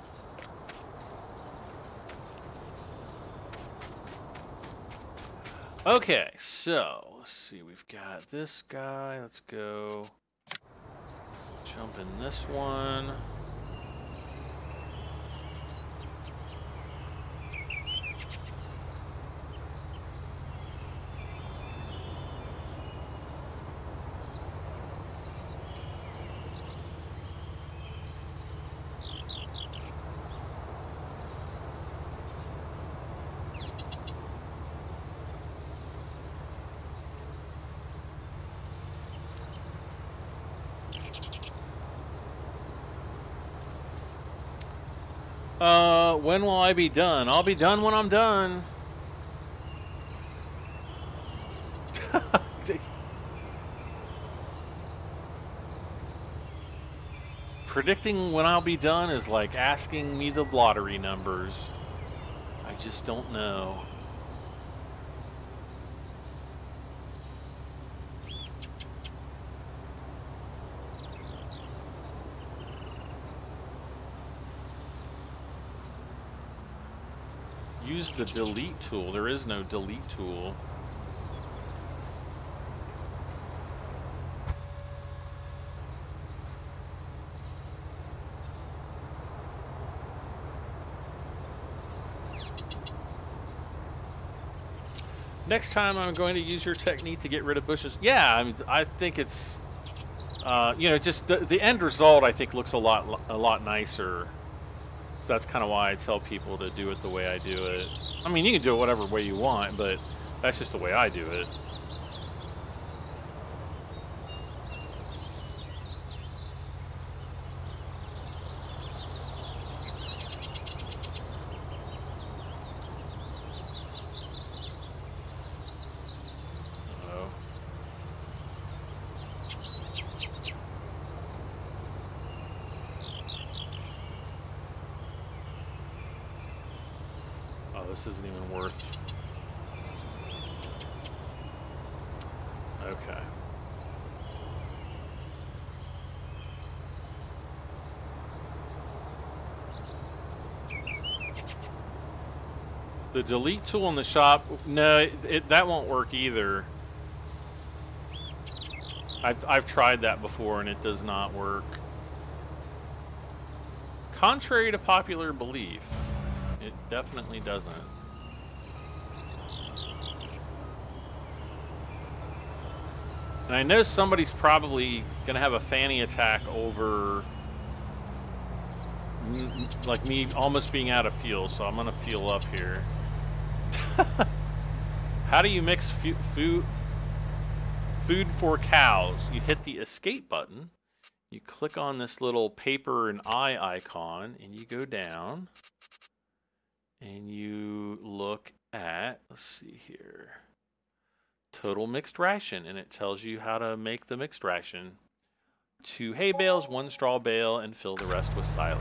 Okay, so let's see, we've got this guy. Let's go jump in this one. When will I be done? I'll be done when I'm done. Predicting when I'll be done is like asking me the lottery numbers. I just don't know. Use the delete tool. There is no delete tool. Next time I'm going to use your technique to get rid of bushes. Yeah, I mean, I think it's, you know, just the end result I think looks a lot nicer. So that's kind of why I tell people to do it the way I do it. I mean, you can do it whatever way you want, but that's just the way I do it. This isn't even worth. Okay. The delete tool in the shop, no, that won't work either. I've tried that before and it does not work. Contrary to popular belief, it definitely doesn't. And I know somebody's probably going to have a fanny attack over like me almost being out of fuel, so I'm going to fuel up here. How do you mix food for cows? You hit the escape button, you click on this little paper and eye icon, and you go down. And you look at, let's see here, total mixed ration, and it tells you how to make the mixed ration. 2 hay bales, 1 straw bale, and fill the rest with silage.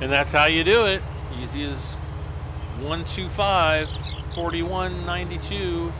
And that's how you do it. Easy as 125, 41.92.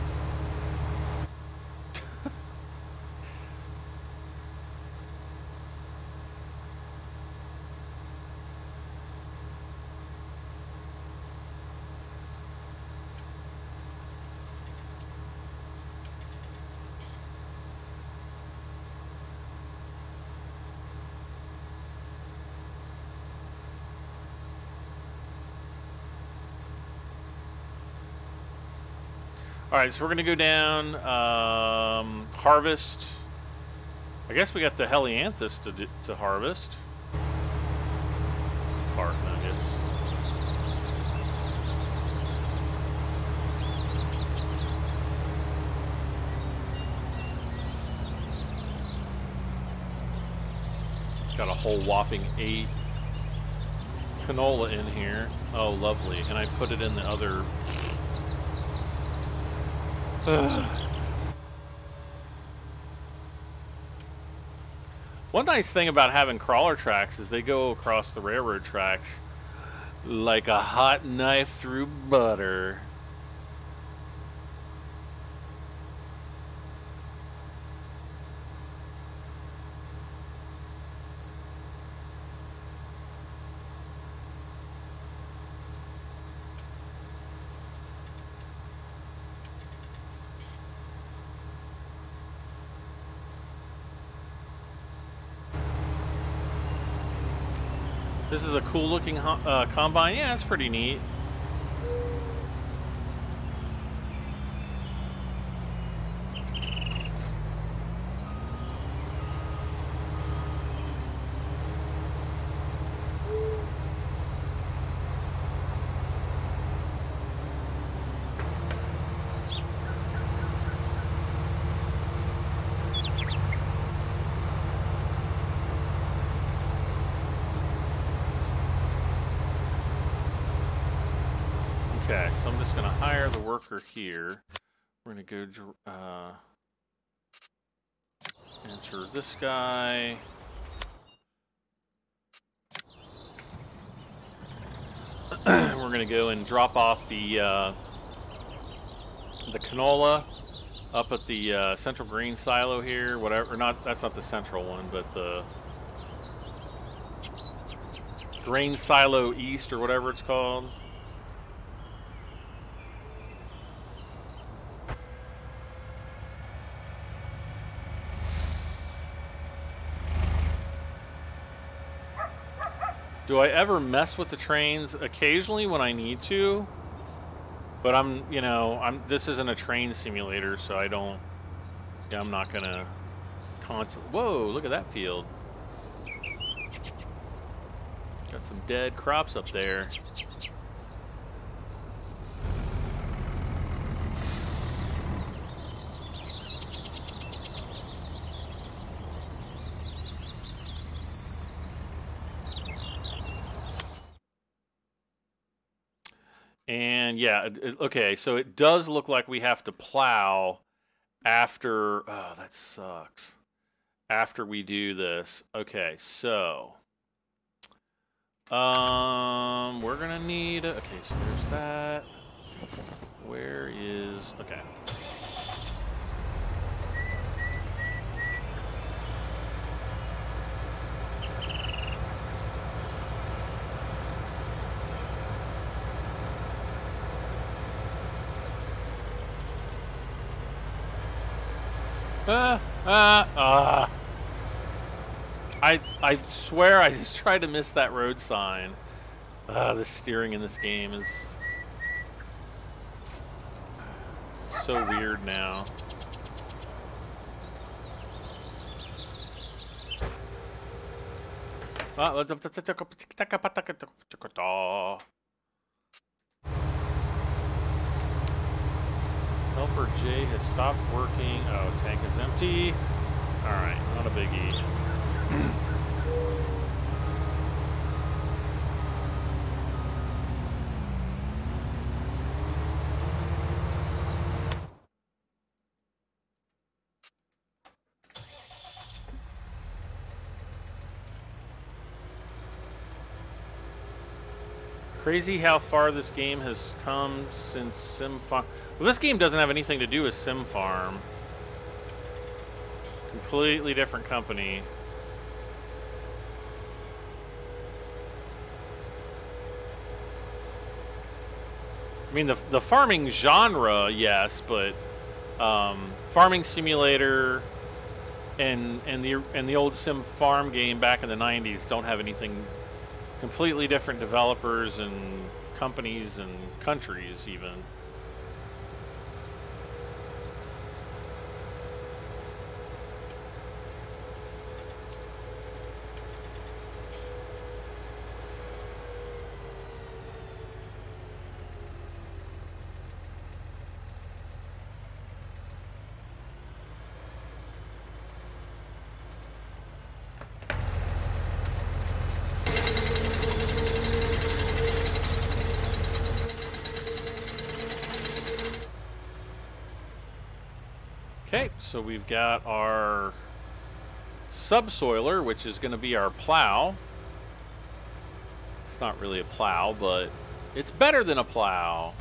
All right, so we're gonna go down harvest. I guess we got the Helianthus to harvest. Fart nuggets. Got a whole whopping 8 canola in here. Oh, lovely. And I put it in the other. One nice thing about having crawler tracks is they go across the railroad tracks like a hot knife through butter. This is a cool looking combine. Yeah, it's pretty neat. Okay, so I'm just going to hire the worker here. We're going to go enter this guy. We're going to go and drop off the canola up at the central grain silo here. Whatever, not that's not the central one, but the grain silo east or whatever it's called. Do I ever mess with the trains? Occasionally when I need to, but this isn't a train simulator, so I don't, I'm not gonna constantly, whoa, look at that field. Got some dead crops up there. And yeah, okay, so it does look like we have to plow after, oh, that sucks. After we do this. Okay, so we're gonna need, okay, so there's that. Where is, okay. I swear I just tried to miss that road sign. The steering in this game is so weird now. Helper J has stopped working. Oh, tank is empty. Alright, not a biggie. Crazy how far this game has come since Sim Farm. Well, this game doesn't have anything to do with Sim Farm. Completely different company. I mean, the farming genre, yes, but farming simulator and the old Sim Farm game back in the 90s don't have anything. Completely different developers and companies and countries, even. Okay, so we've got our subsoiler, which is going to be our plow. It's not really a plow, but it's better than a plow.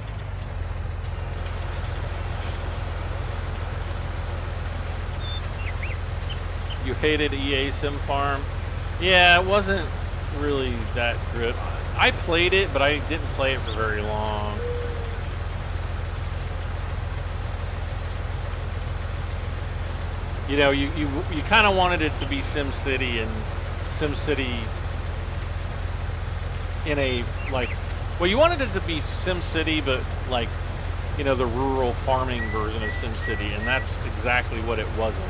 You hated EA Sim Farm? Yeah, it wasn't really that good. I played it, but I didn't play it for very long. You know, you kind of wanted it to be SimCity, and SimCity in a, like, well, you wanted it to be SimCity, but like, you know, the rural farming version of SimCity, and that's exactly what it wasn't.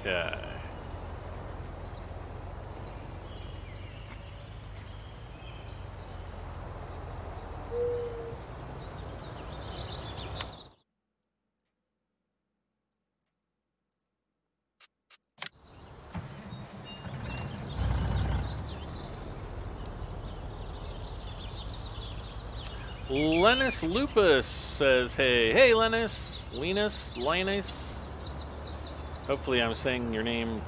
Okay. Linus Lupus says, hey Linus, Linus. Hopefully I'm saying your name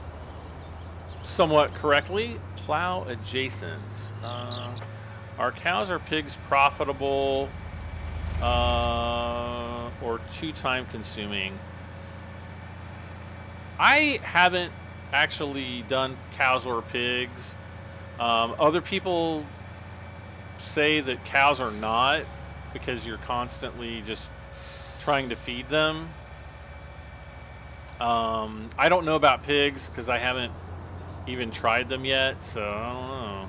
somewhat correctly. Plow adjacent. Are cows or pigs profitable or too time consuming? I haven't actually done cows or pigs. Other people say that cows are not, because you're constantly just trying to feed them. I don't know about pigs because I haven't even tried them yet, so I don't know.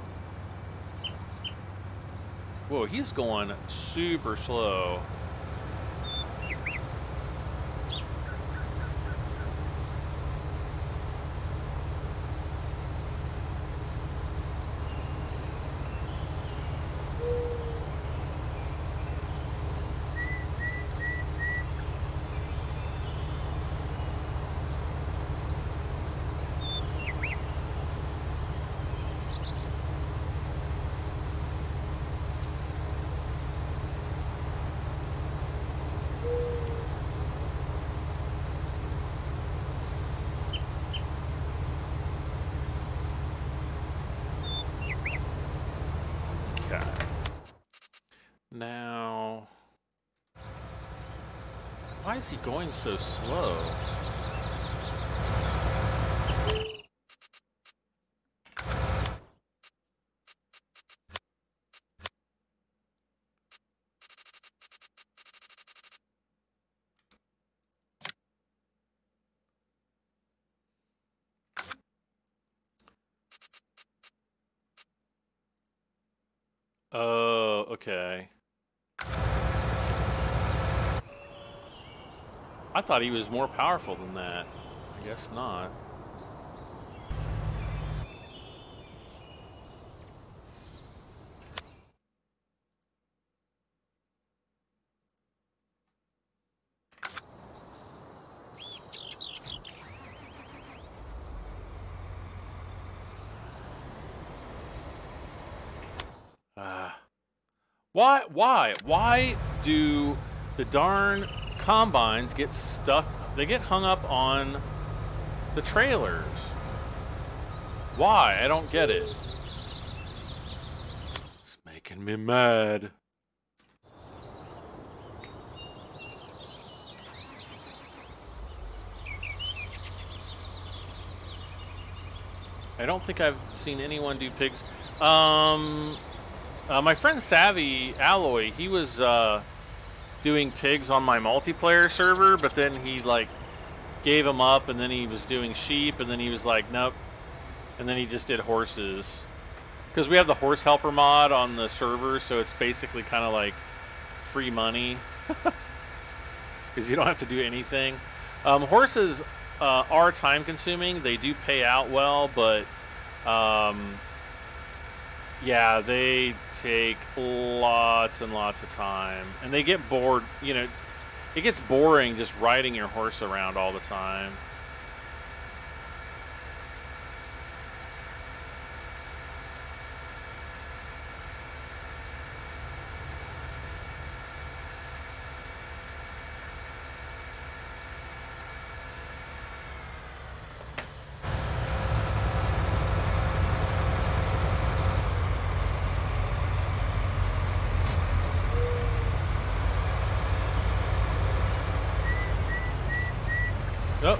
Whoa, he's going super slow. Now, why is he going so slow? Oh, okay. I thought he was more powerful than that. I guess not. Why do the darn combines get stuck? They get hung up on the trailers. Why? I don't get it. It's making me mad. I don't think I've seen anyone do pigs. My friend Savvy Alloy, he was doing pigs on my multiplayer server, but then he like gave them up, and then he was doing sheep, and then he was like, nope, and then he just did horses. Because we have the horse helper mod on the server, so it's basically kind of like free money, because you don't have to do anything. Horses are time consuming. They do pay out well, but yeah, they take lots and lots of time, and they get bored. You know, it gets boring just riding your horse around all the time. Oh.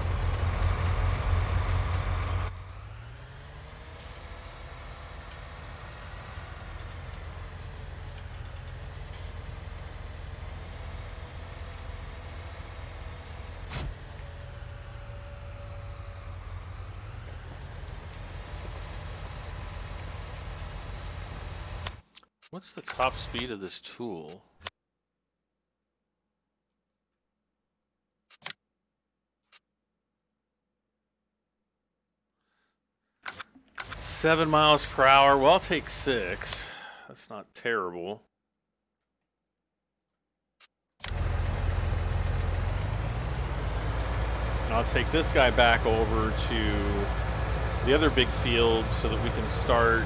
What's the top speed of this tool? $7 miles per hour. Well, I'll take 6. That's not terrible. And I'll take this guy back over to the other big field so that we can start.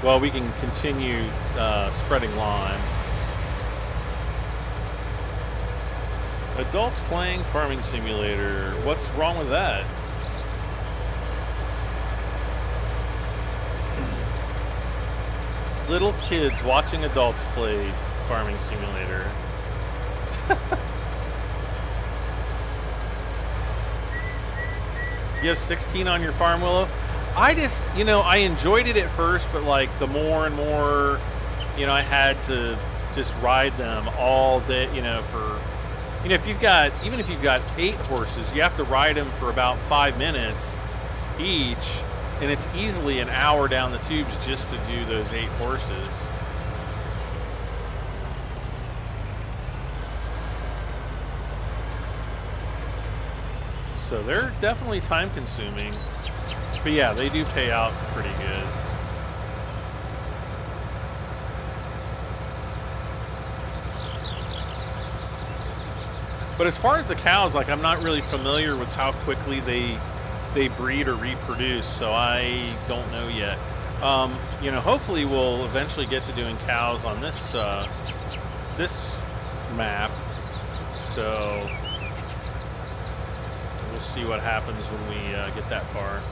Well, we can continue spreading lime. Adults playing Farming Simulator. What's wrong with that? Little kids watching adults play Farming Simulator. You have 16 on your farm, Willow? I just, you know, I enjoyed it at first, but like the more and more, you know, I had to just ride them all day, you know, for, you know, if you've got, even if you've got 8 horses, you have to ride them for about 5 minutes each. And it's easily an hour down the tubes just to do those 8 horses. So they're definitely time consuming. But yeah, they do pay out pretty good. But as far as the cows, like I'm not really familiar with how quickly they breed or reproduce, so I don't know yet. You know, hopefully we'll eventually get to doing cows on this this map. So we'll see what happens when we get that far.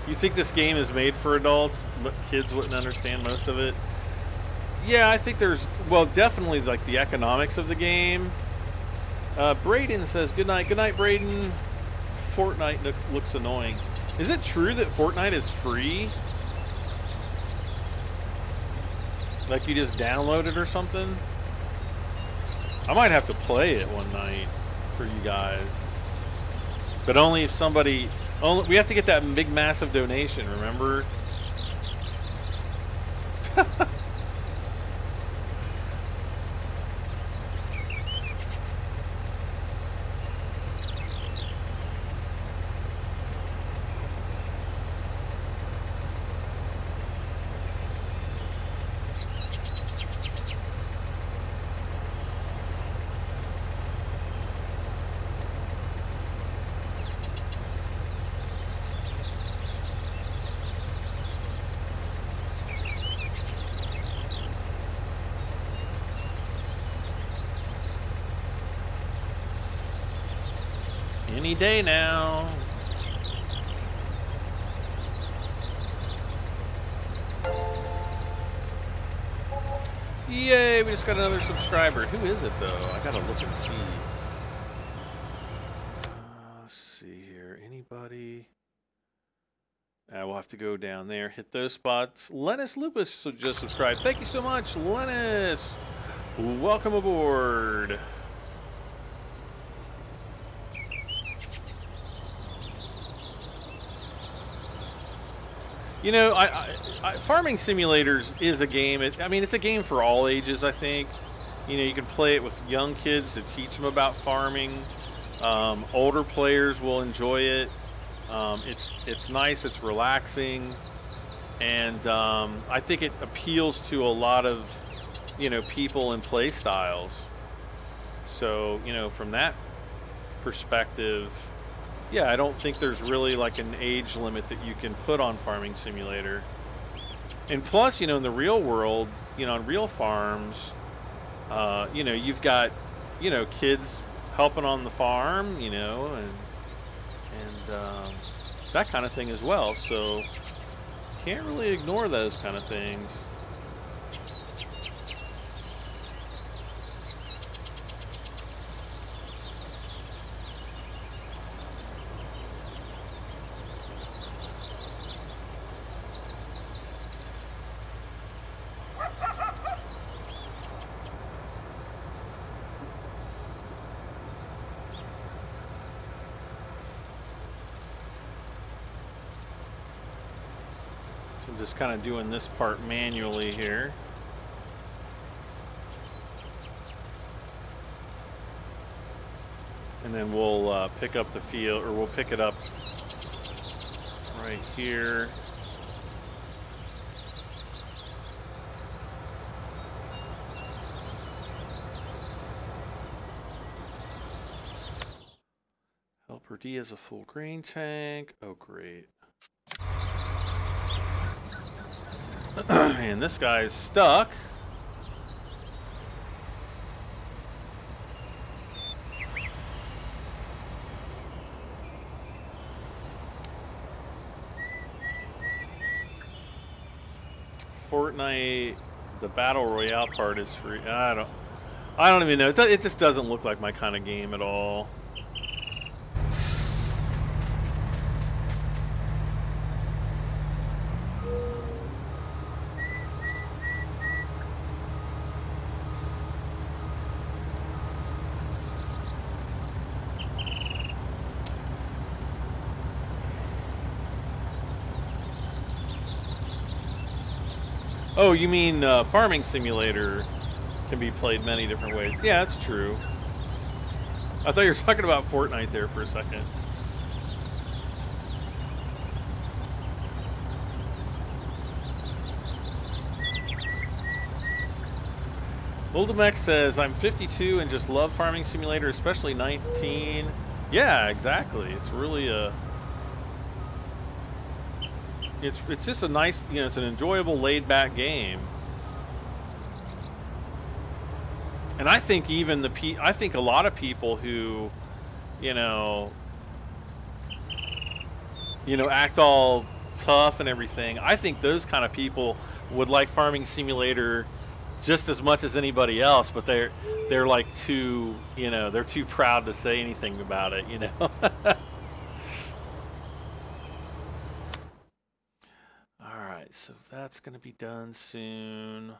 You think this game is made for adults, but kids wouldn't understand most of it? Yeah, I think there's, well, definitely like the economics of the game. Braden says, good night, Braden. Fortnite looks annoying. Is it true that Fortnite is free? Like you just download it or something? I might have to play it one night for you guys, but only if somebody. We have to get that big, massive donation. Remember? Any day now. Yay, we just got another subscriber. Who is it, though? I gotta look and see. Let's see here. Anybody? We'll have to go down there, hit those spots. Lennis Lupus just subscribed. Thank you so much, Lennis. Welcome aboard. You know, Farming Simulators is a game. I mean, it's a game for all ages, I think. You know, you can play it with young kids to teach them about farming. Older players will enjoy it. It's nice, it's relaxing, and I think it appeals to a lot of, you know, people and play styles. So, you know, from that perspective, yeah, I don't think there's really like an age limit that you can put on Farming Simulator. And plus, you know, in the real world, you know, on real farms, you know, you've got, you know, kids helping on the farm, you know, and that kind of thing as well. So can't really ignore those kind of things. Just kind of doing this part manually here. And then we'll pick up the field, or we'll pick it up right here. Helper D has a full grain tank. Oh, great. And this guy's stuck. Fortnite, the battle royale part is free. I don't even know. It just doesn't look like my kind of game at all. Oh, you mean Farming Simulator can be played many different ways. Yeah, that's true. I thought you were talking about Fortnite there for a second. Moldemex says, I'm 52 and just love Farming Simulator, especially 19. Yeah, exactly. It's really a... It's just a nice, you know, it's an enjoyable, laid-back game. And I think even I think a lot of people who, you know, act all tough and everything, I think those kind of people would like Farming Simulator just as much as anybody else, but they're like too, you know, they're too proud to say anything about it, you know. So that's going to be done soon.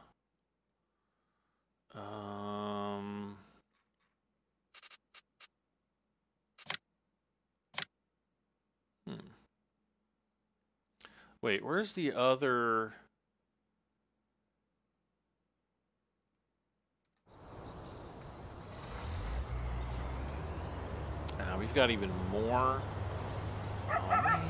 Wait, where's the other? We've got even more. Oh, man.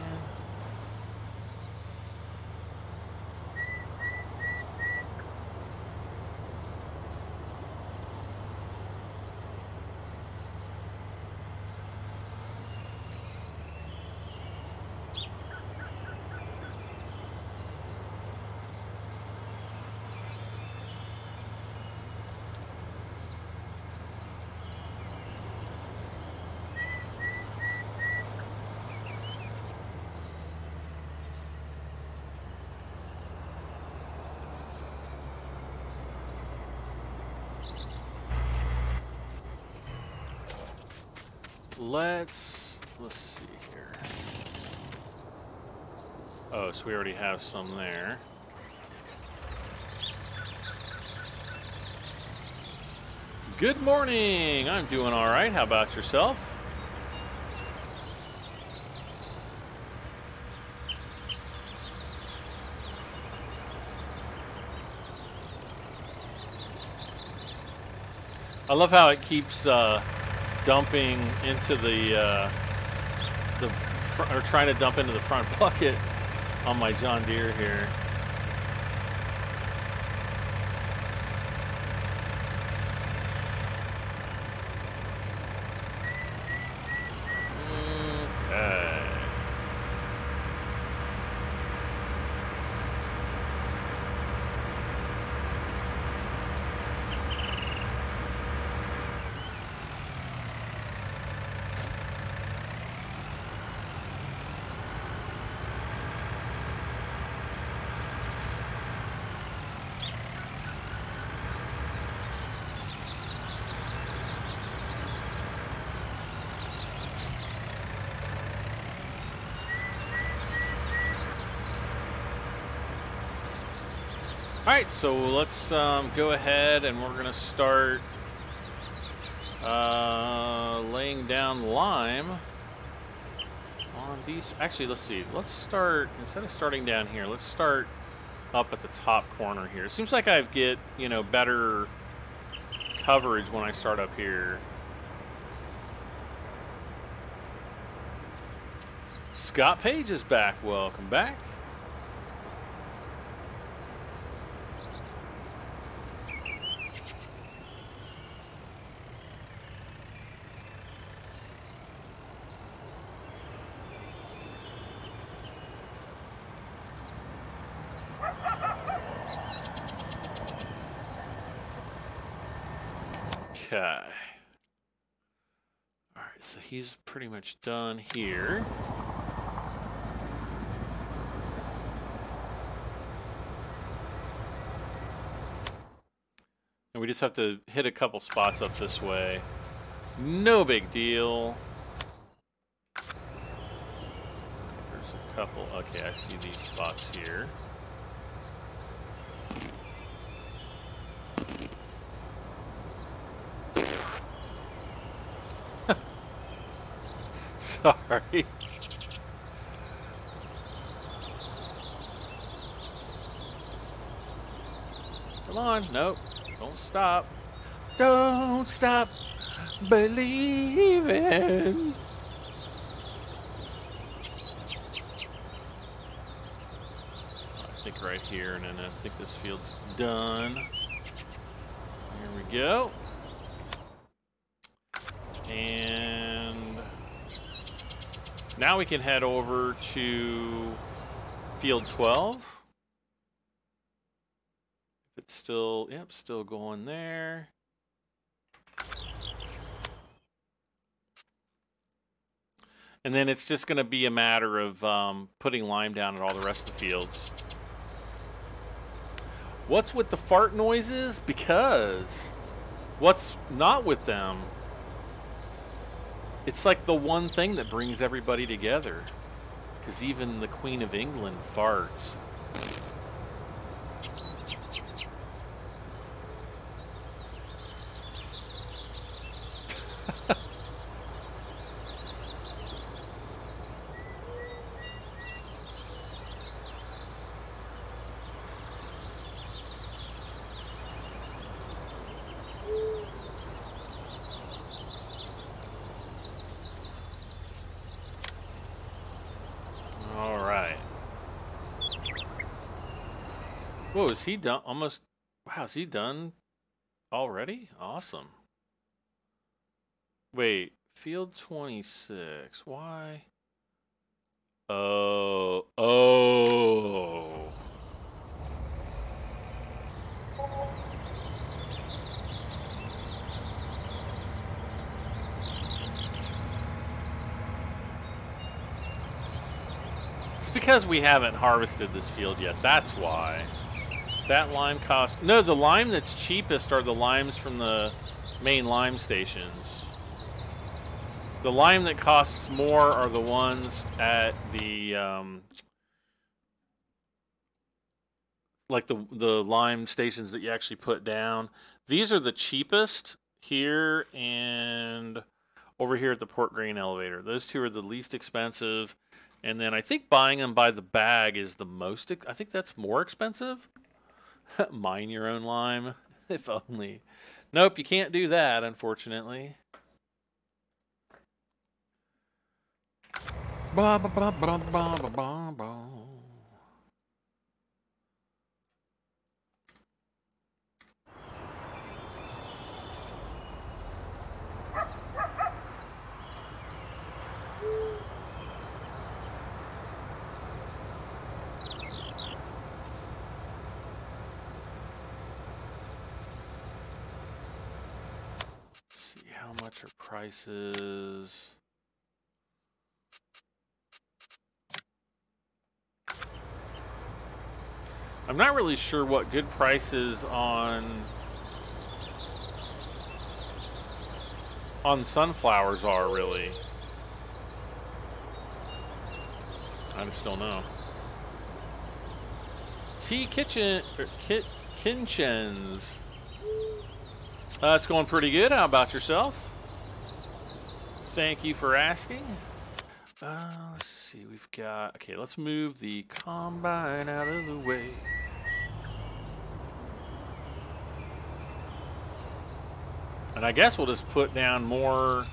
Let's see here. Oh, so we already have some there. Good morning. I'm doing all right. How about yourself? I love how it keeps dumping into or trying to dump into the front bucket on my John Deere here. Alright, so let's go ahead and we're going to start laying down lime on these. Actually, let's see. Let's start, instead of starting down here, let's start up at the top corner here. It seems like I get, you know, better coverage when I start up here. Scott Page is back. Welcome back. Okay. All right, so he's pretty much done here. And we just have to hit a couple spots up this way. No big deal. There's a couple. Okay, I see these spots here. Sorry. Come on. Nope. Don't stop. Don't stop believing. I think right here, and then I think this field's done. Here we go. And now we can head over to field 12. If it's still, yep, still going there. And then it's just going to be a matter of putting lime down at all the rest of the fields. What's with the fart noises? Because what's not with them? It's like the one thing that brings everybody together. Because even the Queen of England farts. Whoa, is he done? Almost. Wow, is he done already? Awesome. Wait, field 26. Why? Oh. It's because we haven't harvested this field yet. That's why. That lime cost... No, the lime that's cheapest are the limes from the main lime stations. The lime that costs more are the ones at the... like the lime stations that you actually put down. These are the cheapest here and over here at the Port Grain elevator. Those two are the least expensive. And then I think buying them by the bag is the most... I think that's more expensive. Mine your own lime, if only. Nope, you can't do that, unfortunately. Ba, ba, ba, ba, ba, ba, ba, ba. How much are prices? I'm not really sure what good prices on sunflowers are, really. I just don't know. Kitchens. It's going pretty good. How about yourself? Thank you for asking. Let's see. We've got... Okay, let's move the combine out of the way. And I guess we'll just put down more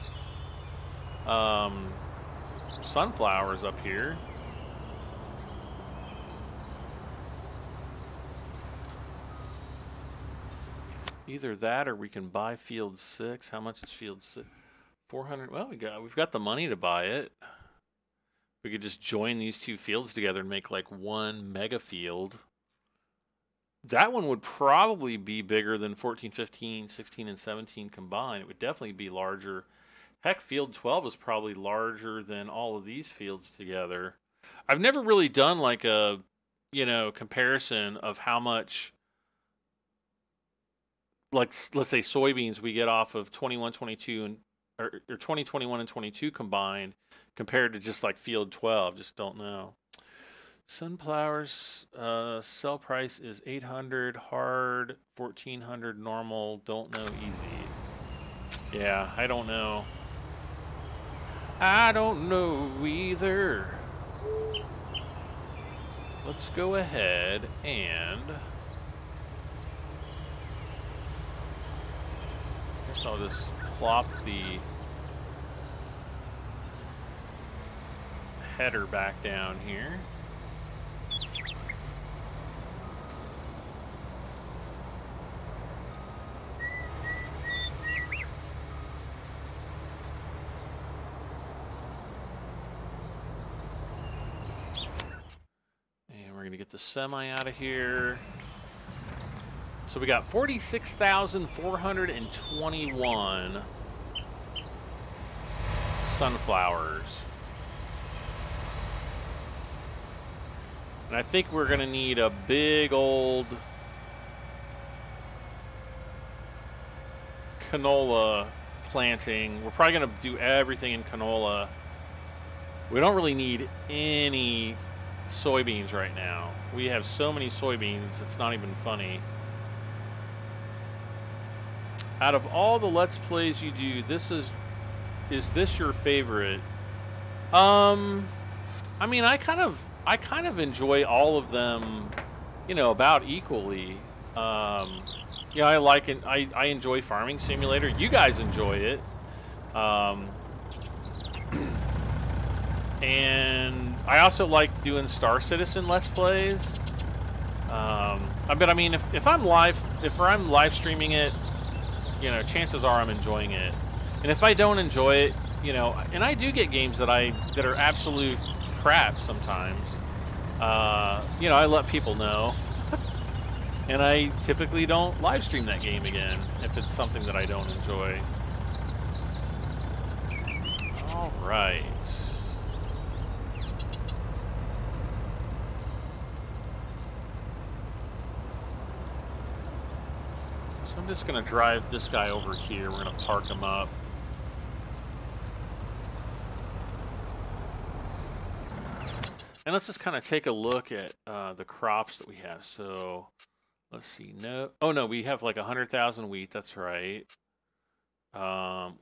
sunflowers up here. Either that or we can buy field 6. How much is field 6? 400. Well, we've got the money to buy it. We could just join these two fields together and make like one mega field. That one would probably be bigger than 14, 15, 16, and 17 combined. It would definitely be larger. Heck, field 12 is probably larger than all of these fields together. I've never really done like a, comparison of how much, like, let's say soybeans we get off of 21, 22, and or 20, 21, and 22 combined compared to just like field 12. Just don't know. Sunflowers sell price is 800 hard, 1400 normal. Don't know easy. Yeah, I don't know. I don't know either. Let's go ahead and I guess I'll just plop the header back down here. Get the semi out of here. So we got 46,421 sunflowers. And I think we're going to need a big old canola planting. We're probably going to do everything in canola. We don't really need any soybeans right now. We have so many soybeans, it's not even funny. Out of all the Let's Plays you do, is this your favorite? I mean, I kind of enjoy all of them, about equally. Yeah, I like it. I enjoy Farming Simulator. You guys enjoy it. And I also like doing Star Citizen Let's Plays. But I mean, if I'm live streaming it, you know, chances are I'm enjoying it. And if I don't enjoy it, you know, and I do get games that are absolute crap sometimes. You know, I let people know. And I typically don't live stream that game again if it's something that I don't enjoy. All right. So I'm just going to drive this guy over here. We're going to park him up. And let's just kind of take a look at the crops that we have. So let's see. No, oh no, we have like 100,000 wheat. That's right.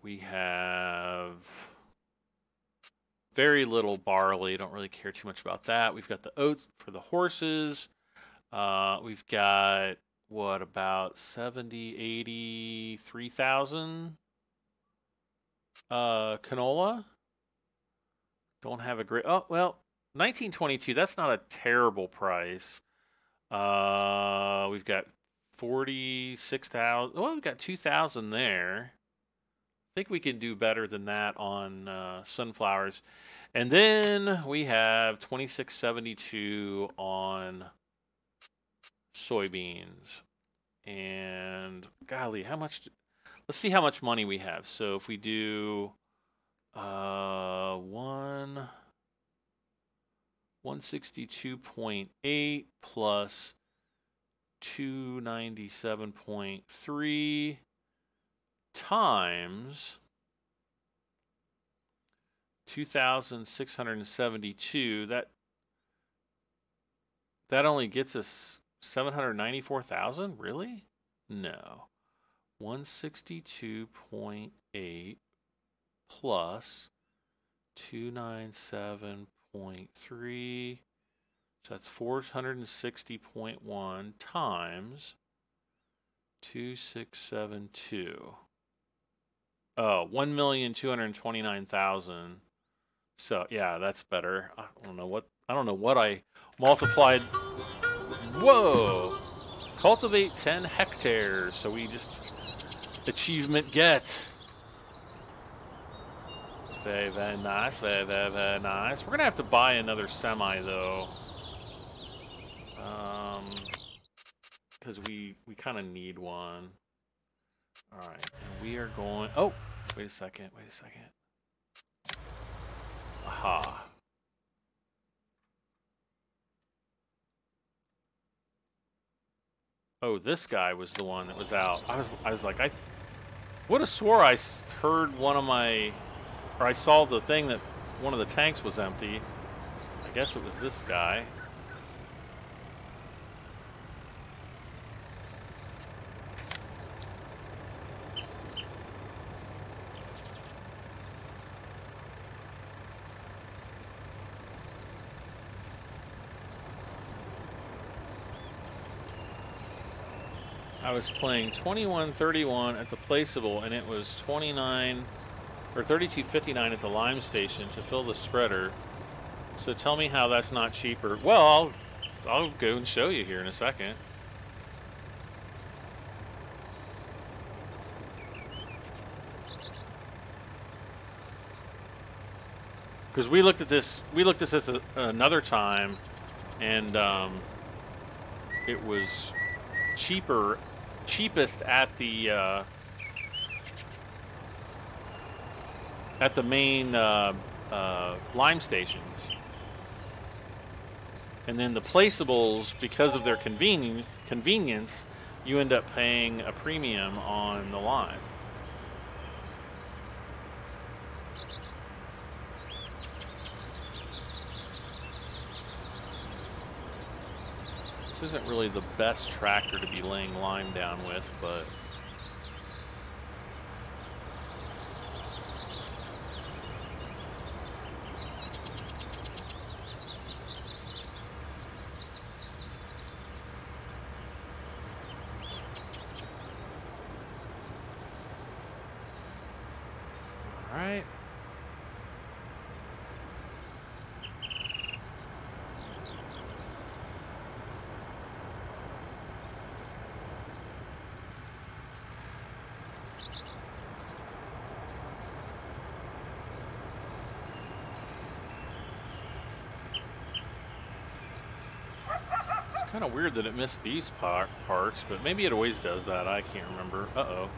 We have very little barley. Don't really care too much about that. We've got the oats for the horses. We've got what, about 70, 80, 3,000 canola. Don't have a great. Oh well. 1922, that's not a terrible price. We've got 46,000. Well, we've got 2,000 there. I think we can do better than that on sunflowers. And then we have 2672 on soybeans. And golly, how much? Let's see how much money we have. So if we do 162.8 plus 297.3 times 2,672. That only gets us 794,000. Really? No. 162.8 plus 297.3, so that's 460.1 times 2672. Oh, 1,229,000. So yeah, that's better. I don't know what I multiplied. Whoa! Cultivate 10 hectares. So we just achievement get. Very, very nice. Very, very, very nice. We're going to have to buy another semi, though. Because we kind of need one. All right. And we are going... Oh! Wait a second. Wait a second. Aha. Oh, this guy was the one that was out. I was like, I would have swore I heard one of my... Or I saw the thing that one of the tanks was empty. I guess it was this guy. I was playing 2131 at the placeable, and it was 29 or 32.59 at the lime station to fill the spreader. So tell me how that's not cheaper. Well, I'll go and show you here in a second. Because we looked at this another time, and it was cheapest at the main lime stations, and then the placeables, because of their convenience, you end up paying a premium on the lime. This isn't really the best tractor to be laying lime down with, but all right. Kind of weird that it missed these parts, but maybe it always does that. I can't remember. Uh-oh.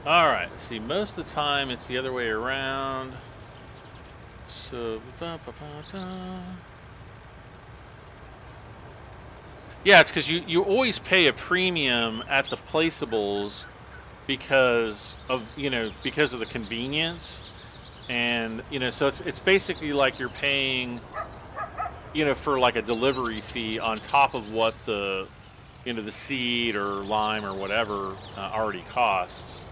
Alright, see, most of the time it's the other way around. So, yeah, it's because you always pay a premium at the placeables because of, because of the convenience. And, so it's basically like you're paying, for like a delivery fee on top of what the, the seed or lime or whatever already costs.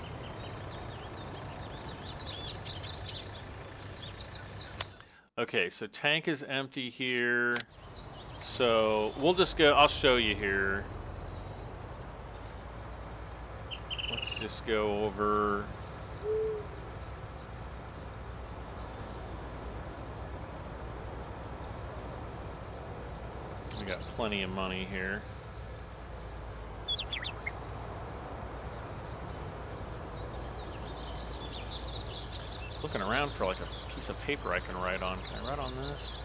Okay, so tank is empty here. So we'll just go, I'll show you here. Let's just go over. We got plenty of money here. Looking around for like a piece of paper I can write on. Can I write on this?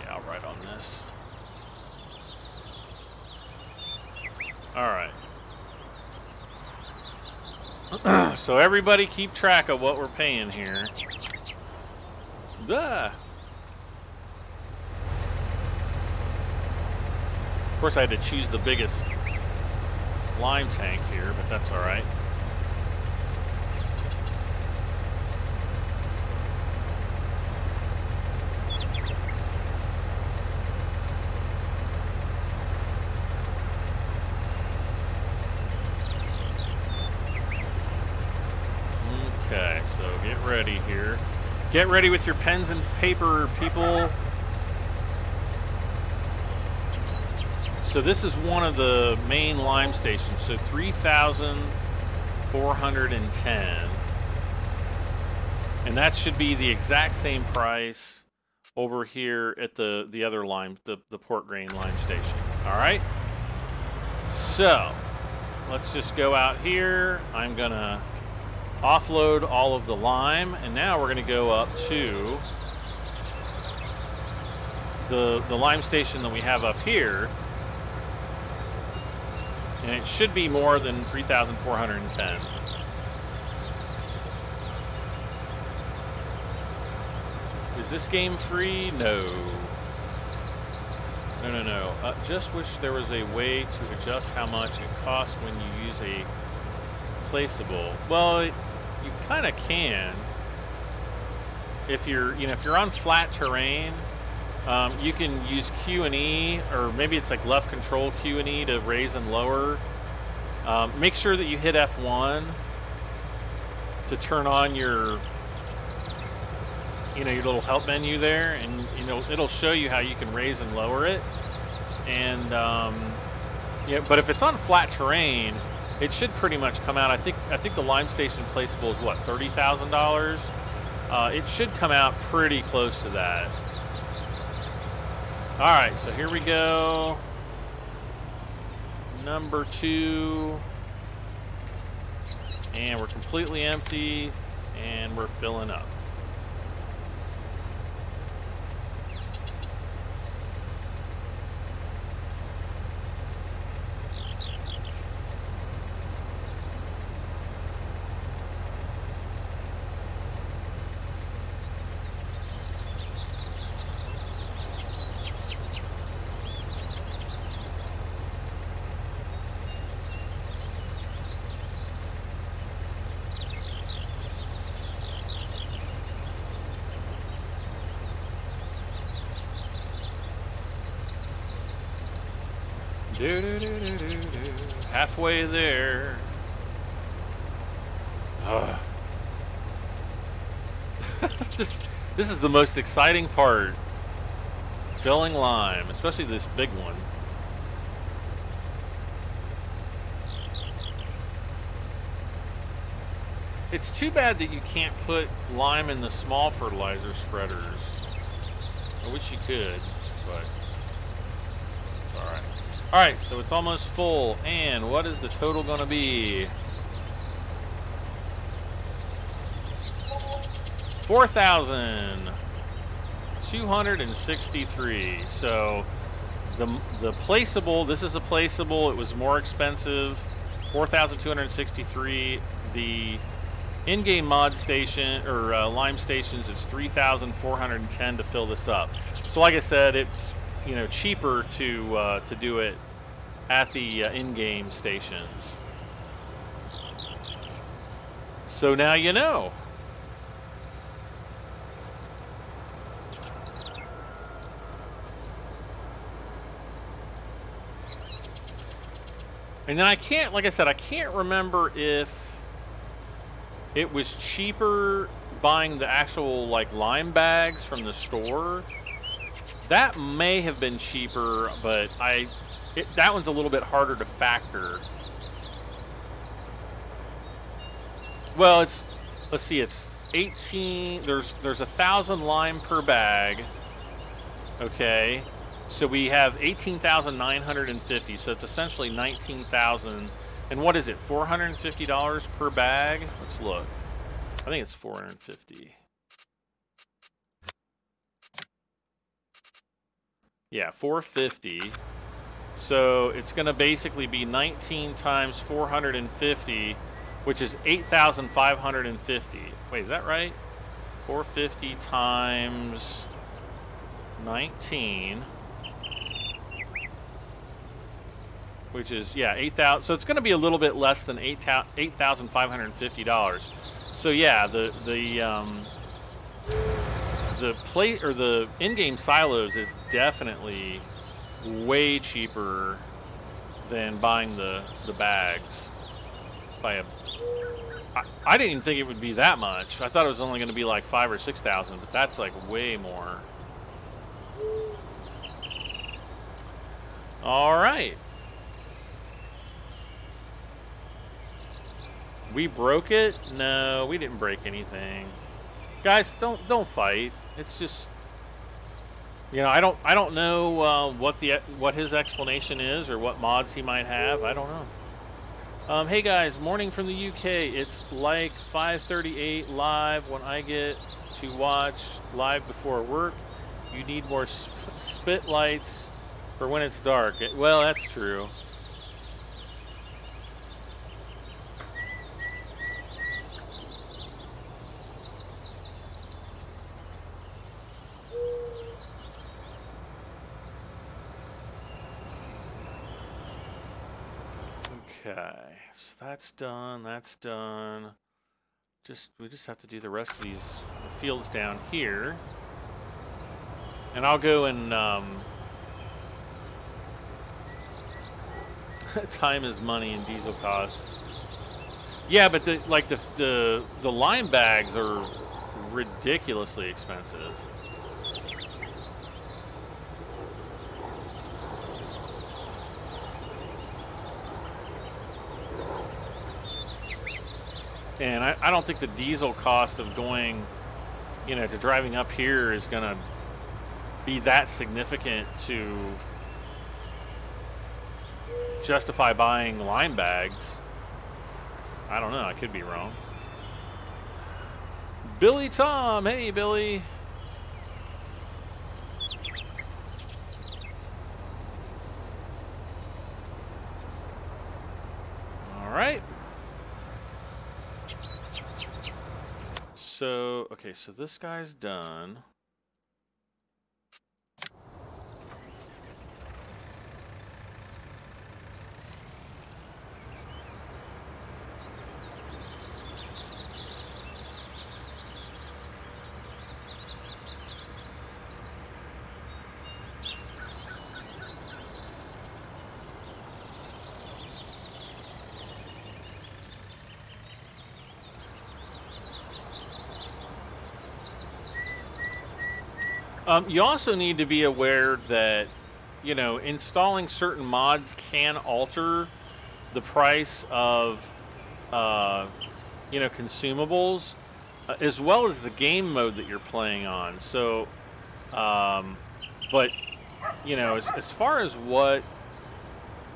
Yeah, I'll write on this. Alright. So everybody keep track of what we're paying here. Duh. Of course I had to choose the biggest lime tank here, but that's alright. Okay, so get ready here. Get ready with your pens and paper, people. So this is one of the main lime stations. So 3,410. And that should be the exact same price over here at the other lime, the port grain lime station. All right? So let's just go out here. I'm going to offload all of the lime, and now we're going to go up to the lime station that we have up here, and it should be more than 3,410. Is this game free? No. No. Just wish there was a way to adjust how much it costs when you use a placeable. Well, you kind of can. If you're, if you're on flat terrain, you can use Q and E, or maybe it's like left control Q and E to raise and lower. Make sure that you hit F1 to turn on your, your little help menu there, and it'll show you how you can raise and lower it. And yeah, but if it's on flat terrain, it should pretty much come out. I think the lime station placeable is what, $30,000. It should come out pretty close to that. All right, so here we go. Number 2, and we're completely empty, and we're filling up. Halfway there. This is the most exciting part. Filling lime, especially this big one. It's too bad that you can't put lime in the small fertilizer spreaders. I wish you could, but it's alright. Alright, so it's almost full, and what is the total gonna be? 4,263. So the placeable, this is a placeable, it was more expensive. 4,263. The in-game mod station or lime stations is 3,410 to fill this up. So like I said, it's cheaper to do it at the in-game stations. So now you know. And then I can't, like I said, I can't remember if it was cheaper buying the actual lime bags from the store. That may have been cheaper, but that one's a little bit harder to factor. Well, let's see, it's 18. There's 1,000 lime per bag. Okay. So we have 18,950, so it's essentially 19,000. And what is it, $450 per bag? Let's look. I think it's 450. Yeah, 450. So it's going to basically be 19 times 450, which is 8,550. Wait, is that right? 450 times 19. Which is, yeah, 8,000. So it's going to be a little bit less than $8,550. So yeah, the plate or the in-game silos is definitely way cheaper than buying the bags. I didn't even think it would be that much. I thought it was only going to be like 5,000 or 6,000, but that's like way more. All right. We broke it? No, we didn't break anything. Guys, don't fight. It's just, I don't know what his explanation is or what mods he might have. I don't know. Hey guys, morning from the UK. It's like 5:38 live. When I get to watch live before work, you need more spit lights for when it's dark. Well, that's true. Okay, so that's done. That's done. We just have to do the rest of these fields down here, and I'll go and time is money and diesel costs. Yeah, but the lime bags are ridiculously expensive. And I don't think the diesel cost of going, to driving up here is going to be that significant to justify buying lime bags. I don't know. I could be wrong. Billy Tom. Hey, Billy. All right. So, okay, so this guy's done. You also need to be aware that, you know, installing certain mods can alter the price of, you know, consumables, as well as the game mode that you're playing on. So, but, you know, as far as what,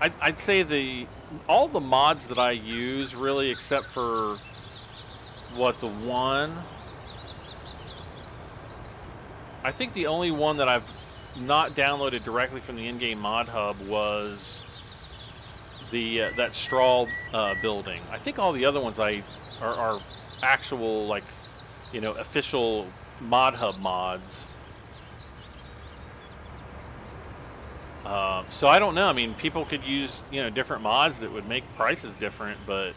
I'd say all the mods that I use, really, except for, what, the one... I think the only one that I've not downloaded directly from the in-game mod hub was that straw building. I think all the other ones are actual, like, you know, official mod hub mods. So I don't know. I mean, people could use, you know, different mods that would make prices different, but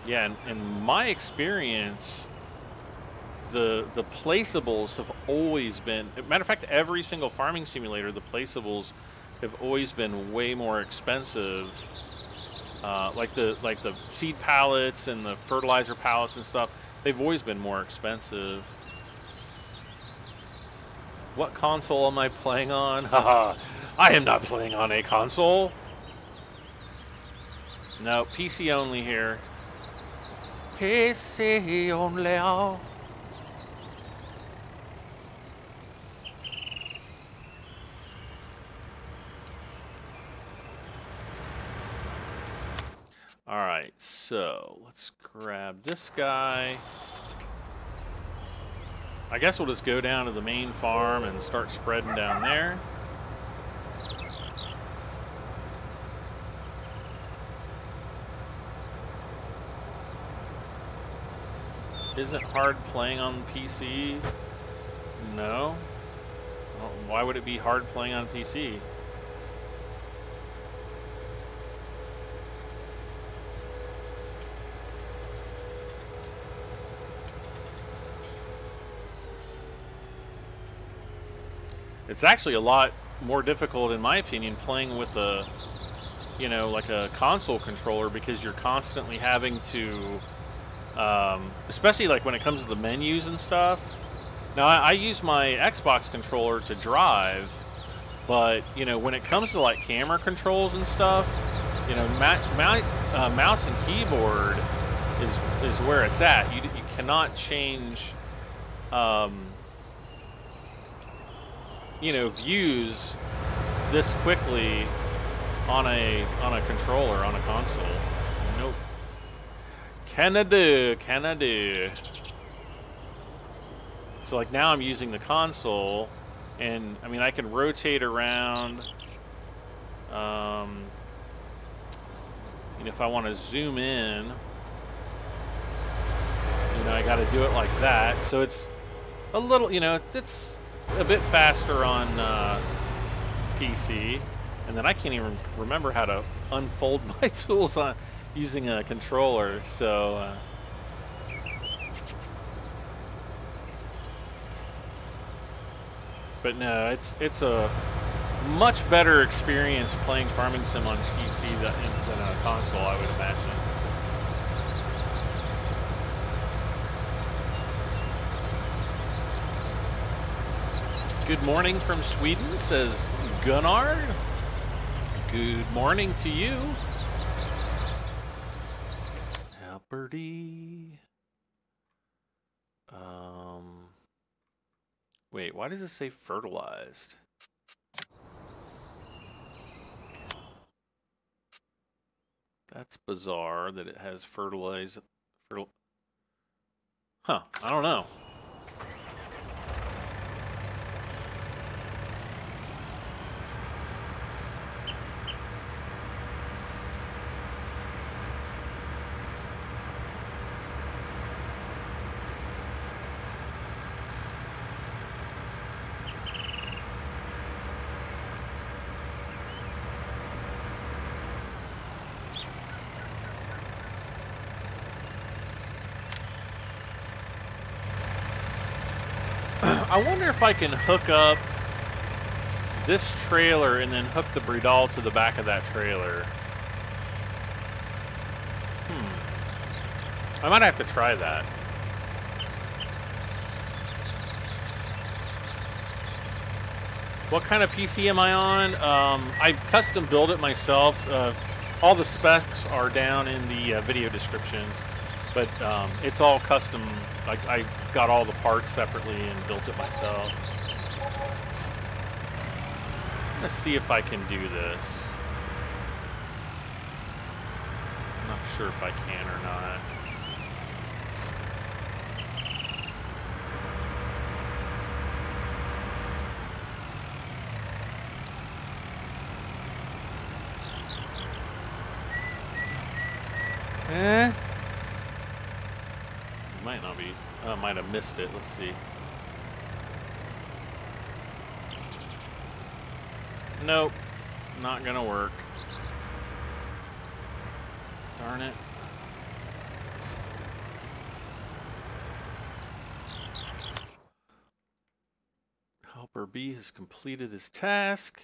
yeah, in my experience, the placeables have always been, matter of fact, every single farming simulator, the placeables have always been way more expensive. Like the seed pallets and the fertilizer pallets and stuff, they've always been more expensive. What console am I playing on? Haha, I am not playing on a console. No, PC only here. PC only. Alright, so let's grab this guy. I guess we'll just go down to the main farm and start spreading down there. Isn't hard playing on the PC? No. Well, why would it be hard playing on PC? It's actually a lot more difficult, in my opinion, playing with a, you know, like a console controller, because you're constantly having to, especially like when it comes to the menus and stuff. Now, I use my Xbox controller to drive, but, you know, when it comes to like camera controls and stuff, you know, mouse and keyboard is where it's at. You cannot change, you know, views this quickly on a controller, on a console. Nope. Can I do? So like now I'm using the console, and I mean I can rotate around. You know, if I want to zoom in, you know, I got to do it like that. So it's a little, you know, it's a bit faster on PC, and then I can't even remember how to unfold my tools on using a controller. So but no, it's a much better experience playing Farming Sim on PC than a console, I would imagine. Good morning from Sweden, says Gunnar. Good morning to you. Alberty. Wait, why does it say fertilized? That's bizarre that it has fertilized. Huh, I don't know. I wonder if I can hook up this trailer and then hook the Bredal to the back of that trailer. I might have to try that. What kind of PC am I on? I custom built it myself. All the specs are down in the video description, but it's all custom. Like, I got all the parts separately and built it myself. Let's see if I can do this. I'm not sure if I can or not. Might not be. I might have missed it. Let's see. Nope. Not gonna work. Darn it. Helper B has completed his task.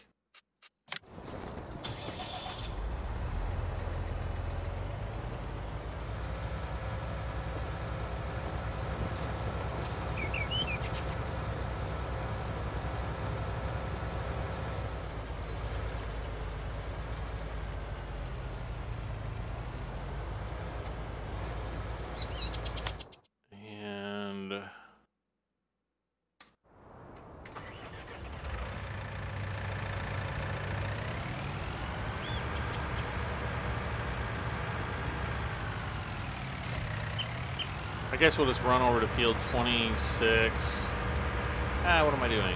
I guess we'll just run over to field 26. What am I doing?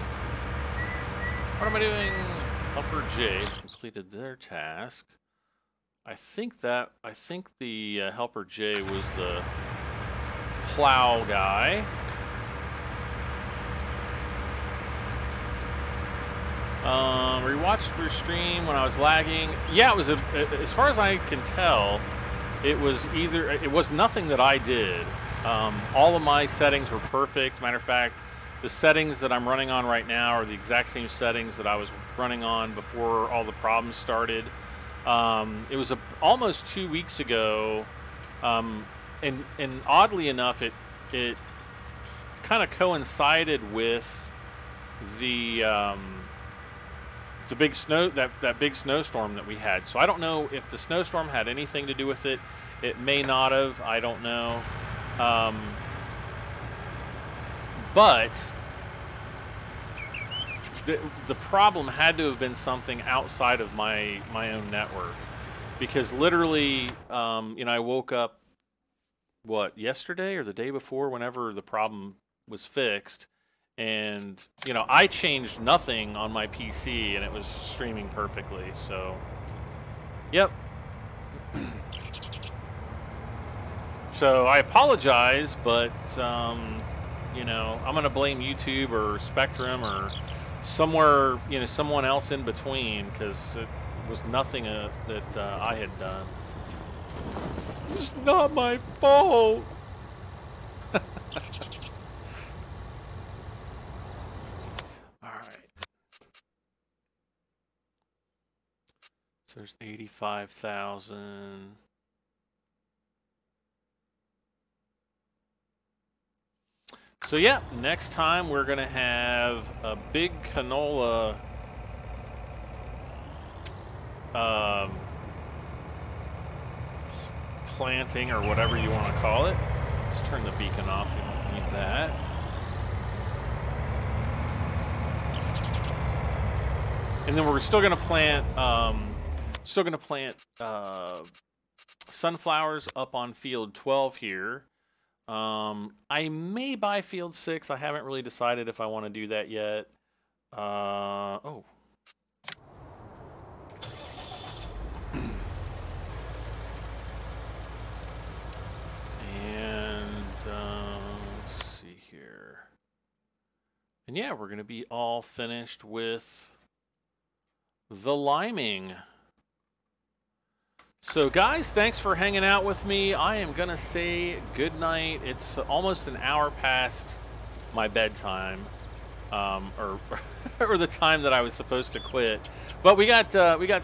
What am I doing? Helper J has completed their task. I think the Helper J was the plow guy. Rewatched your stream when I was lagging. Yeah, it was as far as I can tell, it was nothing that I did. All of my settings were perfect. Matter of fact, the settings that I'm running on right now are the exact same settings that I was running on before all the problems started. It was almost 2 weeks ago, and oddly enough, it kind of coincided with the big big snowstorm that we had. So I don't know if the snowstorm had anything to do with it. It may not have. I don't know. But the problem had to have been something outside of my own network, because literally, I woke up, yesterday or the day before, whenever the problem was fixed, and I changed nothing on my PC and it was streaming perfectly. So, yep. So I apologize, but I'm gonna blame YouTube or Spectrum or somewhere, someone else in between, because it was nothing that I had done. It's not my fault. All right. So there's 85,000. So yeah, next time we're gonna have a big canola planting, or whatever you want to call it. Let's turn the beacon off. We don't need that. And then we're still gonna plant sunflowers up on field 12 here. I may buy field 6. I haven't really decided if I want to do that yet. Oh. And, let's see here. And yeah, we're going to be all finished with the liming. So guys, thanks for hanging out with me. I am gonna say good night. It's almost an hour past my bedtime, or the time that I was supposed to quit. But we got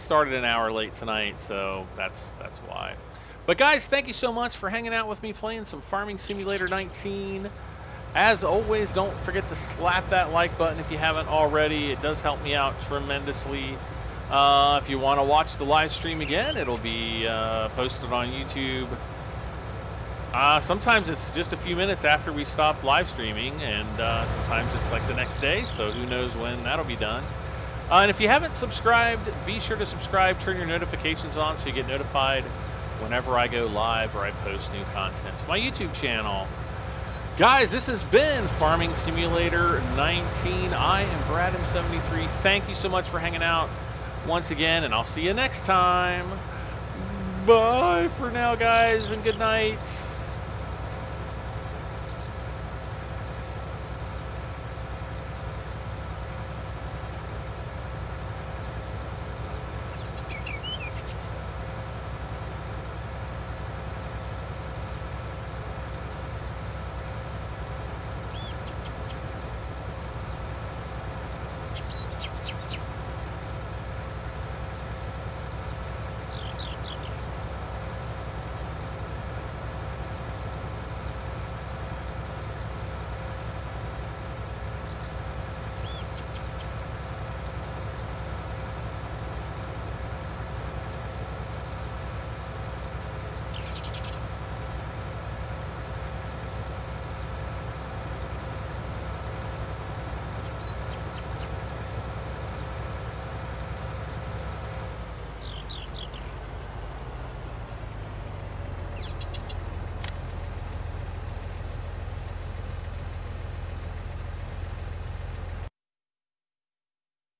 started an hour late tonight, so that's why. But guys, thank you so much for hanging out with me, playing some Farming Simulator 19. As always, don't forget to slap that like button if you haven't already. It does help me out tremendously. If you want to watch the live stream again, it'll be posted on YouTube. Sometimes it's just a few minutes after we stop live streaming, and sometimes it's like the next day, so who knows when that'll be done. And if you haven't subscribed, be sure to subscribe, turn your notifications on so you get notified whenever I go live or I post new content to my YouTube channel. Guys, this has been Farming Simulator 19. I am BradM73. Thank you so much for hanging out once again, and I'll see you next time. Bye for now, guys, and good night.